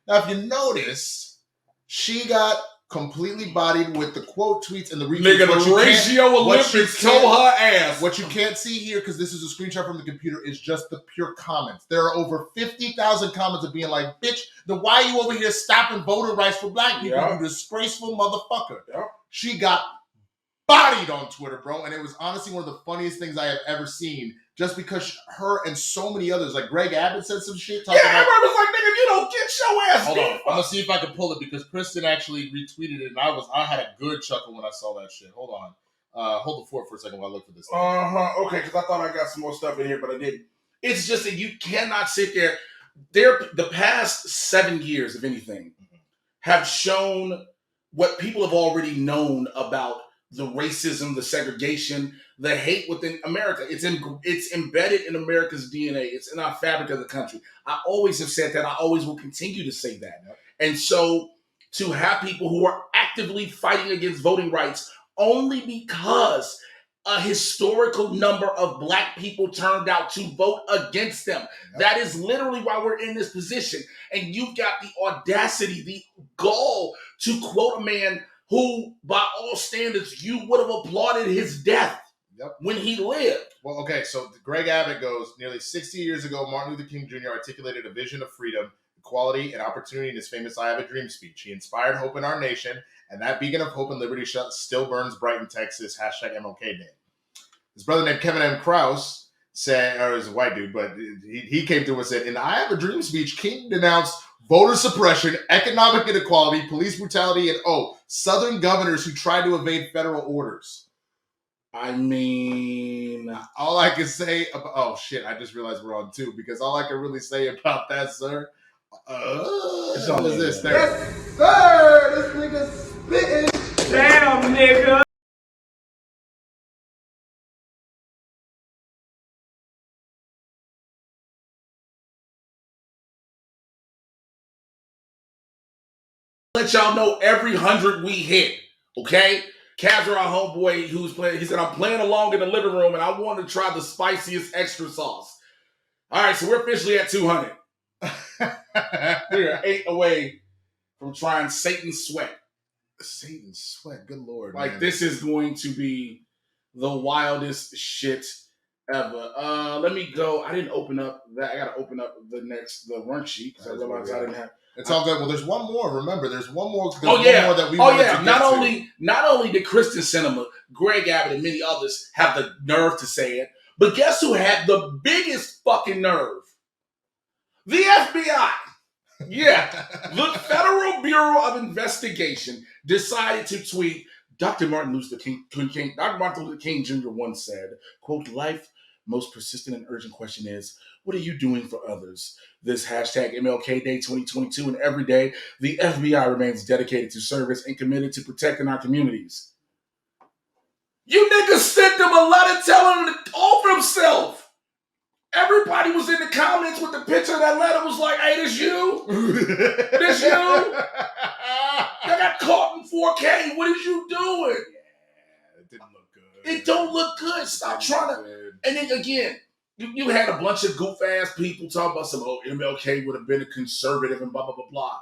Now, if you notice, she got completely bodied with the quote tweets and the retweets. Nigga, the ratio Olympics told her ass. What you can't see here, because this is a screenshot from the computer, is just the pure comments. There are over 50,000 comments of being like, bitch, why are you over here stopping voter rights for black people, you disgraceful motherfucker? Yep. She got bodied on Twitter, bro, and it was honestly one of the funniest things I have ever seen, just because her and so many others, like Greg Abbott said some shit. Yeah, everybody was like, nigga, if you don't get your ass. Hold on, I'm gonna see if I can pull it because Kristin actually retweeted it, and I had a good chuckle when I saw that shit. Hold on, hold the fort for a second while I look for this thing. Okay, because I thought I got some more stuff in here, but I didn't. It's just that you cannot sit there. The past 7 years, if anything, have shown what people have already known about the racism, the segregation, the hate within America. It's embedded in America's DNA. It's in our fabric of the country. I always have said that. I always will continue to say that. And so to have people who are actively fighting against voting rights only because a historical number of black people turned out to vote against them. Yep. That is literally why we're in this position. And you've got the audacity, the gall to quote a man who, by all standards, you would have applauded his death when he lived. Well, okay, so Greg Abbott goes, nearly 60 years ago, Martin Luther King Jr. articulated a vision of freedom, equality, and opportunity in his famous I Have a Dream speech. He inspired hope in our nation, and that beacon of hope and liberty still burns bright in Texas, #MLK Day. His brother named Kevin M. Krause said, or is a white dude, but he came through and said, in the I Have a Dream speech, King denounced voter suppression, economic inequality, police brutality, and Southern governors who tried to evade federal orders. I mean, all I can say about, I just realized we're on 2 because all I can really say about that, sir, it's on this. Yes, sir, this nigga spitting. Damn, nigga. Let y'all know every 100 we hit, okay? Kazra, our homeboy, who's playing, he said, I'm playing along in the living room and I want to try the spiciest extra sauce. All right, so we're officially at 200. We are 8 away from trying Satan's Sweat. Satan's Sweat, good Lord. Like, man. This is going to be the wildest shit ever. Let me go. I didn't open up that. I got to open up the run sheet because I realized I didn't have. It's all good. Well, there's one more. Remember, there's one more. One more that we wanted to get not only did Kristin Cinema, Greg Abbott, and many others have the nerve to say it, but guess who had the biggest fucking nerve? The FBI. Yeah, the Federal Bureau of Investigation decided to tweet. Dr. Martin Luther King Jr. once said, "Quote: Life most persistent and urgent question is, what are you doing for others? This #MLK Day 2022 and every day, the FBI remains dedicated to service and committed to protecting our communities." You niggas sent him a letter telling him to offer himself. Everybody was in the comments with the picture of that letter was like, hey, this you? This you? Y'all got caught in 4K. What is you doing? Yeah, it didn't look good. It don't look good. Stop trying to. And then again, you had a bunch of goof ass people talking about some, MLK would have been a conservative and blah, blah, blah, blah.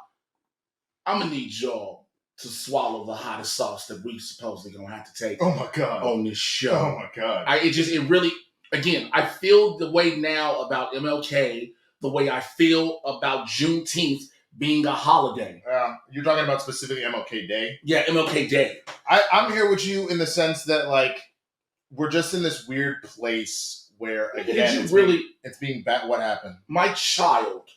I'm going to need y'all to swallow the hottest sauce that we supposedly going to have to take on this show. Oh, my God. It really, again, I feel the way now about MLK, the way I feel about Juneteenth being a holiday. You're talking about specifically MLK Day? Yeah, MLK Day. I'm here with you in the sense that, like, we're just in this weird place where, again, it's being what happened? My child,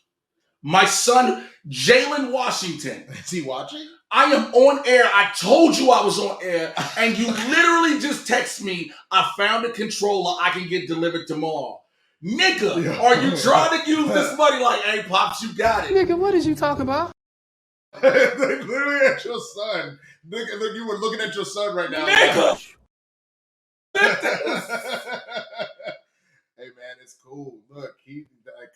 my son, Jay Washington. Is he watching? I am on air. I told you I was on air, and you literally just text me, I found a controller I can get delivered tomorrow. Nigga, are you trying to use this money like, hey, Pops, you got it? Nigga, what is you talking about? Literally at your son. Nigga, look, you were looking at your son right now. Nigga! Hey man, it's cool. Look,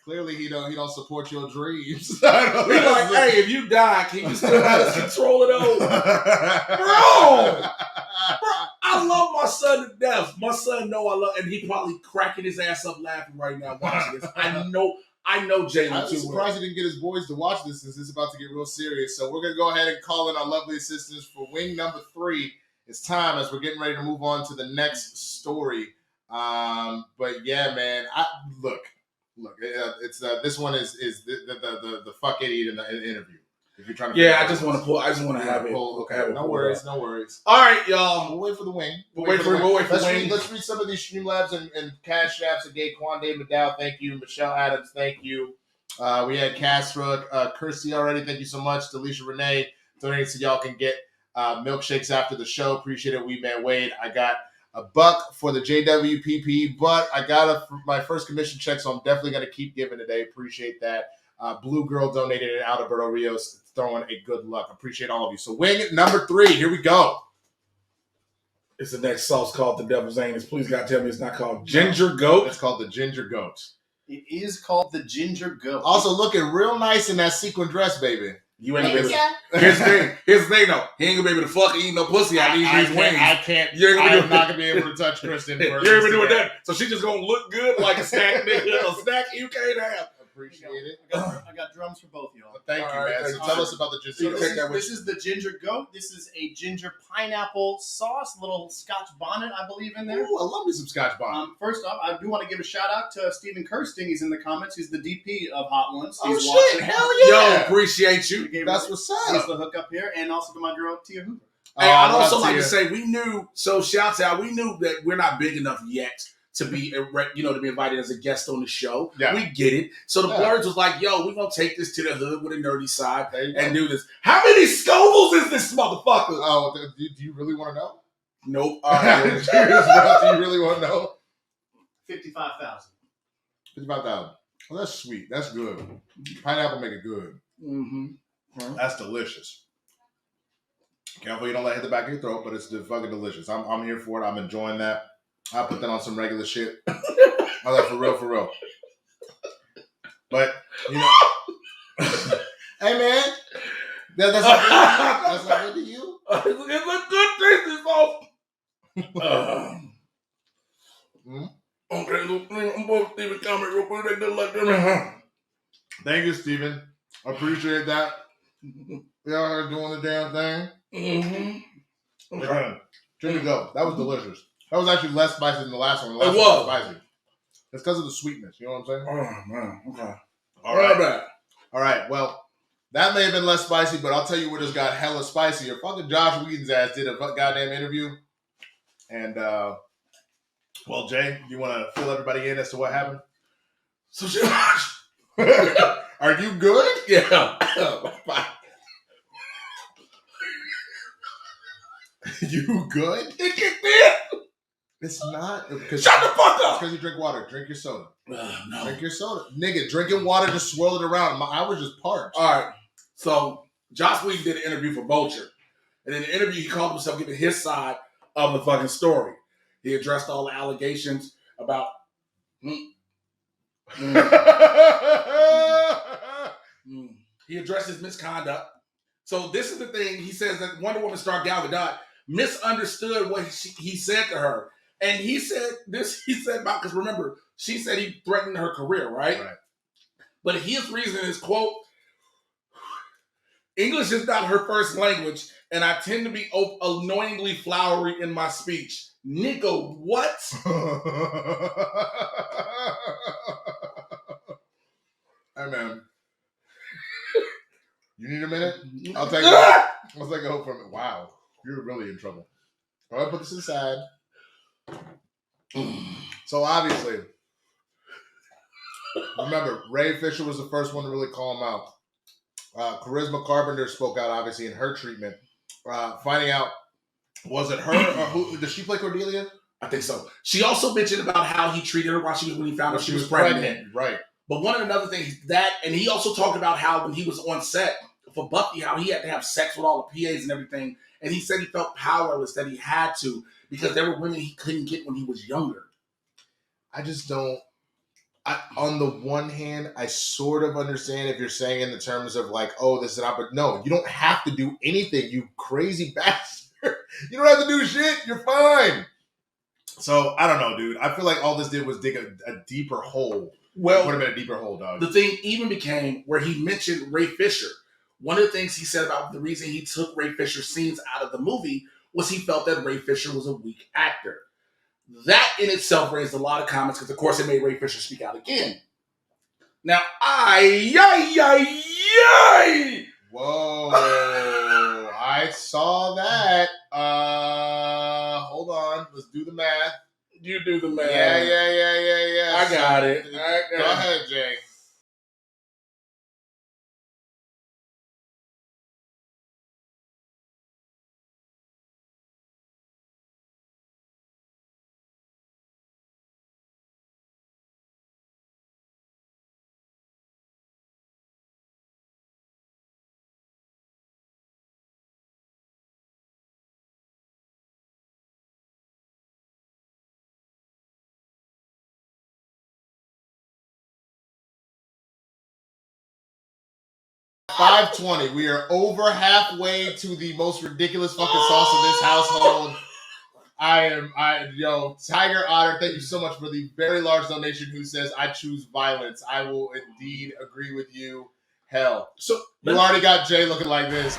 clearly he don't support your dreams. He's like, hey, if you die, can you still have us control it over? Bro, I love my son to death. My son know I love, and he probably cracking his ass up laughing right now watching this. I know Jalen I'm too. surprised he didn't get his boys to watch this since it's about to get real serious. So we're gonna go ahead and call in our lovely assistants for wing number 3. It's time as we're getting ready to move on to the next story. But yeah, man, look. It's this one is the fuck idiot in the interview. If you're trying to, I just want to have it. Okay, no worries. All right, y'all. We'll wait for the wing. We'll wait for the wing. Let's read some of these Streamlabs and Cash Apps. Again, Quande McDowell, thank you. Michelle Adams, thank you. We had Castra, Kirsty already. Thank you so much. Delisha Renee, donating so y'all can get milkshakes after the show. Appreciate it. Wee Man Wade. I got $1 for the JWPP, but I got my first commission check, so I'm definitely going to keep giving today. Appreciate that. Blue Girl donated an Alberto Rios, throwing a good luck. Appreciate all of you. So wing number 3, here we go. It's the next sauce called the Devil's Anus. Please God tell me it's not called Ginger Goat. It's called the Ginger Goat. It is called the Ginger Goat. Also looking real nice in that sequin dress, baby. You ain't gonna be able to. Here's the thing though. He ain't gonna be able to fuck eat no pussy out these wings. I can't. I'm not gonna be able to touch Kristin. You ain't even doing that. So she just gonna look good like a snack, nigga. A snack you can't have. Appreciate it. I got drums for both y'all. Thank you, man. So tell us about the ginger. This is the ginger goat. This is a ginger pineapple sauce, little Scotch bonnet, I believe, in there. Ooh, I love me some Scotch bonnet. First off, I do want to give a shout out to Stephen Kirsting. He's in the comments. He's the DP of Hot Ones. He's shit! Hell yeah! Yo, appreciate you. That's what's up. He's the hookup here, and also to my girl Tia Hoover. Hey, I'd also like to say we knew. So shouts out. We knew that we're not big enough yet to be, to be invited as a guest on the show. Yeah. We get it. So the Blerds was like, yo, we're going to take this to the hood with a nerdy side and do this. How many Scovilles is this motherfucker? Oh, do you really want to know? Nope. Do you really want to know? 55,000. 55,000. Well, that's sweet. That's good. Pineapple make it good. Mm-hmm. That's delicious. Careful you don't let it hit the back of your throat, but it's fucking delicious. I'm here for it. I'm enjoying that. I'll put that on some regular shit. I'm like, for real. But, you know. Hey, man. That's not good to you? It's a good tasting sauce. Okay, I'm going to Steven comment real quick. They good like that. Thank you, Steven. I appreciate that. Y'all are doing the damn thing. Mm-hmm. Okay. Here we go. That was delicious. That was actually less spicy than the last one. The last one was spicy. It's because of the sweetness. You know what I'm saying? Oh, man. Okay. All right. Well, that may have been less spicy, but I'll tell you what just got hella spicier. Fucking Josh Whedon's ass did a goddamn interview. And, well, Jay, you want to fill everybody in as to what happened? So, Josh, are you good? Yeah. You good? It kicked in. It's not. Shut the fuck up. It's because you drink water. Drink your soda. No. Drink your soda. Nigga, drinking water, just swirl it around. I was just parched. All right. So, Josh Whedon did an interview for Vulture. And in the interview, he called himself giving his side of the fucking story. He addressed all the allegations about... He addressed his misconduct. So this is the thing. He says that Wonder Woman star Gal Gadot misunderstood what he said to her. And he said about, because remember, she said he threatened her career, right? But his reason is, quote, English is not her first language, and I tend to be annoyingly flowery in my speech. Nigga, what? Hey, man. You need a minute? I'll take a hope from it. Wow. You're really in trouble. All right, put this aside. So, obviously, remember, Ray Fisher was the first one to really call him out. Charisma Carpenter spoke out, obviously, in her treatment. Finding out, was it her or who? Did she play Cordelia? I think so. She also mentioned about how he treated her when he found out she was pregnant. Right. But one of another things and he also talked about how when he was on set for Buffy, how he had to have sex with all the PAs and everything. And he said he felt powerless, that he had to, because there were women he couldn't get when he was younger. I just don't. On the one hand, I sort of understand if you're saying in the terms of like, oh, this is an opportunity. No, you don't have to do anything, you crazy bastard. You don't have to do shit. You're fine. So, I don't know, dude. I feel like all this did was dig a deeper hole. Well, put him in a deeper hole, dog. The thing even became where he mentioned Ray Fisher. One of the things he said about the reason he took Ray Fisher's scenes out of the movie was he felt that Ray Fisher was a weak actor. That in itself raised a lot of comments because, of course, it made Ray Fisher speak out again. Now, whoa. I saw that. Hold on. Let's do the math. You do the math. Yeah. I got it. Go ahead, Jay. 5:20. We are over halfway to the most ridiculous fucking sauce of this household. Tiger Otter, thank you so much for the very large donation who says, I choose violence. I will indeed agree with you. Hell. So you already got Jay looking like this.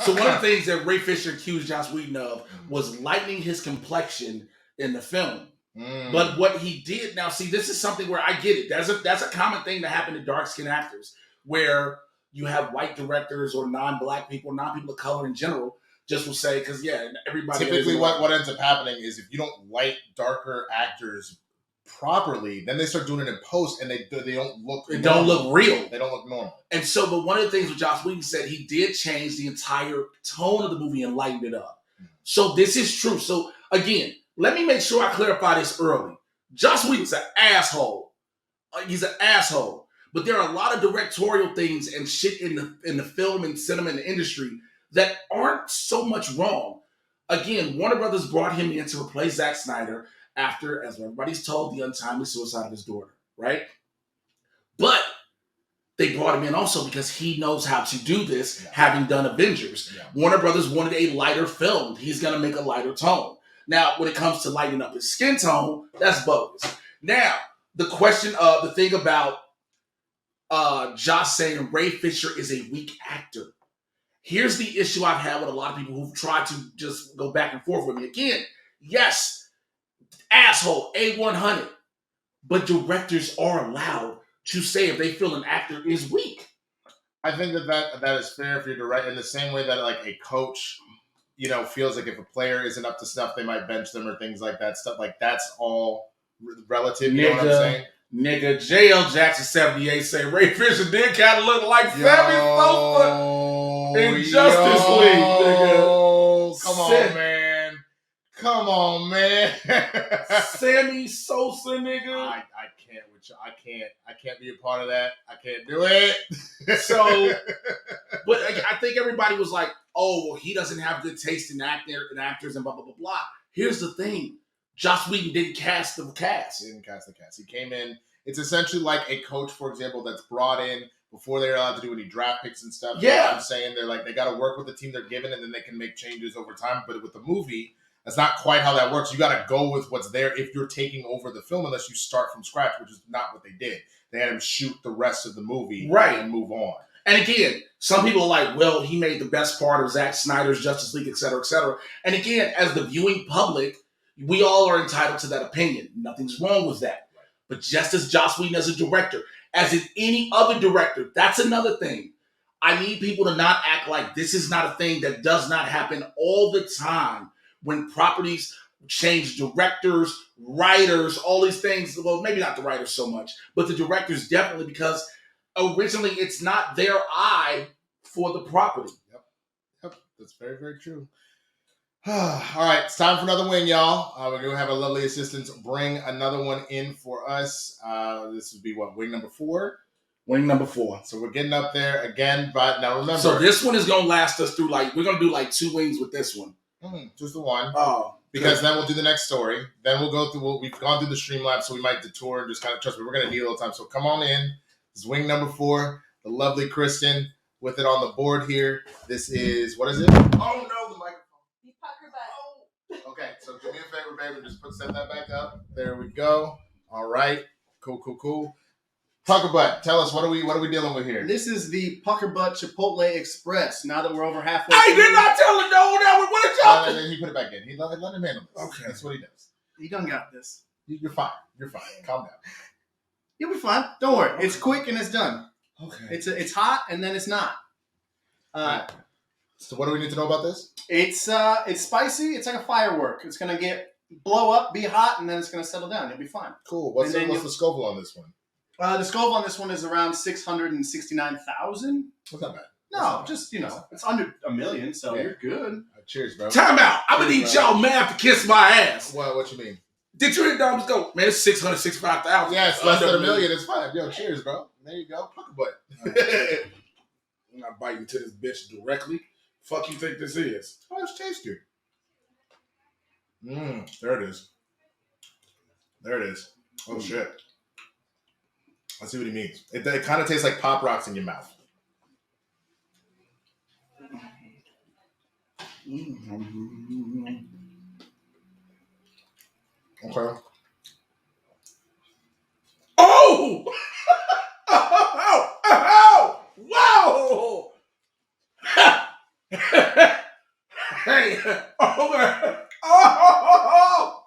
So one of the things that Ray Fisher accused Joss Whedon of was lightening his complexion in the film. But what he did, now see, this is something where I get it. That's a common thing that happened to dark-skinned actors, where you have white directors or non-black people, non-people of color in general, just will say, because everybody. Typically, what ends up happening is if you don't light darker actors properly, then they start doing it in post, and they don't look. It don't look real. They don't look normal. And so, but one of the things that Joss Whedon said, he did change the entire tone of the movie and lightened it up. So this is true. So again, let me make sure I clarify this early. Joss Whedon's an asshole. He's an asshole. But there are a lot of directorial things and shit in the film and cinema and the industry that aren't so much wrong. Again, Warner Brothers brought him in to replace Zack Snyder after, as everybody's told, the untimely suicide of his daughter, right? But they brought him in also because he knows how to do this, having done Avengers. Warner Brothers wanted a lighter film. He's going to make a lighter tone. Now, when it comes to lighting up his skin tone, that's bogus. Now, the thing about Josh saying Ray Fisher is a weak actor. Here's the issue I've had with a lot of people who've tried to just go back and forth with me. Again, yes, asshole, A100. But directors are allowed to say if they feel an actor is weak. I think that is fair for you to write in the same way that like a coach, feels like if a player isn't up to snuff, they might bench them or things like that. Stuff like that's all relative. You know what I'm saying? Nigga, JL Jackson 78 say Ray Fisher did kind of look like Sammy Sosa in Justice League, nigga. Come on, man. Sammy Sosa, nigga. I can't with you. I can't be a part of that. I can't do it. So, but I think everybody was like, oh, well, he doesn't have good taste in actors and blah, blah, blah, blah. Here's the thing. Joss Whedon didn't cast the cast. He didn't cast the cast. He came in. It's essentially like a coach, for example, that's brought in before they're allowed to do any draft picks and stuff. Yeah. You know what I'm saying? They're like, they got to work with the team they're given, and then they can make changes over time. But with the movie, that's not quite how that works. You got to go with what's there if you're taking over the film, unless you start from scratch, which is not what they did. They had him shoot the rest of the movie and move on. And again, some people are like, well, he made the best part of Zack Snyder's Justice League, et cetera, et cetera. And again, as the viewing public, we all are entitled to that opinion. Nothing's wrong with that. But just as Joss Whedon as a director, as in any other director, that's another thing. I need people to not act like this is not a thing that does not happen all the time when properties change directors, writers, all these things. Well, maybe not the writers so much, but the directors definitely, because originally it's not their eye for the property. Yep. That's very, very true. All right, it's time for another wing, y'all. We're going to have our lovely assistants bring another one in for us. This would be wing number 4? Wing number 4. So we're getting up there again, but now remember. So this one is going to last us through we're going to do 2 wings with this one. Just the one. Oh. Because then we'll do the next story. Then we'll go through, we've gone through the Streamlabs, so we might detour and just kind of, trust me, we're going to need a little time. So come on in. This is wing number 4, the lovely Kristin with it on the board here. This is, what is it? Oh no, the microphone. Okay, so do me a favor, baby. Just set that back up. There we go. All right. Cool. Pucker Butt, tell us, what are we dealing with here? This is the Pucker Butt Chipotle Express. Now that we're over halfway I did not tell him no, that was what a joke. He put it back in. He let him handle this. Okay. That's what he does. He done got this. You're fine. Calm down. You'll be fine. Don't worry. Okay. It's quick and it's done. Okay. It's hot and then it's not. So what do we need to know about this? It's spicy. It's like a firework. It's gonna blow up, be hot, and then it's gonna settle down. You'll be fine. Cool. What's the Scoville on this one? The Scoville on this one is around 669,000. What's that bad? No, just it's under 1 million, so you're good. Cheers, bro. Time out. I'm gonna need y'all math to kiss my ass. What you mean? Did you hear Doms go? Man, it's 665,000. Yeah, it's less than 1 million. It's fine. Yo, cheers, bro. There you go. Pucker Butt. I'm not biting to this bitch directly. Fuck you think this is? Oh, it's tasty. There it is. There it is. Oh shit. I see what he means. It kind of tastes like Pop Rocks in your mouth. Okay. Oh! Oh! Wow! Hey! Oh!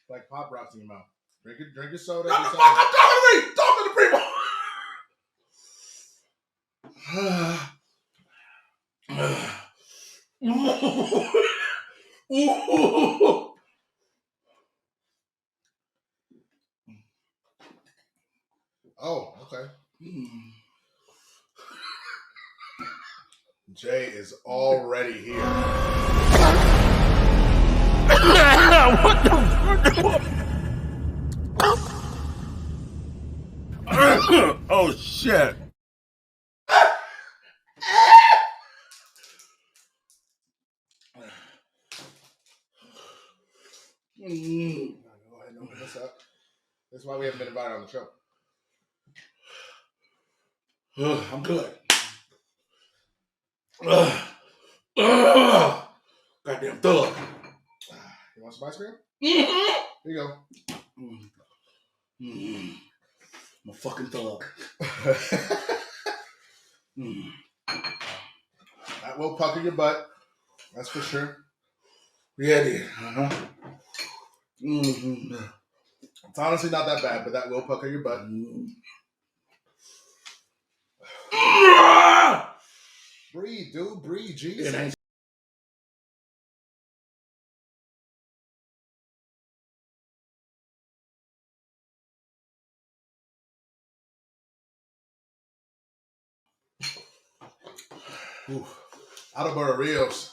Like Pop Rocks in your mouth. Drink your soda. I'm talking to me! Talking to people! Oh, okay. Jay is already here. What the fuck? Oh shit. Go ahead and open this up. That's why we haven't been invited on the show. I'm good. Goddamn thug. You want some ice cream? Mm-hmm. Here you go. I'm a fucking thug. That will pucker your butt. That's for sure. Yeah, it is. It's honestly not that bad, but that will pucker your butt. Breathe, dude. Breathe, Jesus. Attleboro Rios.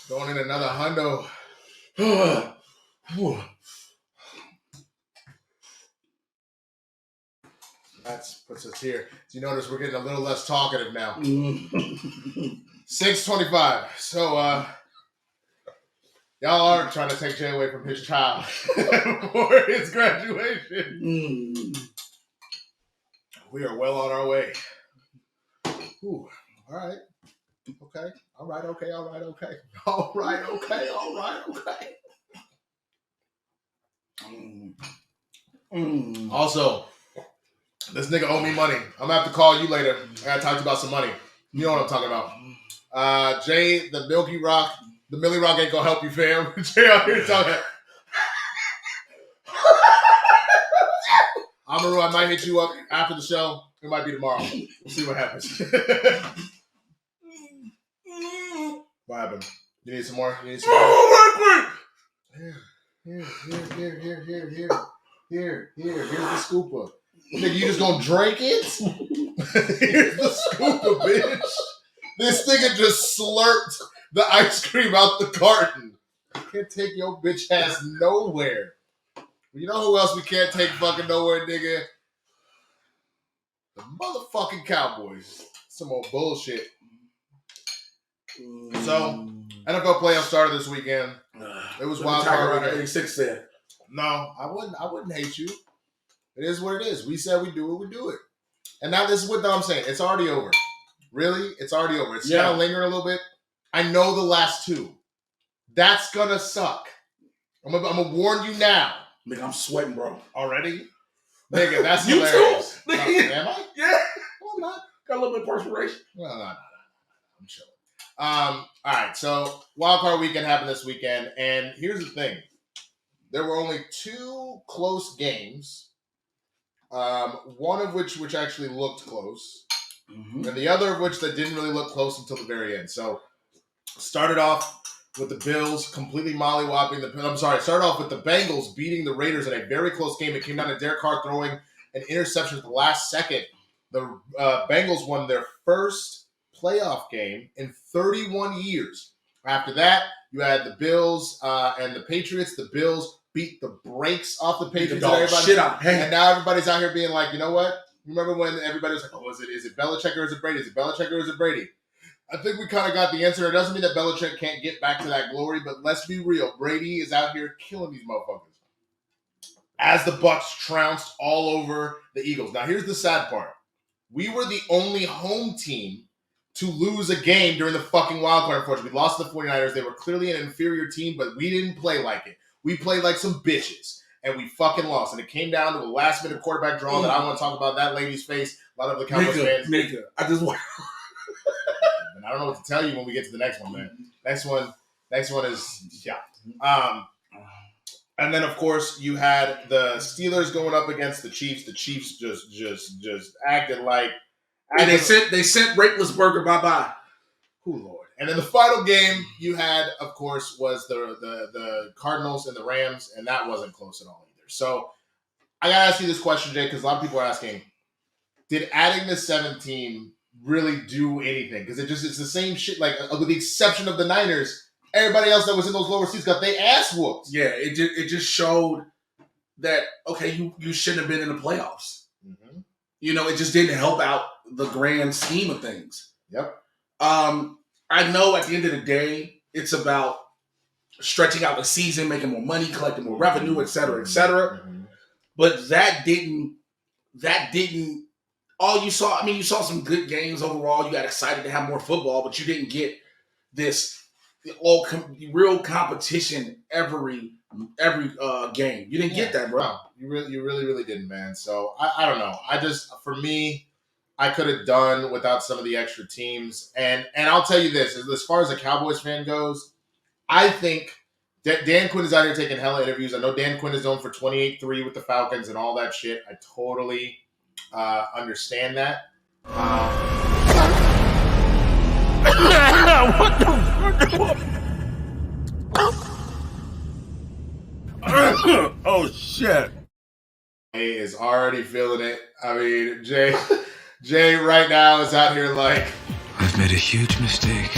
Going in another hundo. That puts us here. So you notice we're getting a little less talkative now. 6:25. So y'all are trying to take Jay away from his child for his graduation. We are well on our way. Ooh, all right. Okay. All right. Okay. All right. Okay. All right. Okay. All right. Okay. Also, this nigga owe me money. I'm gonna have to call you later. I gotta talk to you about some money. You know what I'm talking about. Jay, the Milky Rock, the Millie Rock ain't gonna help you, fam. Jay out here talking. Amaru, I might hit you up after the show. It might be tomorrow. We'll see what happens. What happened? You need some more? You need some more? Here. Here's the scooper. Nigga, you just gonna drink it? Here's the scooper, bitch. This nigga just slurped the ice cream out the carton. Can't take your bitch ass nowhere. You know who else we can't take fucking nowhere, nigga? The motherfucking Cowboys. Some more bullshit. So, NFL playoffs started this weekend. It was wild card. 86 said. No, I wouldn't hate you. It is what it is. We said we do it, we do it. And now this is what I'm saying. It's already over. Really? It's already over. It's kind of lingering a little bit. I know the last two. That's gonna suck. I'm gonna warn you now. Nigga, I'm sweating, bro. Already? Nigga, that's you hilarious. too? No, am I? Yeah. No, I'm not. Got a little bit of perspiration. Well, no. I'm chilling. All right, so wild card weekend happened this weekend, and here's the thing. There were only two close games, one of which actually looked close, and the other of which that didn't really look close until the very end. So, started off with the Bills completely mollywopping started off with the Bengals beating the Raiders in a very close game. It came down to Derek Carr throwing an interception at the last second. The Bengals won their first playoff game in 31 years. After that, you had the Bills and the Patriots. The Bills beat the brakes off the Patriots and now everybody's out here being like, you know what? Remember when everybody was like, oh, is it Belichick or is it Brady? Is it Belichick or is it Brady? I think we kind of got the answer. It doesn't mean that Belichick can't get back to that glory, but let's be real. Brady is out here killing these motherfuckers. As the Bucs trounced all over the Eagles. Now, here's the sad part. We were the only home team to lose a game during the fucking wild card, unfortunately. We lost to the 49ers. They were clearly an inferior team, but we didn't play like it. We played like some bitches, and we fucking lost. And it came down to a last-minute quarterback draw that I want to talk about that lady's face. A lot of the Cowboys fans. Nigga, I just want... And I don't know what to tell you when we get to the next one, man. Next one is, yeah. And then, of course, you had the Steelers going up against the Chiefs. The Chiefs just acted like... And they sent Raplesberger bye-bye. Oh, Lord. And then the final game you had, of course, was the Cardinals and the Rams, and that wasn't close at all either. So I got to ask you this question, Jay, because a lot of people are asking, did adding the 7th team really do anything? Because it's the same shit, like, with the exception of the Niners, everybody else that was in those lower seats got their ass whooped. Yeah, it just showed that, okay, you shouldn't have been in the playoffs. Mm-hmm. You know, it just didn't help out the grand scheme of things. Yep. I know at the end of the day, it's about stretching out the season, making more money, collecting more revenue, et cetera, et cetera. Mm-hmm. But that didn't, all you saw, I mean, you saw some good games overall. You got excited to have more football, but you didn't get this real competition every game. You didn't get that, bro. No, you really didn't, man. So I don't know. For me, I could have done without some of the extra teams. And I'll tell you this, as far as a Cowboys fan goes, I think that Dan Quinn is out here taking hella interviews. I know Dan Quinn is known for 28-3 with the Falcons and all that shit. I totally understand that. What the oh shit. Jay is already feeling it. I mean, Jay right now is out here like, I've made a huge mistake.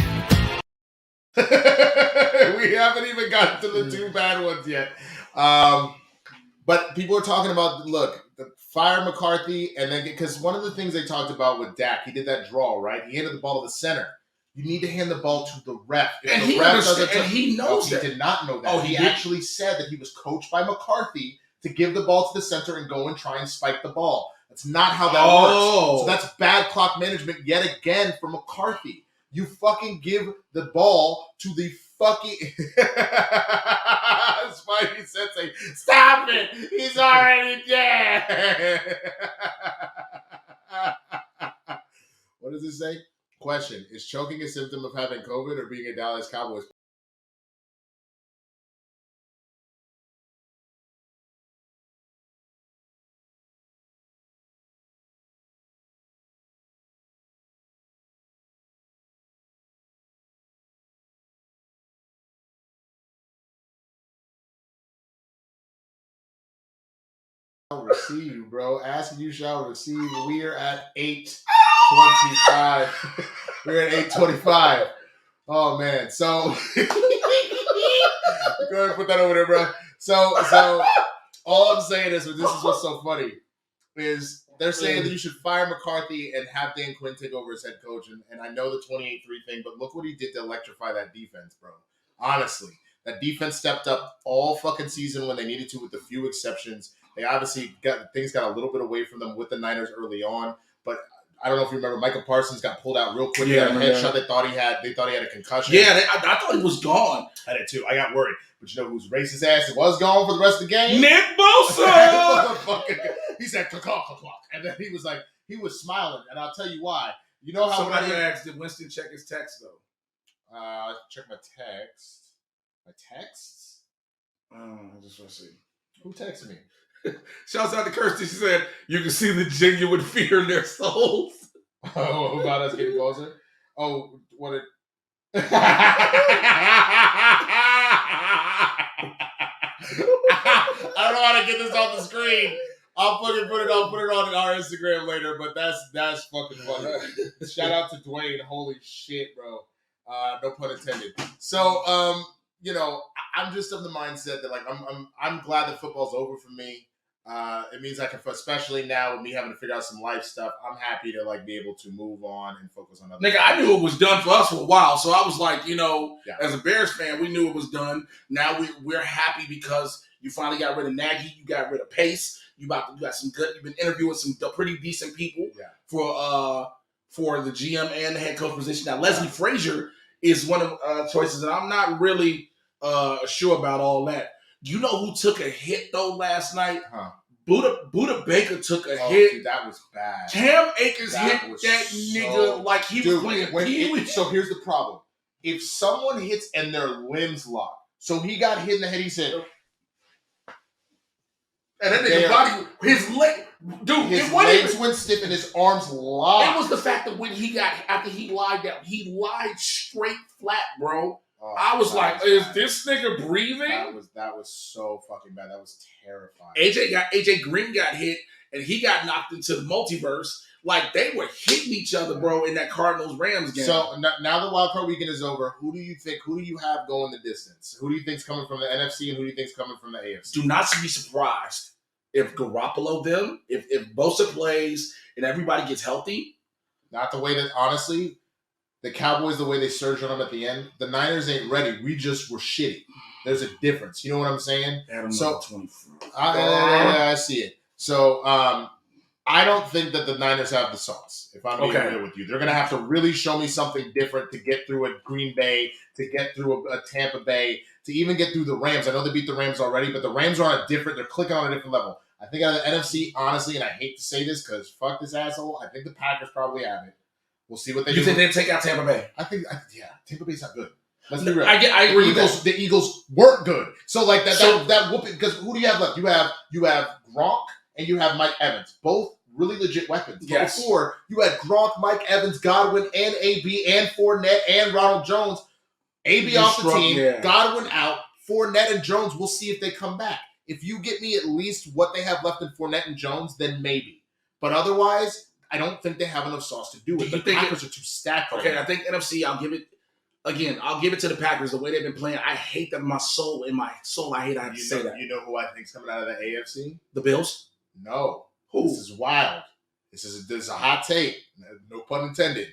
We haven't even gotten to the two bad ones yet. But people are talking about, look, fire McCarthy, and then, because one of the things they talked about with Dak, he did that draw, right? He handed the ball to the center. You need to hand the ball to the ref. And he knows that. He did not know that. Oh, he actually said that he was coached by McCarthy to give the ball to the center and go and try and spike the ball. That's not how that works. So that's bad clock management yet again for McCarthy. You fucking give the ball to the fucking... Spidey said, stop it! He's already dead! What does it say? Question, is choking a symptom of having COVID or being a Dallas Cowboys? Receive, bro. Ask and you shall receive. We are at 8:25. We're at 8:25. Oh man. So go ahead and put that over there, bro. So all I'm saying is, this is what's so funny, is they're saying that you should fire McCarthy and have Dan Quinn take over as head coach. And I know the 28-3 thing, but look what he did to electrify that defense, bro. Honestly, that defense stepped up all fucking season when they needed to, with a few exceptions. They obviously got a little bit away from them with the Niners early on, but I don't know if you remember, Michael Parsons got pulled out real quick. He had a headshot. They thought he had a concussion. Yeah, I thought he was gone. I did too. I got worried. But you know whose racist ass it was gone for the rest of the game? Nick Bosa! He said, clock. And then he was smiling. And I'll tell you why. You know how somebody asked, did Winston check his text, though? Check my text. My texts? I just want to see. Who texted me? Shouts out to Kristin. She said, you can see the genuine fear in their souls. Oh, about us getting closer? Oh, what it... I don't know how to get this off the screen. I'll put it on our Instagram later, but that's fucking funny. Shout out to Dwayne. Holy shit, bro. No pun intended. So, I'm just of the mindset that, like, I'm glad that football's over for me. It means I can, especially now with me having to figure out some life stuff, I'm happy to like be able to move on and focus on other Nigga, things. I knew it was done for us for a while, so I was like, you know, Yeah. as a Bears fan, we knew it was done. Now we're happy because you finally got rid of Nagy, you got rid of Pace, you got some good. You've been interviewing some pretty decent people for the GM and the head coach position. Now Leslie Frazier is one of choices, and I'm not really sure about all that. You know who took a hit though last night? Buda Baker took a hit. Dude, that was bad. Cam Akers That hit was that nigga like he was playing Pee-wee. So here's the problem. If someone hits and their limbs lock, so he got hit in the head, he said, and that nigga body, his leg, dude, his legs went stiff and his arms locked. It was the fact that when he got, after he lied down, he lied straight flat, bro. Oh, I was like, is this nigga breathing? That was so fucking bad. That was terrifying. AJ Green got hit and he got knocked into the multiverse. Like they were hitting each other, bro, in that Cardinals Rams game. So now the wild card weekend is over. Who do you have going the distance? Who do you think's coming from the NFC and who do you think's coming from the AFC? Do not be surprised if Garoppolo if Bosa plays and everybody gets healthy. Not the way that, honestly, the Cowboys, the way they surged on them at the end, the Niners ain't ready. We just were shitty. There's a difference. You know what I'm saying? So I see it. So I don't think that the Niners have the sauce, if I'm being real with you. They're going to have to really show me something different to get through a Green Bay, to get through a Tampa Bay, to even get through the Rams. I know they beat the Rams already, but the Rams are on they're clicking on a different level. I think out of the NFC, honestly, and I hate to say this because fuck this asshole, I think the Packers probably have it. We'll see what they do. You think they'll take out Tampa Bay? I think, Tampa Bay's not good. Let's be real. I agree with that. The Eagles weren't good. So like that whooping, because who do you have left? You have Gronk and you have Mike Evans. Both really legit weapons. But before, you had Gronk, Mike Evans, Godwin, and AB, and Fournette, and Ronald Jones. AB off the team, Godwin out, Fournette and Jones, we'll see if they come back. If you get me at least what they have left in Fournette and Jones, then maybe. But otherwise, I don't think they have enough sauce to do it. The Packers are too stacked. Okay, I think NFC, I'll give it to the Packers. The way they've been playing, I hate that in my soul, I hate I have to say that. You know who I think's coming out of the AFC? The Bills? No. Who? This is wild. This is a hot take. No pun intended.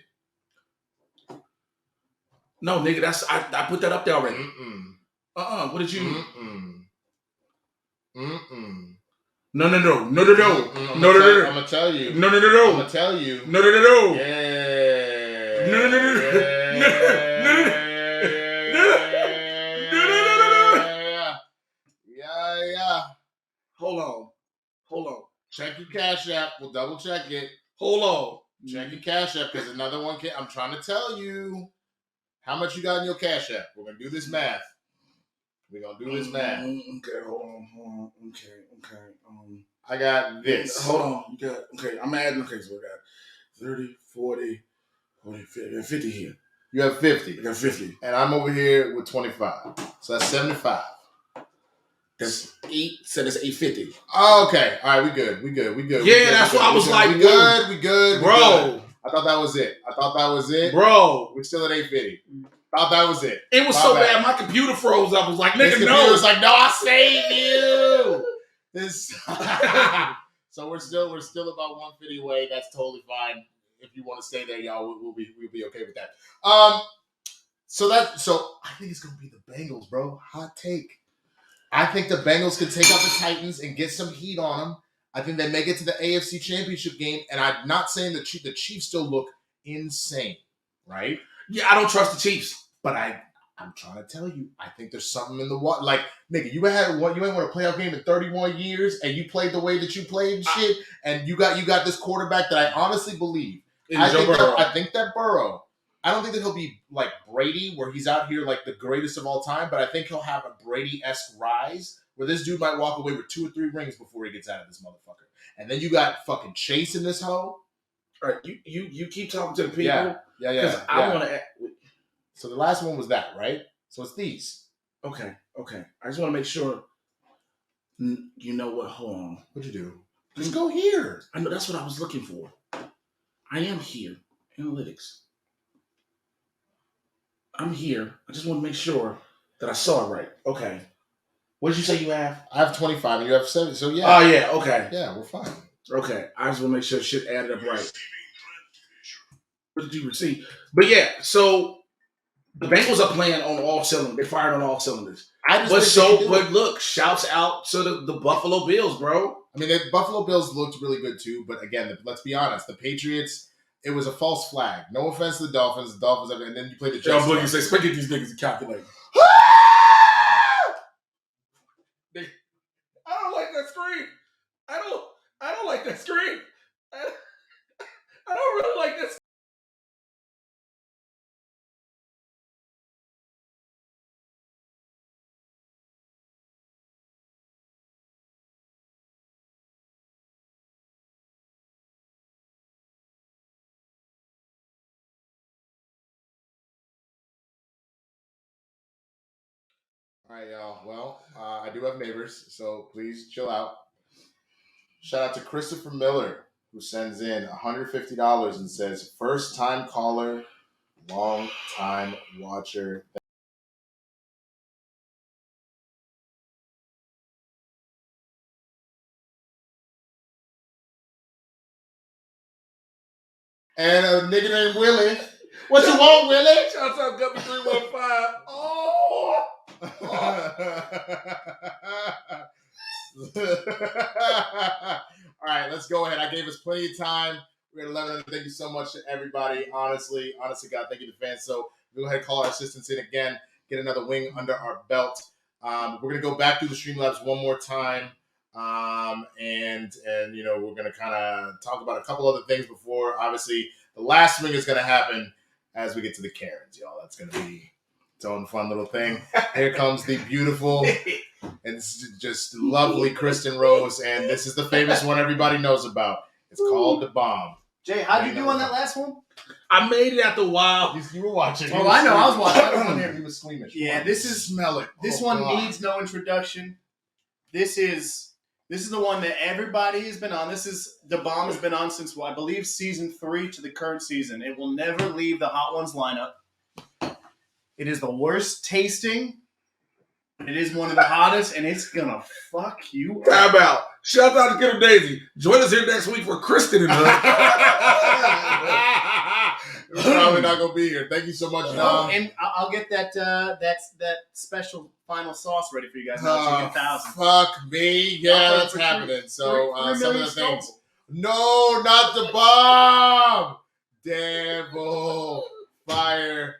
No, nigga, I put that up there already. What did you? No. I'm gonna tell you. No. I'm gonna tell you. No. Yeah. Yeah. Hold on. Check your Cash App. We'll double check it. Hold on. Check your Cash App because another one I'm trying to tell you how much you got in your Cash App. We're gonna do this math. Okay, hold on. Okay. I got this. Hold on. You got I'm adding. Okay, so we got 30, 40, 50 here. You have 50. I got 50. And I'm over here with 25. So that's 75. That's 8. So that's 850. Oh, okay. All right, we good. Yeah, that's what I was like. We good. Bro. I thought that was it. Bro. We're still at 850. Thought that was it. It was so bad. My computer froze. I was like, nigga, no. It was like, no, I saved you. So we're still about 150 away. That's totally fine. If you want to stay there, y'all, we'll be okay with that. So I think it's gonna be the Bengals, bro. Hot take. I think the Bengals can take out the Titans and get some heat on them. I think they make it to the AFC Championship game, and I'm not saying the Chiefs still look insane, right? Yeah, I don't trust the Chiefs, but I'm trying to tell you, I think there's something in the water. Like, nigga, you ain't won a playoff game in 31 years, and you played the way that you played and shit, and you got this quarterback that I honestly believe. I think that Burrow. I don't think that he'll be like Brady, where he's out here like the greatest of all time, but I think he'll have a Brady-esque rise, where this dude might walk away with 2 or 3 rings before he gets out of this motherfucker. And then you got fucking Chase in this hoe. All right, you keep talking to the people. Yeah. Because I want to. So the last one was that, right? So it's these. Okay. I just want to make sure. You know what? Hold on. What'd you do? Just go here. I know that's what I was looking for. I am here. Analytics. I'm here. I just want to make sure that I saw it right. Okay. What did you say you have? I have 25 and you have 7. So yeah. Oh yeah, okay. Yeah, we're fine. Okay. I just want to make sure shit added up right. What did you receive? But yeah, so the Bengals are playing on all cylinders. They fired on all cylinders. But look, shouts out to the Buffalo Bills, bro. I mean, the Buffalo Bills looked really good too, but again, let's be honest, the Patriots, it was a false flag. No offense to the Dolphins, and then you play the Jets. You say, "Spit these niggas and calculate." I don't like that scream. I don't like that scream. I don't really like this. All right, y'all. Well, I do have neighbors, so please chill out. Shout out to Christopher Miller, who sends in $150 and says, "First time caller, long time watcher." And a nigga named Willie. What you want, Willie? Shouts out Guppy 315. Oh. All right, let's go ahead. I gave us plenty of time. We're at 11. Thank you so much to everybody. Honestly, God, thank you to fans. So we'll go ahead and call our assistants in again, get another wing under our belt. We're gonna go back through the Streamlabs one more time. And you know, we're gonna kind of talk about a couple other things before obviously the last wing is gonna happen as we get to the Karens, y'all. That's gonna be its own fun little thing. Here comes the beautiful and just lovely Kristin Rose, and this is the famous one everybody knows about. It's called The Bomb. Jay, how'd you do on that last one? I made it after a while. You were watching. Oh, I know. I was watching. I was there. He was squeamish. Yeah, this is smell it. This one needs no introduction. This is the one that everybody has been on. The Bomb has been on since, I believe, season 3 to the current season. It will never leave the Hot Ones lineup. It is the worst tasting. It is one of the hottest, and it's gonna fuck you up. Time out. Shout out to Kiddo Daisy. Join us here next week for Kristin and We're probably not gonna be here. Thank you so much, Dom. And I'll get that special final sauce ready for you guys. Chicken 1000. Fuck me. Yeah, that's happening. So some of the things. No, not The Bomb. Devil. Fire.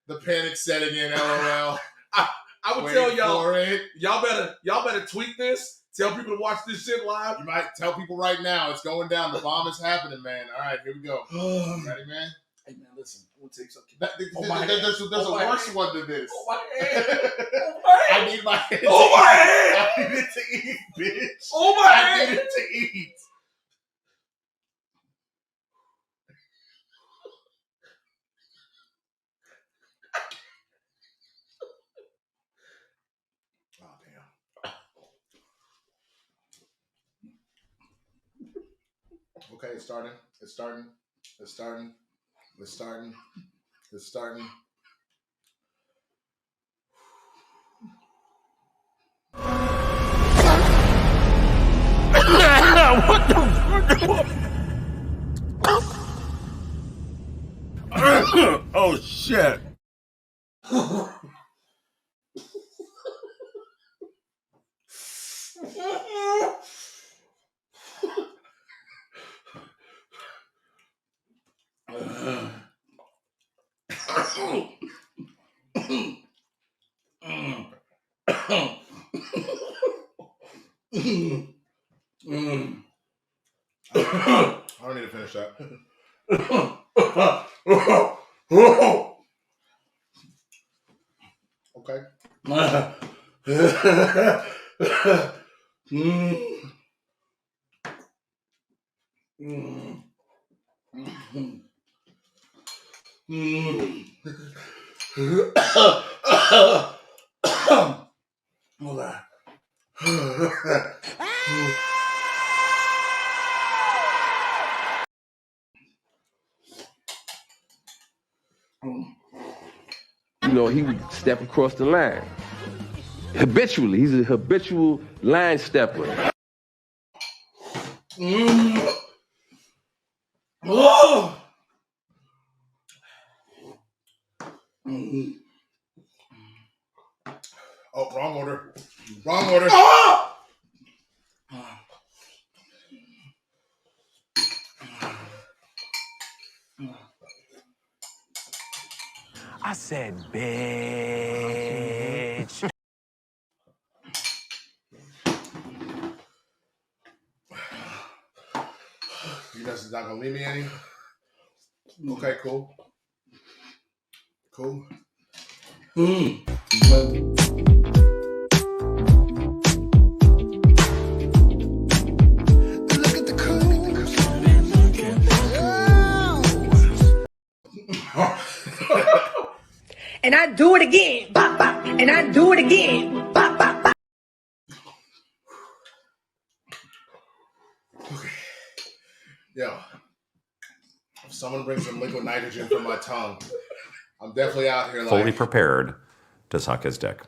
The panic setting in. LOL. I would tell y'all better tweet this. Tell people to watch this shit live. You might tell people right now it's going down. The bomb is happening, man. All right, here we go. Ready, man? Hey, man, listen. I'm going to take something. There's a worse one than this. Oh, my head. I need my head. Oh, my head. I need it to eat, bitch. Oh, my head. I need it to eat. Okay, it's starting. What the fuck? Oh shit. I don't need to finish that. Okay. Hold on. You know, he would step across the line. Habitually. He's a habitual line stepper. Oh! Oh, wrong order. Wrong order. Oh! I said, bitch. You guys not gonna leave me any? Okay, cool. Cool. And I do it again. Bop, bop. And I do it again. Bop, bop, bop. Okay. Yo, if someone brings some liquid nitrogen from my tongue, I'm definitely out here like Fully prepared to suck his dick.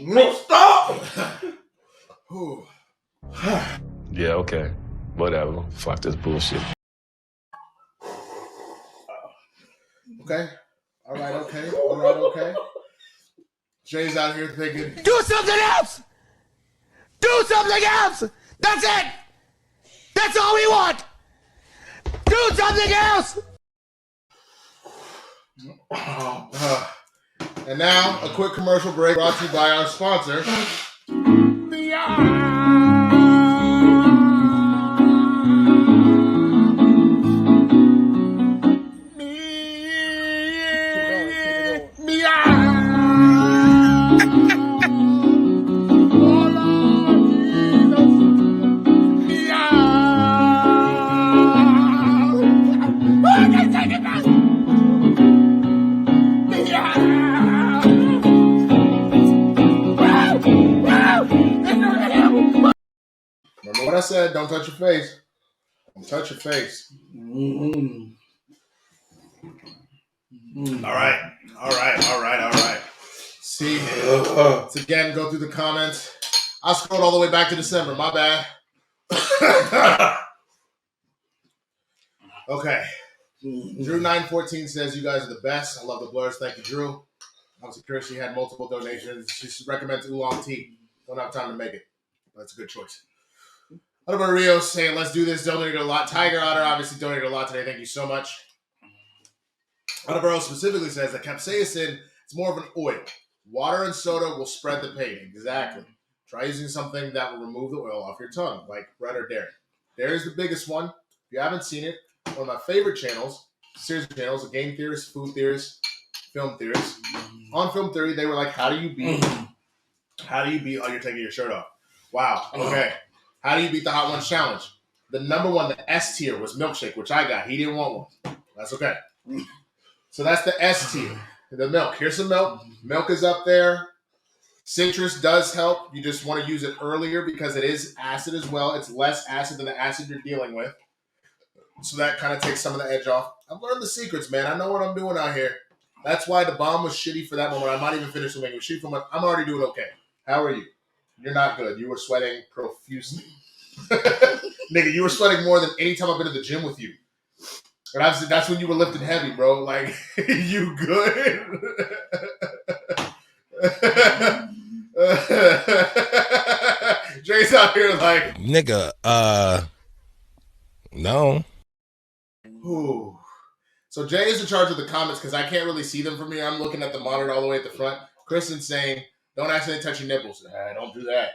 No, stop! Yeah, okay. Whatever. Fuck this bullshit. Okay. All right, okay. All right, okay. Jay's out here thinking, Do something else! Do something else! That's it! That's all we want! Do something else! and now a quick commercial break brought to you by our sponsor. Remember what I said? Don't touch your face. Don't touch your face. All right. All right. All right. All right. See, let's again go through the comments. I scrolled all the way back to December. My bad. Okay. Drew914 says, you guys are the best. I love the Blerds. Thank you, Drew. Obviously, Kristin had multiple donations. She recommends oolong tea. Don't have time to make it. That's a good choice. What about Rios saying, let's do this. Donated a lot. Tiger Otter obviously donated a lot today. Thank you so much. Adabaro specifically says that capsaicin, it's more of an oil. Water and soda will spread the pain. Exactly. Try using something that will remove the oil off your tongue, like bread or dairy. Dairy is the biggest one. If you haven't seen it, one of my favorite channels, series of channels, game theorists, food theorists, film theorists. On Film Theory, they were like, how do you beat oh, you're taking your shirt off. Wow. Okay. How do you beat the Hot Ones Challenge? The number one, the S tier, was milkshake, which I got. He didn't want one. That's okay. So that's the S tier. The milk. Here's some milk. Milk is up there. Citrus does help. You just want to use it earlier because it is acid as well. It's less acid than the acid you're dealing with. So that kind of takes some of the edge off. I've learned the secrets, man. I know what I'm doing out here. That's why the bomb was shitty for that moment. I might even finish the wing. It was shitty for I'm already doing okay. How are you? You're not good. You were sweating profusely. Nigga, you were sweating more than any time I've been to the gym with you. And obviously, that's when you were lifting heavy, bro. Like, you good? Jay's out here like, nigga, no. Ooh. So Jay is in charge of the comments because I can't really see them from here. I'm looking at the monitor all the way at the front. Kristin's saying, don't accidentally touch your nipples. Don't do that.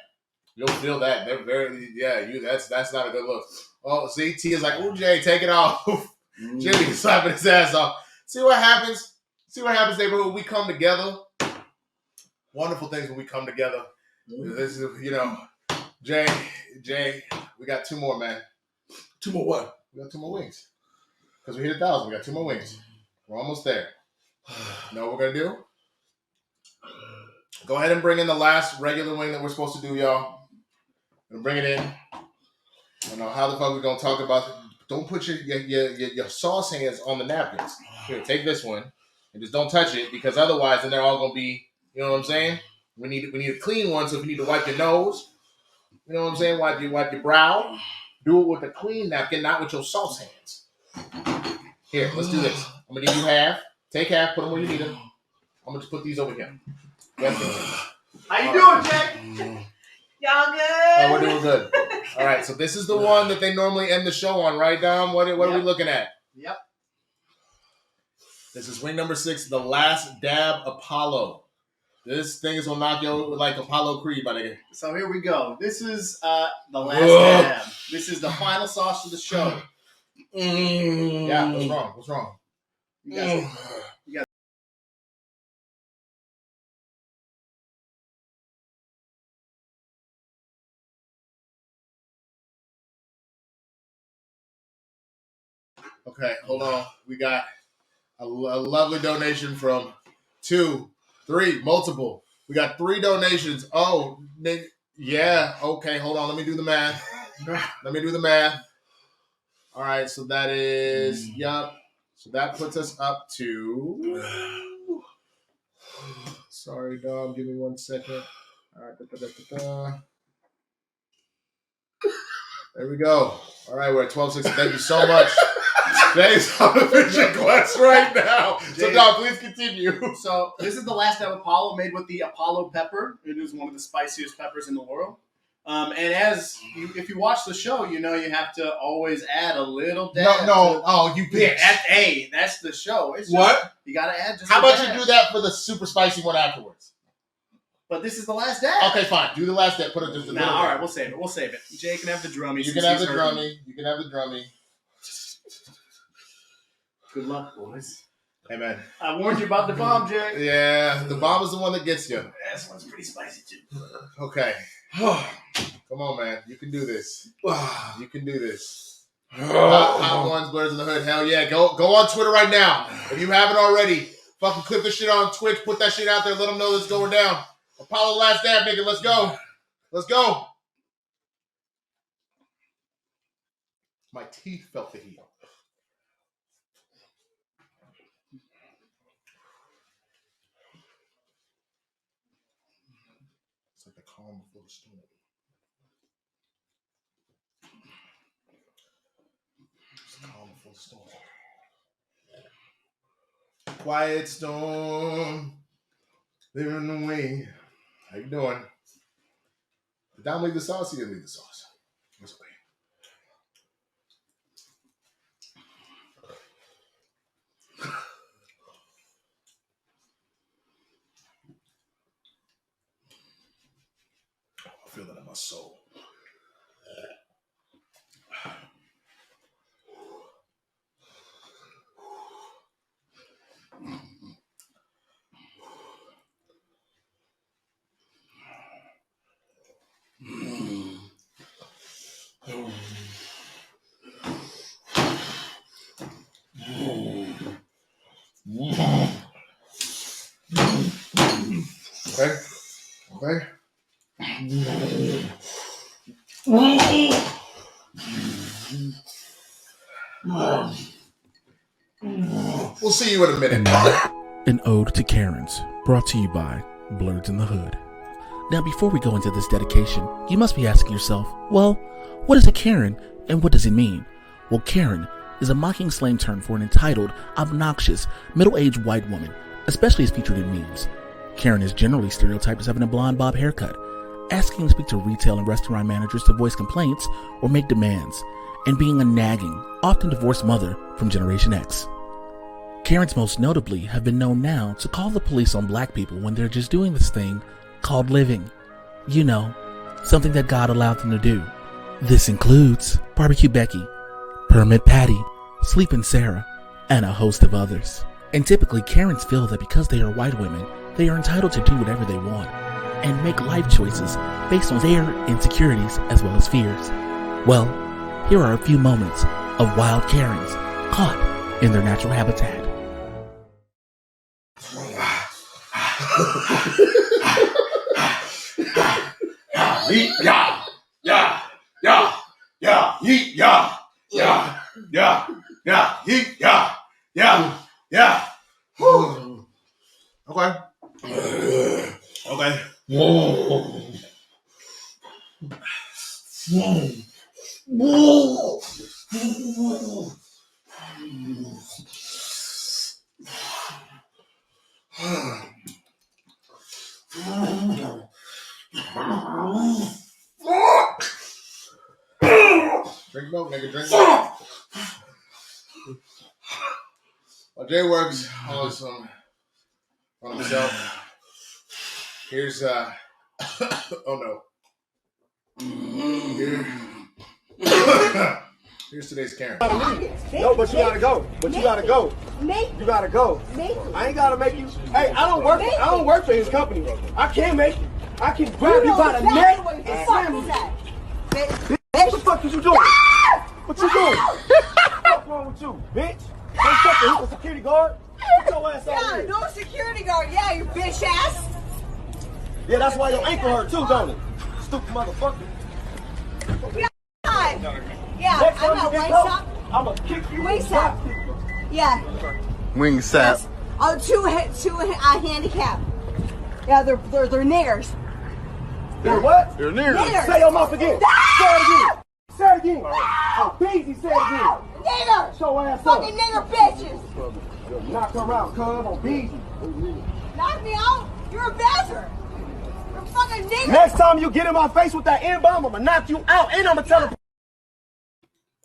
You'll feel that. They're very, that's not a good look. Oh, see, T is like, ooh, Jay, take it off. Jimmy slapping his ass off. See what happens? See what happens, neighborhood? We come together. Wonderful things when we come together. This is, Jay, we got two more, man. Two more what? We got two more wings. Because we hit 1,000. We got two more wings. We're almost there. You know what we're going to do? Go ahead and bring in the last regular wing that we're supposed to do, y'all. We're going to bring it in. I don't know how the fuck we're going to talk about don't put your sauce hands on the napkins. Here, take this one and just don't touch it because otherwise, then they're all gonna be. You know what I'm saying? We need a clean one. So if you need to wipe your nose, you know what I'm saying? Wipe your brow. Do it with a clean napkin, not with your sauce hands. Here, let's do this. I'm gonna give you half. Take half. Put them where you need them. I'm gonna just put these over here. How you doing, Jack? Y'all good? Oh, we're doing good. All right, so this is the one that they normally end the show on, right, Dom? What are we looking at? Yep. This is ring number 6, the last dab Apollo. This thing is gonna knock you like Apollo Creed, my nigga. So here we go. This is the last dab. This is the final sauce of the show. Yeah, what's wrong? What's wrong? You guys. Okay, hold on. We got a lovely donation from 2, 3, multiple. We got 3 donations. Oh, yeah. Okay, hold on. Let me do the math. All right, so that is, yup. So that puts us up to, sorry, Dom, give me 1 second. All right, there we go. All right, we're at 1260. Thank you so much. Jay's on the vision quest right now. So, Dom, please continue. So, this is the last dab Apollo made with the Apollo pepper. It is one of the spiciest peppers in the world. And if you watch the show, you know you have to always add a little dab. You bitch. That's the show. It's What? Just, you got to add just How a about dab. you do that for the super spicy one afterwards? But this is the last dab. Okay, fine. Do the last dab. Put it just a little. All right, we'll save it. Jay can have the drummy. You can have the drummy. Good luck, boys. Hey, man. I warned you about the bomb, Jay. Yeah, the bomb is the one that gets you. This one's pretty spicy, too. Okay. Come on, man. You can do this. You can do this. Hot ones, Blerds in the Hood. Hell yeah. Go on Twitter right now. If you haven't already, fucking clip this shit on Twitch. Put that shit out there. Let them know it's going down. Apollo last dab, nigga. Let's go. Let's go. My teeth felt the heat. It's like the calm before the storm. It's the calm before the storm. Quiet storm, living the way. How you doing? Did Dom leave the sauce? He didn't leave the sauce. That's okay. I feel that in my soul. Okay. We'll see you in a minute. An ode to Karens, brought to you by Blerds N The Hood. Now, before we go into this dedication, you must be asking yourself, well, what is a Karen and what does it mean? Well, Karen is a mocking slang term for an entitled, obnoxious, middle-aged white woman, especially as featured in memes. Karen is generally stereotyped as having a blonde bob haircut, asking to speak to retail and restaurant managers to voice complaints or make demands, and being a nagging, often divorced mother from Generation X. Karens most notably have been known now to call the police on black people when they're just doing this thing called living. You know, something that God allowed them to do. This includes Barbecue Becky, Permit Patty, Sleepin' Sarah, and a host of others. And typically Karens feel that because they are white women, they are entitled to do whatever they want and make life choices based on their insecurities as well as fears. Well, here are a few moments of wild Karens caught in their natural habitat. Whoa. Whoa. Whoa. Drink milk, nigga. Drink milk. While Jay works on himself, here's oh no. Here's today's Karen. No, but you gotta go. You gotta go. I ain't gotta make you. Hey, I don't work for his company. I can't make you. I can grab you by the neck and slam you. What the fuck is you doing? What you doing? What's wrong with you, bitch? Don't fucking hit the security guard. Get your ass out here. No security guard. Yeah, you bitch ass. Yeah, that's why your ankle hurt too, don't it? Stupid motherfucker. Yeah, I'm at Wingstop. I'm gonna kick you. Wingstop. Yeah. Wingstop. Yes. Oh, two handicap. Yeah, they're niggers. They're what? They're niggers. Say your mouth again. Say it again. Oh, Beezy, say it again. Niggers. Show ass up. Fucking nigger bitches. Knock her out, cuz, on Beezy. Knock me out? You're a bastard. You're a fucking nigger. Next time you get in my face with that N-bomb, I'ma knock you out and I'ma tell her.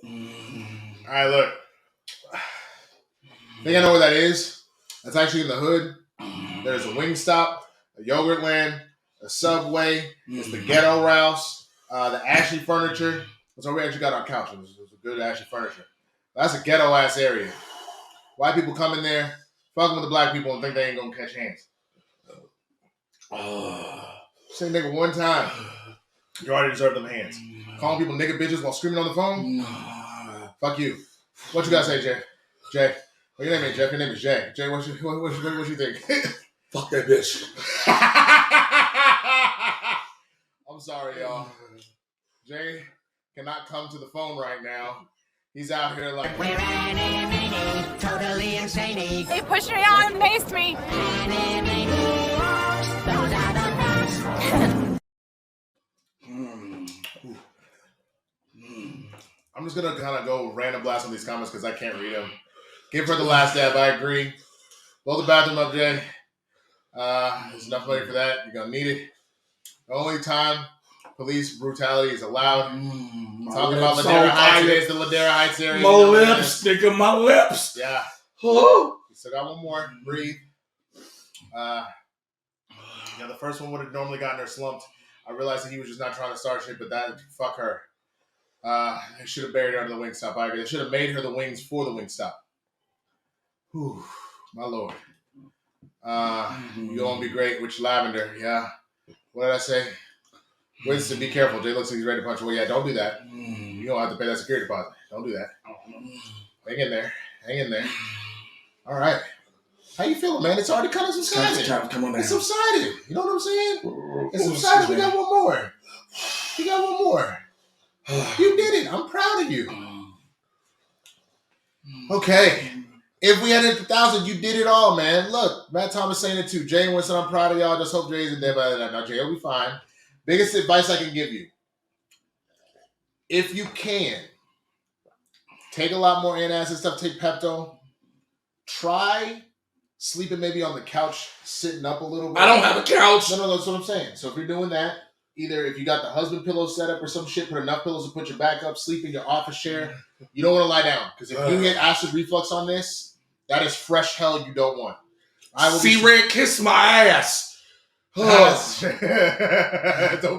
All right, look. I think I know where that is. That's actually in the hood. There's a Wingstop, a Yogurtland, a Subway. It's the Ghetto Rouse, the Ashley Furniture. That's where we actually got our couch. It was a good Ashley Furniture. That's a ghetto-ass area. White people come in there, fucking with the black people, and think they ain't gonna catch hands. Say nigga one time. You already deserve them hands. Calling people nigga bitches while screaming on the phone? Fuck you. What you gotta say, Jay? Jay. What your name is, Jeff? Your name is Jay. Jay, what you think? Fuck that bitch. I'm sorry, y'all. Jay cannot come to the phone right now. He's out here like... We're totally insane. They pushed me out and maced me. I'm just going to kind of go random blast on these comments because I can't read them. Give her the last dab. I agree. Blow the bathroom up, Jay. There's enough money for that. You're going to need it. The only time police brutality is allowed. Talking about Ladera Heights. Today's the Ladera Heights area. My lips, nigga, my lips. Yeah. Oh. Still got one more. Breathe. Yeah, the first one would have normally gotten her slumped. I realized that he was just not trying to start shit, but that, fuck her. They should have buried her under the Wingstop. I agree. They should have made her the wings for the Wingstop. Whew, my lord. You're going to be great with your lavender. Yeah. What did I say? Winston, be careful. Jay looks like he's ready to punch away. Yeah, don't do that. You don't have to pay that security deposit. Don't do that. Hang in there. Hang in there. All right. How you feeling, man? It's already kind of subsided. Come on, man. It's subsided. You know what I'm saying? It's subsided. We got one more. We got one more. You did it. I'm proud of you. Okay. If we had it 1,000, you did it all, man. Look, Matt Thomas saying it too. Jay and Winston, I'm proud of y'all. Just hope Jay's in there by that. Now, Jay will be fine. Biggest advice I can give you. If you can, take a lot more antacids stuff. Take Pepto. Try sleeping maybe on the couch, sitting up a little bit. I don't have a couch. No, that's what I'm saying. So if you're doing that, either if you got the husband pillow set up or some shit, put enough pillows to put your back up, sleep in your office chair. You don't want to lie down. Because if you get acid reflux on this, that is fresh hell you don't want. C-Red, kiss my ass. Don't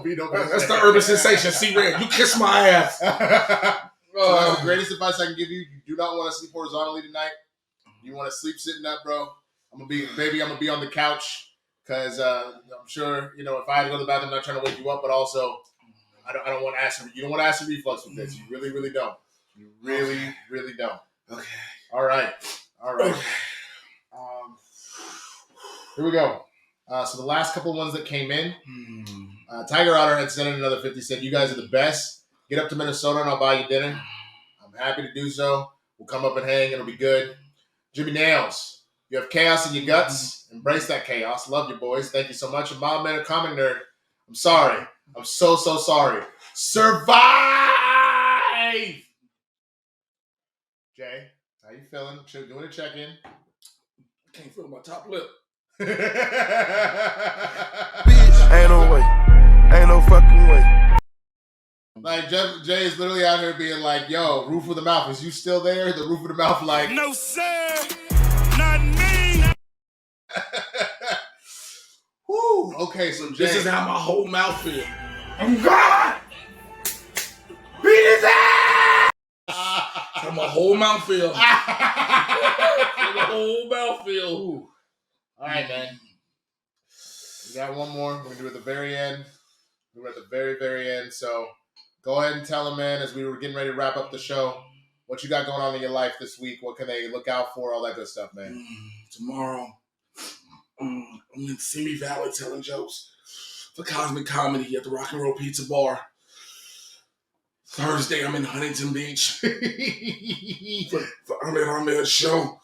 be. That's the urban sensation. C-Red, you kiss my ass. So that's the greatest advice I can give you. You do not want to sleep horizontally tonight. You want to sleep sitting up, bro. I'm gonna be on the couch because I'm sure if I had to go to the bathroom, I'm not trying to wake you up, but also I don't want acid. You don't want acid reflux with this. You really, really don't. You really, really don't. Okay. All right. Here we go. So the last couple ones that came in, Tiger Otter had sent in another 50. Said, "You guys are the best. Get up to Minnesota and I'll buy you dinner. I'm happy to do so. We'll come up and hang. It'll be good." Jimmy Nails. You have chaos in your guts. Embrace that chaos. Love you, boys. Thank you so much. And Mom Man, a comic nerd. I'm sorry. I'm so sorry. Survive! Jay, how you feeling? Doing a check-in. Can't feel my top lip. Bitch, ain't no way. Ain't no fucking way. Like, Jay is literally out here being like, yo, roof of the mouth, is you still there? The roof of the mouth like... No, sir. Not me. Woo. Okay, so Jay... This is how my whole mouth feels. I'm God! Beat his ass! How my whole mouth feels. How my whole mouth feels. All right, man. We got one more. We're going to do it at the very end. We're at the very, very end. So go ahead and tell them, man, as we were getting ready to wrap up the show, what you got going on in your life this week. What can they look out for? All that good stuff, man. Tomorrow, I'm in Simi Valley telling jokes for Cosmic Comedy at the Rock and Roll Pizza Bar. Thursday, I'm in Huntington Beach for Ahmed show.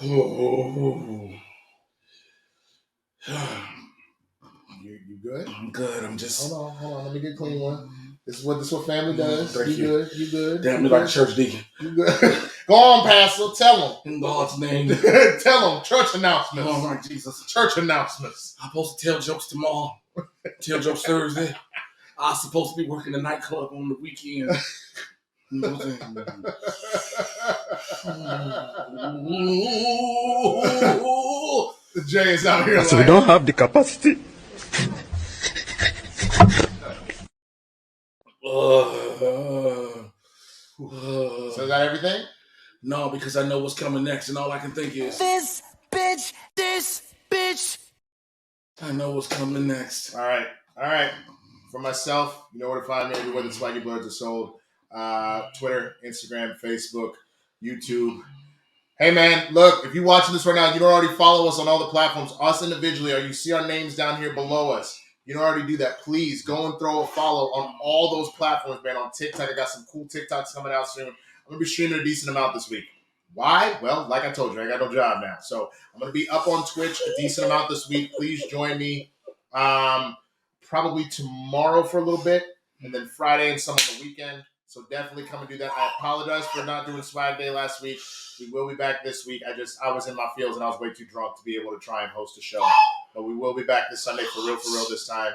Oh. You good? I'm good. I'm just... Hold on. Let me get a clean one. This is what family does. You good. Damn me like a church deacon. You good. Go on, Pastor. Tell them. In God's name. Tell them. Church announcements. Oh, my Jesus. Church announcements. I'm supposed to tell jokes tomorrow. Tell jokes Thursday. I'm supposed to be working the nightclub on the weekend. You know what I'm saying? Jay is out here So we don't have the capacity. So is that everything? No, because I know what's coming next, and all I can think is This bitch. I know what's coming next. All right. For myself, you know where to find me everywhere the Swaggy Blerds are sold. Twitter, Instagram, Facebook, YouTube. Hey, man, look, if you're watching this right now, you don't already follow us on all the platforms. Us individually, or you see our names down here below us. You don't already do that. Please go and throw a follow on all those platforms, man. On TikTok, I got some cool TikToks coming out soon. I'm going to be streaming a decent amount this week. Why? Well, like I told you, I got no job now. So I'm going to be up on Twitch a decent amount this week. Please join me. Probably tomorrow for a little bit, and then Friday and some on the weekend. So definitely come and do that. I apologize for not doing Swag Day last week. We will be back this week. I was in my feels and I was way too drunk to be able to try and host a show. But we will be back this Sunday for real this time.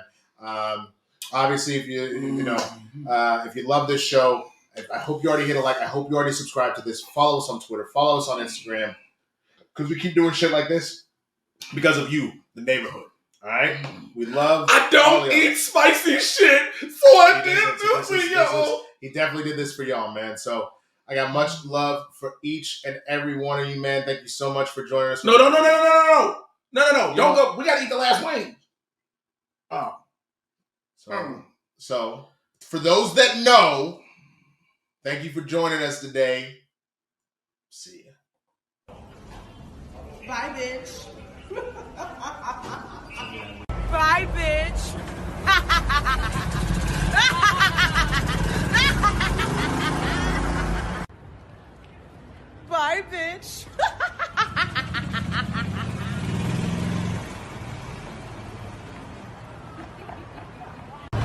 Obviously, if if you love this show, I hope you already hit a like. I hope you already subscribed to this. Follow us on Twitter. Follow us on Instagram. Because we keep doing shit like this because of you, the neighborhood. All right? We love... I don't eat spicy shit, so I didn't do it for y'all. He definitely did this for y'all, man. So I got much love for each and every one of you, man. Thank you so much for joining us. No. Don't go. We got to eat the last wing. Oh. So, for those that know, thank you for joining us today. See ya. Bye, bitch. Bye, bitch. Bye, bitch.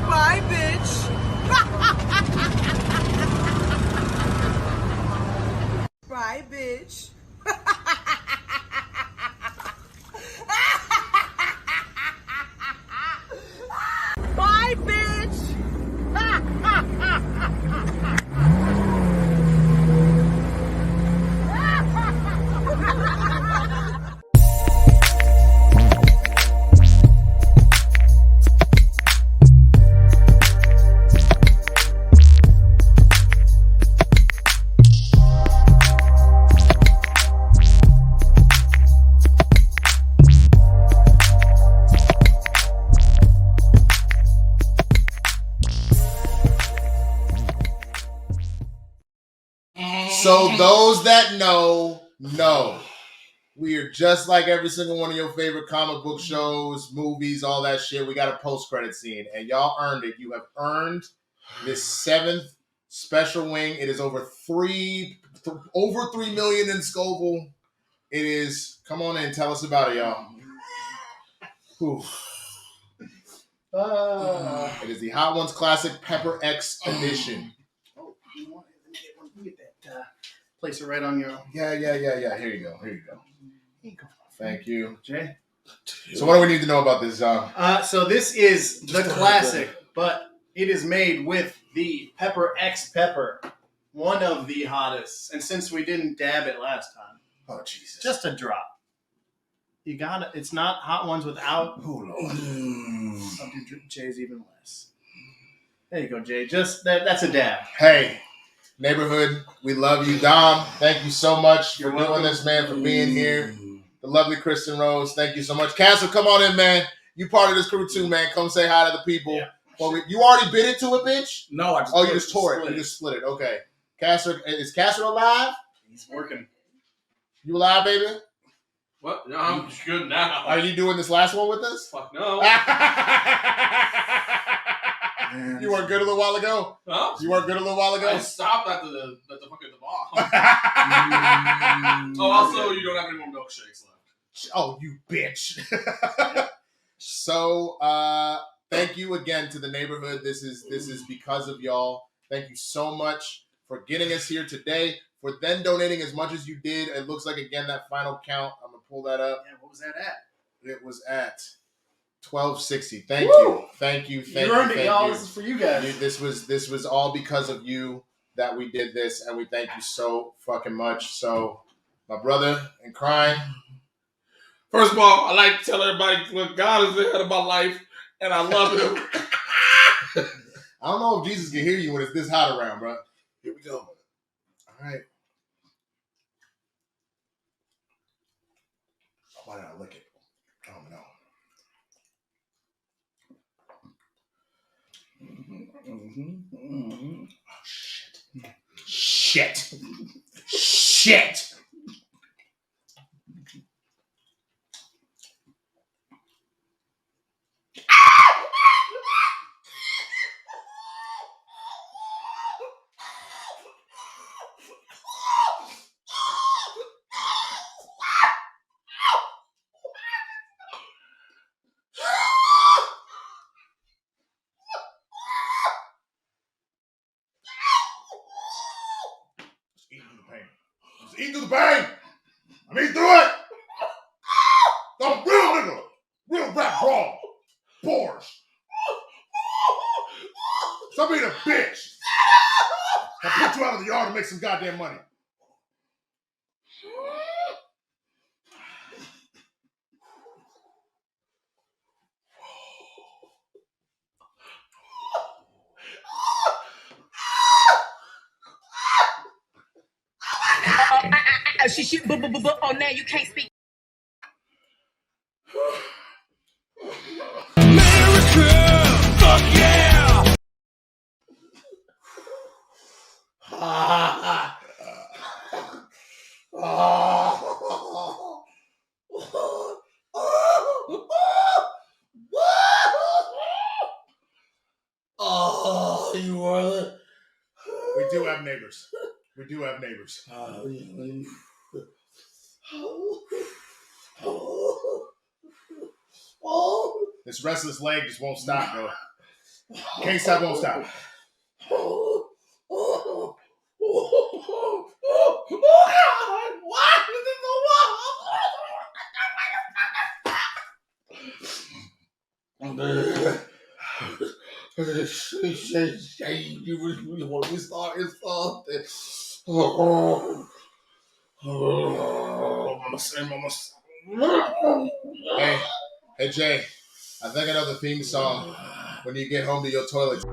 Bye, bitch. Bye, bitch. Bye, bitch. So those that know. We are just like every single one of your favorite comic book shows, movies, all that shit. We got a post-credit scene, and y'all earned it. You have earned this 7th special wing. It is over 3 over 3 million in Scoville. It is. Come on in. Tell us about it, y'all. It is the Hot Ones Classic Pepper X Edition. Oh, you want it? Let me get that. Place it right on your. Yeah. Here you go. Here you go. Thank you, Jay. So what do we need to know about this, John? So this is the classic, but it is made with the Pepper X Pepper, one of the hottest. And since we didn't dab it last time, oh Jesus, just a drop. You got it. It's not Hot Ones without. Oh Lord. Something Jay's even less. There you go, Jay. Just that's a dab. Hey, neighborhood, we love you, Dom. Thank you so much for doing this, man, for being here. The lovely Kristin Rose, thank you so much. Castle, come on in, man. You part of this crew too, man. Come say hi to the people. Yeah. Well, you already bit into it, bitch? No, I just. Oh, you just tore it. You just split it. Okay. Castle, is Castle alive? He's working. You alive, baby? What? No, I'm good now. Are you doing this last one with us? Fuck no. You weren't good a little while ago? Huh? You weren't good a little while ago? I stopped at the fucking bar. Oh, also, you don't have any more milkshakes left. Oh, you bitch. So, thank you again to the neighborhood. This is because of y'all. Thank you so much for getting us here today, for then donating as much as you did. It looks like, again, that final count. I'm going to pull that up. Yeah, what was that at? It was at $12.60. Thank you. Thank you. You earned it, y'all. This is for you guys. This was all because of you that we did this, and we thank you so fucking much. So, my brother in crime. First of all, I like to tell everybody, look, God is the head of my life, and I love him. I don't know if Jesus can hear you when it's this hot around, bro. Here we go. All right. Why did I lick it? I don't know. Oh, shit. Shit. Eat through the pain. I'm eating through it. I'm real nigga. Real rap brawl. Boars. Stop being a bitch. I'll put you out of the yard and make some goddamn money. She oh now you can't speak. America, fuck yeah! Oh, you are the... We do have neighbors. We do have neighbors. This restless leg just won't stop, bro. Can't stop, won't stop. Why is it so You really want me to start something? Hey, Jay, I think I know the theme song when you get home to your toilet.